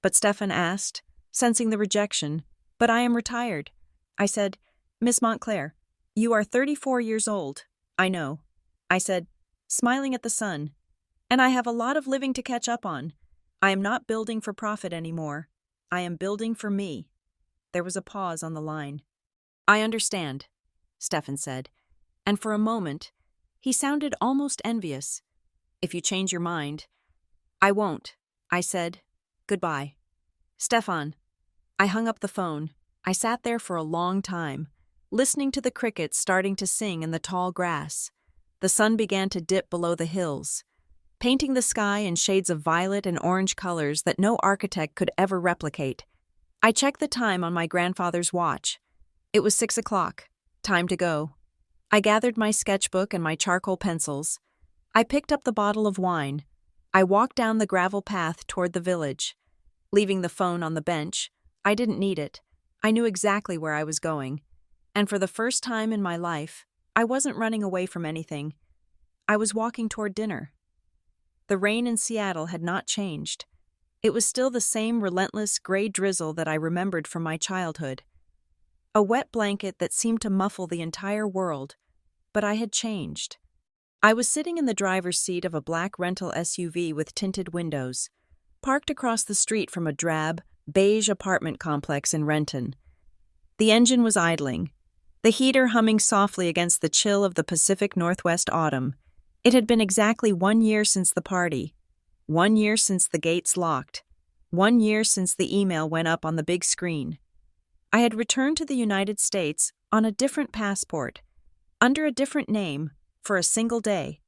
But Stefan asked, sensing the rejection, but I am retired. I said, Miss Montclair, you are 34 years old. I know. I said, smiling at the sun. And I have a lot of living to catch up on. I am not building for profit anymore. I am building for me. There was a pause on the line. I understand, Stefan said, and for a moment, he sounded almost envious. If you change your mind. I won't, I said. Goodbye. Stefan. I hung up the phone. I sat there for a long time, listening to the crickets starting to sing in the tall grass. The sun began to dip below the hills, painting the sky in shades of violet and orange colors that no architect could ever replicate. I checked the time on my grandfather's watch. It was 6 o'clock. Time to go. I gathered my sketchbook and my charcoal pencils. I picked up the bottle of wine. I walked down the gravel path toward the village. Leaving the phone on the bench, I didn't need it. I knew exactly where I was going. And for the first time in my life, I wasn't running away from anything. I was walking toward dinner. The rain in Seattle had not changed. It was still the same relentless gray drizzle that I remembered from my childhood. A wet blanket that seemed to muffle the entire world, but I had changed. I was sitting in the driver's seat of a black rental SUV with tinted windows, parked across the street from a drab, beige apartment complex in Renton. The engine was idling, the heater humming softly against the chill of the Pacific Northwest autumn. It had been exactly 1 year since the party, 1 year since the gates locked, 1 year since the email went up on the big screen. I had returned to the United States on a different passport, under a different name, for a single day.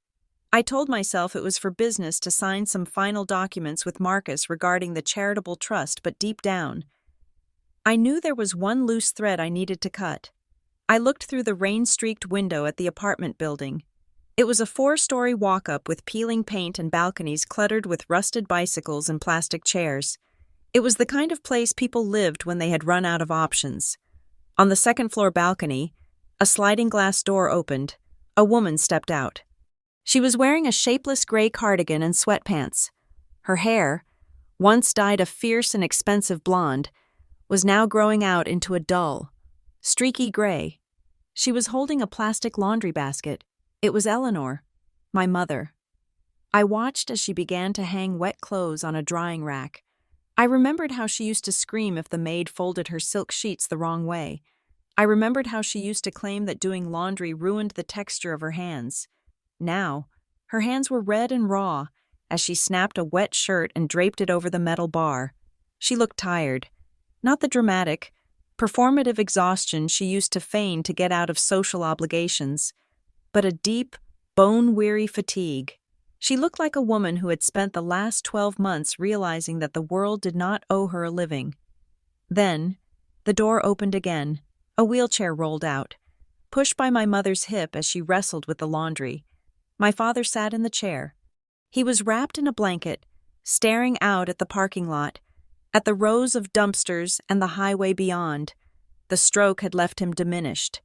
I told myself it was for business to sign some final documents with Marcus regarding the charitable trust, but deep down, I knew there was one loose thread I needed to cut. I looked through the rain-streaked window at the apartment building. It was a 4-story walk-up with peeling paint and balconies cluttered with rusted bicycles and plastic chairs. It was the kind of place people lived when they had run out of options. On the second-floor balcony, a sliding glass door opened. A woman stepped out. She was wearing a shapeless gray cardigan and sweatpants. Her hair, once dyed a fierce and expensive blonde, was now growing out into a dull, streaky gray. She was holding a plastic laundry basket. It was Eleanor, my mother. I watched as she began to hang wet clothes on a drying rack. I remembered how she used to scream if the maid folded her silk sheets the wrong way. I remembered how she used to claim that doing laundry ruined the texture of her hands. Now, her hands were red and raw as she snapped a wet shirt and draped it over the metal bar. She looked tired. Not the dramatic, performative exhaustion she used to feign to get out of social obligations, but a deep, bone-weary fatigue. She looked like a woman who had spent the last 12 months realizing that the world did not owe her a living. Then, the door opened again. A wheelchair rolled out, pushed by my mother's hip as she wrestled with the laundry. My father sat in the chair. He was wrapped in a blanket, staring out at the parking lot, at the rows of dumpsters and the highway beyond. The stroke had left him diminished.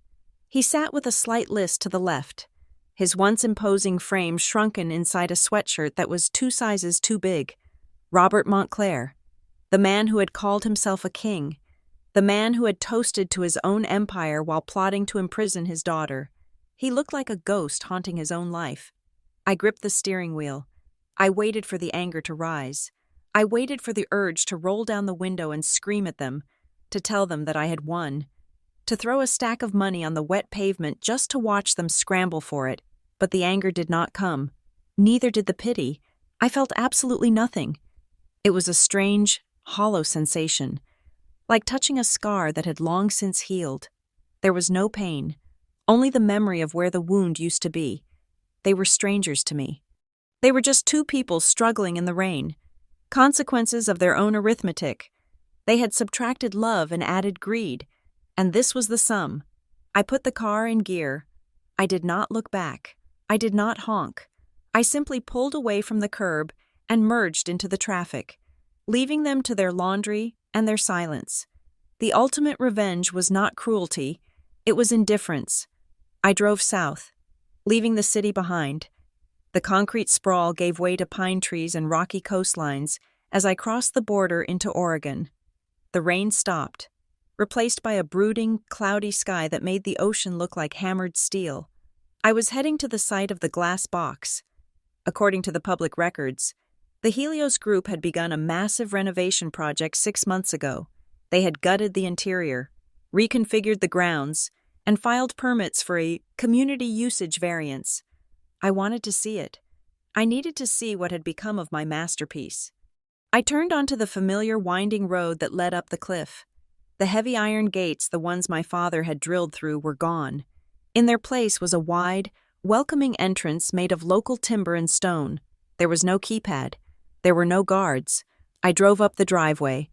He sat with a slight list to the left, his once imposing frame shrunken inside a sweatshirt that was 2 sizes too big. Robert Montclair, the man who had called himself a king, the man who had toasted to his own empire while plotting to imprison his daughter. He looked like a ghost haunting his own life. I gripped the steering wheel. I waited for the anger to rise. I waited for the urge to roll down the window and scream at them, to tell them that I had won, to throw a stack of money on the wet pavement just to watch them scramble for it. But the anger did not come. Neither did the pity. I felt absolutely nothing. It was a strange, hollow sensation, like touching a scar that had long since healed. There was no pain, only the memory of where the wound used to be. They were strangers to me. They were just 2 people struggling in the rain. Consequences of their own arithmetic. They had subtracted love and added greed, and this was the sum. I put the car in gear. I did not look back. I did not honk. I simply pulled away from the curb and merged into the traffic, leaving them to their laundry and their silence. The ultimate revenge was not cruelty, it was indifference. I drove south, leaving the city behind. The concrete sprawl gave way to pine trees and rocky coastlines as I crossed the border into Oregon. The rain stopped, replaced by a brooding, cloudy sky that made the ocean look like hammered steel. I was heading to the site of the glass box. According to the public records, the Helios Group had begun a massive renovation project 6 months ago. They had gutted the interior, reconfigured the grounds, and filed permits for a community usage variance. I wanted to see it. I needed to see what had become of my masterpiece. I turned onto the familiar winding road that led up the cliff. The heavy iron gates, the ones my father had drilled through, were gone. In their place was a wide, welcoming entrance made of local timber and stone. There was no keypad. There were no guards. I drove up the driveway.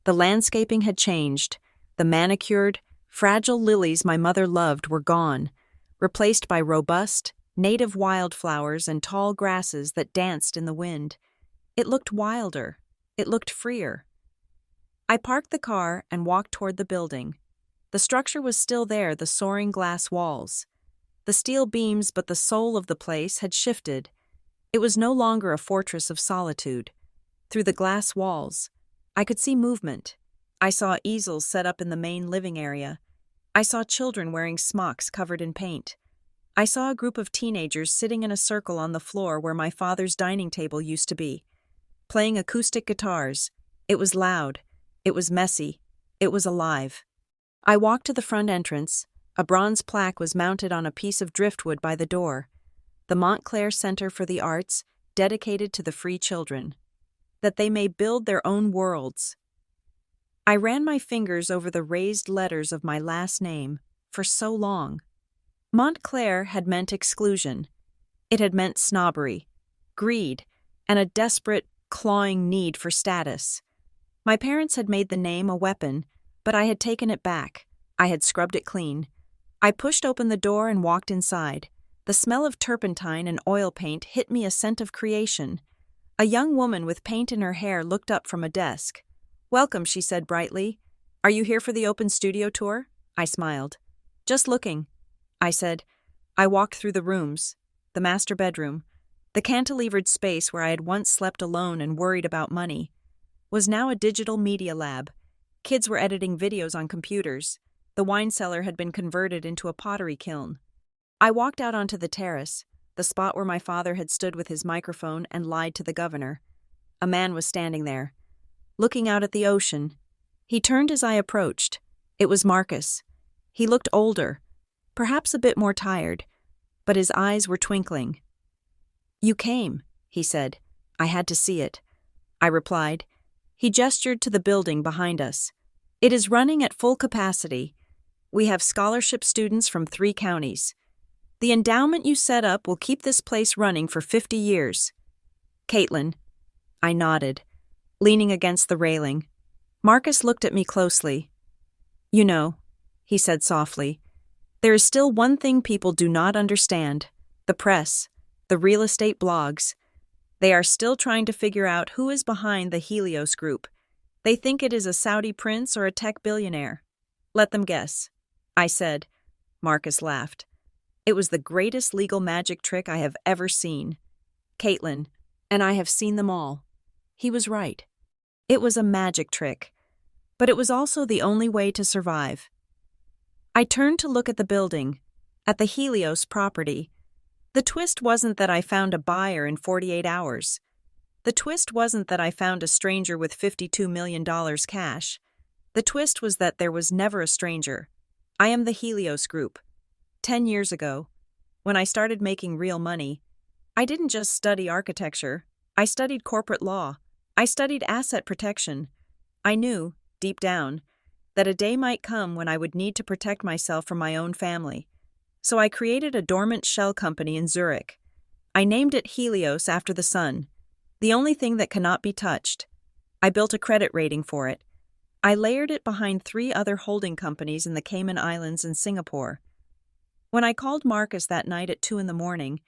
The landscaping had changed. The manicured, fragile lilies my mother loved were gone, replaced by robust, native wildflowers and tall grasses that danced in the wind. It looked wilder. It looked freer. I parked the car and walked toward the building. The structure was still there, the soaring glass walls. The steel beams, but the soul of the place had shifted. It was no longer a fortress of solitude. Through the glass walls, I could see movement. I saw easels set up in the main living area. I saw children wearing smocks covered in paint. I saw a group of teenagers sitting in a circle on the floor where my father's dining table used to be, playing acoustic guitars. It was loud. It was messy. It was alive. I walked to the front entrance. A bronze plaque was mounted on a piece of driftwood by the door. The Montclair Center for the Arts, dedicated to the free children, that they may build their own worlds. I ran my fingers over the raised letters of my last name for so long. Montclair had meant exclusion. It had meant snobbery, greed, and a desperate, clawing need for status. My parents had made the name a weapon, but I had taken it back. I had scrubbed it clean. I pushed open the door and walked inside. The smell of turpentine and oil paint hit me a scent of creation. A young woman with paint in her hair looked up from a desk. "Welcome," she said brightly. "Are you here for the open studio tour?" I smiled. "Just looking," I said. I walked through the rooms. The master bedroom, the cantilevered space where I had once slept alone and worried about money, was now a digital media lab. Kids were editing videos on computers. The wine cellar had been converted into a pottery kiln. I walked out onto the terrace, the spot where my father had stood with his microphone and lied to the governor. A man was standing there, looking out at the ocean. He turned as I approached. It was Marcus. He looked older, perhaps a bit more tired, but his eyes were twinkling. "You came," he said. "I had to see it." I replied. He gestured to the building behind us. "It is running at full capacity. We have scholarship students from 3 counties. The endowment you set up will keep this place running for 50 years. Caitlin." I nodded, leaning against the railing. Marcus looked at me closely. "You know," he said softly, "there is still one thing people do not understand. The press, the real estate blogs. They are still trying to figure out who is behind the Helios Group. They think it is a Saudi prince or a tech billionaire. Let them guess," I said. Marcus laughed. "It was the greatest legal magic trick I have ever seen. Caitlin, and I have seen them all." He was right. It was a magic trick, but it was also the only way to survive. I turned to look at the building, at the Helios property. The twist wasn't that I found a buyer in 48 hours. The twist wasn't that I found a stranger with $52 million cash. The twist was that there was never a stranger. I am the Helios Group. 10 years ago, when I started making real money, I didn't just study architecture. I studied corporate law. I studied asset protection. I knew, deep down, that a day might come when I would need to protect myself from my own family. So I created a dormant shell company in Zurich. I named it Helios after the sun. The only thing that cannot be touched. I built a credit rating for it. I layered it behind 3 other holding companies in the Cayman Islands and Singapore. When I called Marcus that night at 2 in the morning,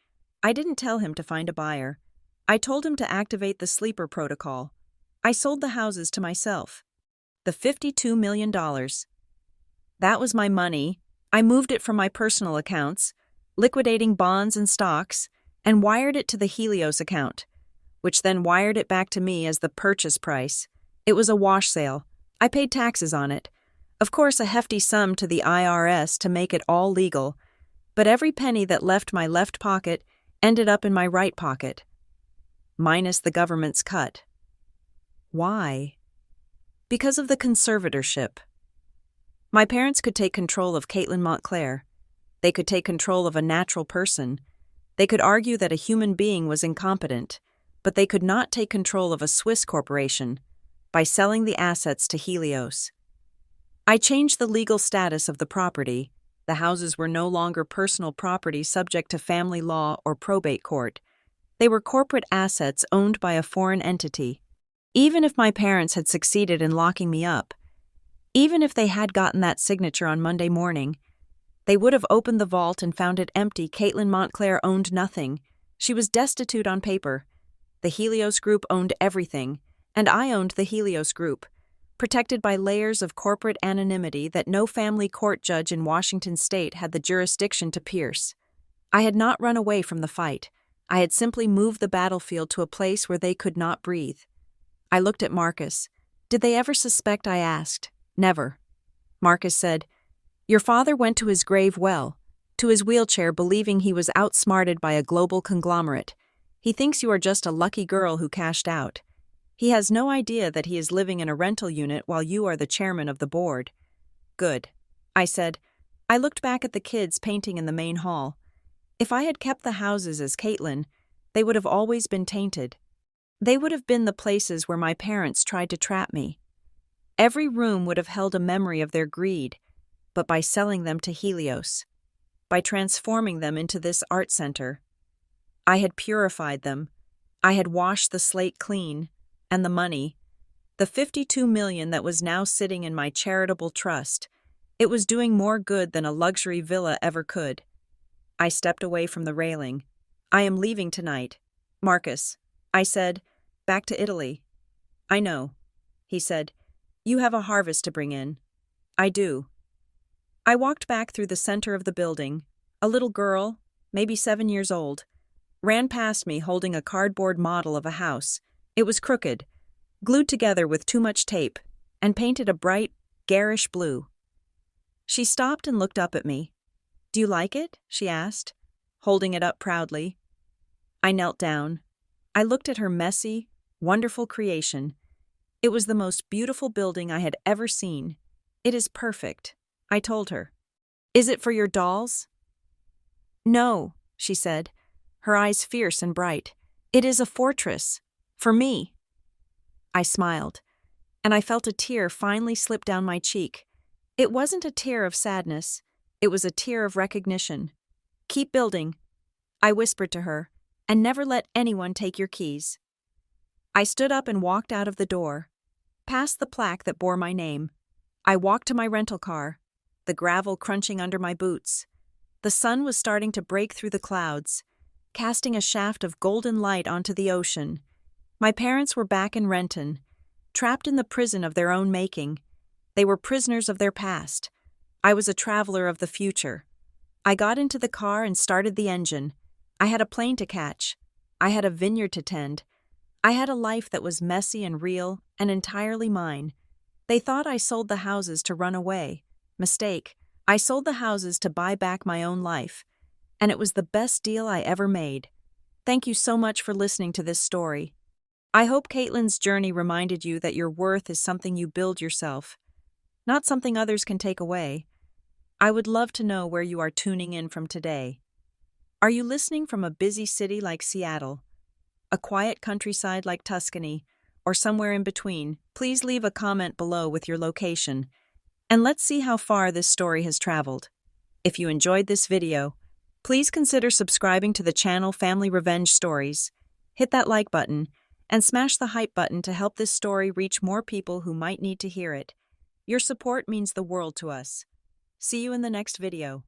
I didn't tell him to find a buyer. I told him to activate the sleeper protocol. I sold the houses to myself. The $52 million. That was my money. I moved it from my personal accounts, liquidating bonds and stocks, and wired it to the Helios account, which then wired it back to me as the purchase price. It was a wash sale. I paid taxes on it. Of course, a hefty sum to the IRS to make it all legal, but every penny that left my left pocket ended up in my right pocket, minus the government's cut. Why? Because of the conservatorship. My parents could take control of Caitlin Montclair. They could take control of a natural person. They could argue that a human being was incompetent, but they could not take control of a Swiss corporation by selling the assets to Helios. I changed the legal status of the property. The houses were no longer personal property subject to family law or probate court. They were corporate assets owned by a foreign entity. Even if my parents had succeeded in locking me up, even if they had gotten that signature on Monday morning, they would have opened the vault and found it empty. Caitlin Montclair owned nothing. She was destitute on paper. The Helios Group owned everything, and I owned the Helios Group, protected by layers of corporate anonymity that no family court judge in Washington state had the jurisdiction to pierce. I had not run away from the fight. I had simply moved the battlefield to a place where they could not breathe. I looked at Marcus. Did they ever suspect? I asked. Never. Marcus said, "Your father went to his grave well, to his wheelchair, believing he was outsmarted by a global conglomerate. He thinks you are just a lucky girl who cashed out. He has no idea that he is living in a rental unit while you are the chairman of the board." Good, I said. I looked back at the kids painting in the main hall. If I had kept the houses as Caitlin, they would have always been tainted. They would have been the places where my parents tried to trap me. Every room would have held a memory of their greed, but by selling them to Helios, by transforming them into this art center, I had purified them. I had washed the slate clean, and the money, the $52 million that was now sitting in my charitable trust, it was doing more good than a luxury villa ever could. I stepped away from the railing. I am leaving tonight. Marcus, I said, back to Italy. I know, he said. You have a harvest to bring in. I do. I walked back through the center of the building. A little girl, maybe 7 years old, ran past me holding a cardboard model of a house. It was crooked, glued together with too much tape, and painted a bright, garish blue. She stopped and looked up at me. "Do you like it?" she asked, holding it up proudly. I knelt down. I looked at her messy, wonderful creation. It was the most beautiful building I had ever seen. "It is perfect," I told her. "Is it for your dolls?" "No," she said, her eyes fierce and bright. "It is a fortress. For me." I smiled, and I felt a tear finally slip down my cheek. It wasn't a tear of sadness. It was a tear of recognition. "Keep building," I whispered to her, "and never let anyone take your keys." I stood up and walked out of the door, past the plaque that bore my name. I walked to my rental car, the gravel crunching under my boots. The sun was starting to break through the clouds, casting a shaft of golden light onto the ocean. My parents were back in Renton, trapped in the prison of their own making. They were prisoners of their past. I was a traveler of the future. I got into the car and started the engine. I had a plane to catch. I had a vineyard to tend. I had a life that was messy and real and entirely mine. They thought I sold the houses to run away. Mistake. I sold the houses to buy back my own life, and it was the best deal I ever made. Thank you so much for listening to this story. I hope Caitlin's journey reminded you that your worth is something you build yourself, not something others can take away. I would love to know where you are tuning in from today. Are you listening from a busy city like Seattle, a quiet countryside like Tuscany, or somewhere in between? Please leave a comment below with your location, and let's see how far this story has traveled. If you enjoyed this video, please consider subscribing to the channel Family Revenge Stories. Hit that like button And smash the hype button to help this story reach more people who might need to hear it. Your support means the world to us. See you in the next video.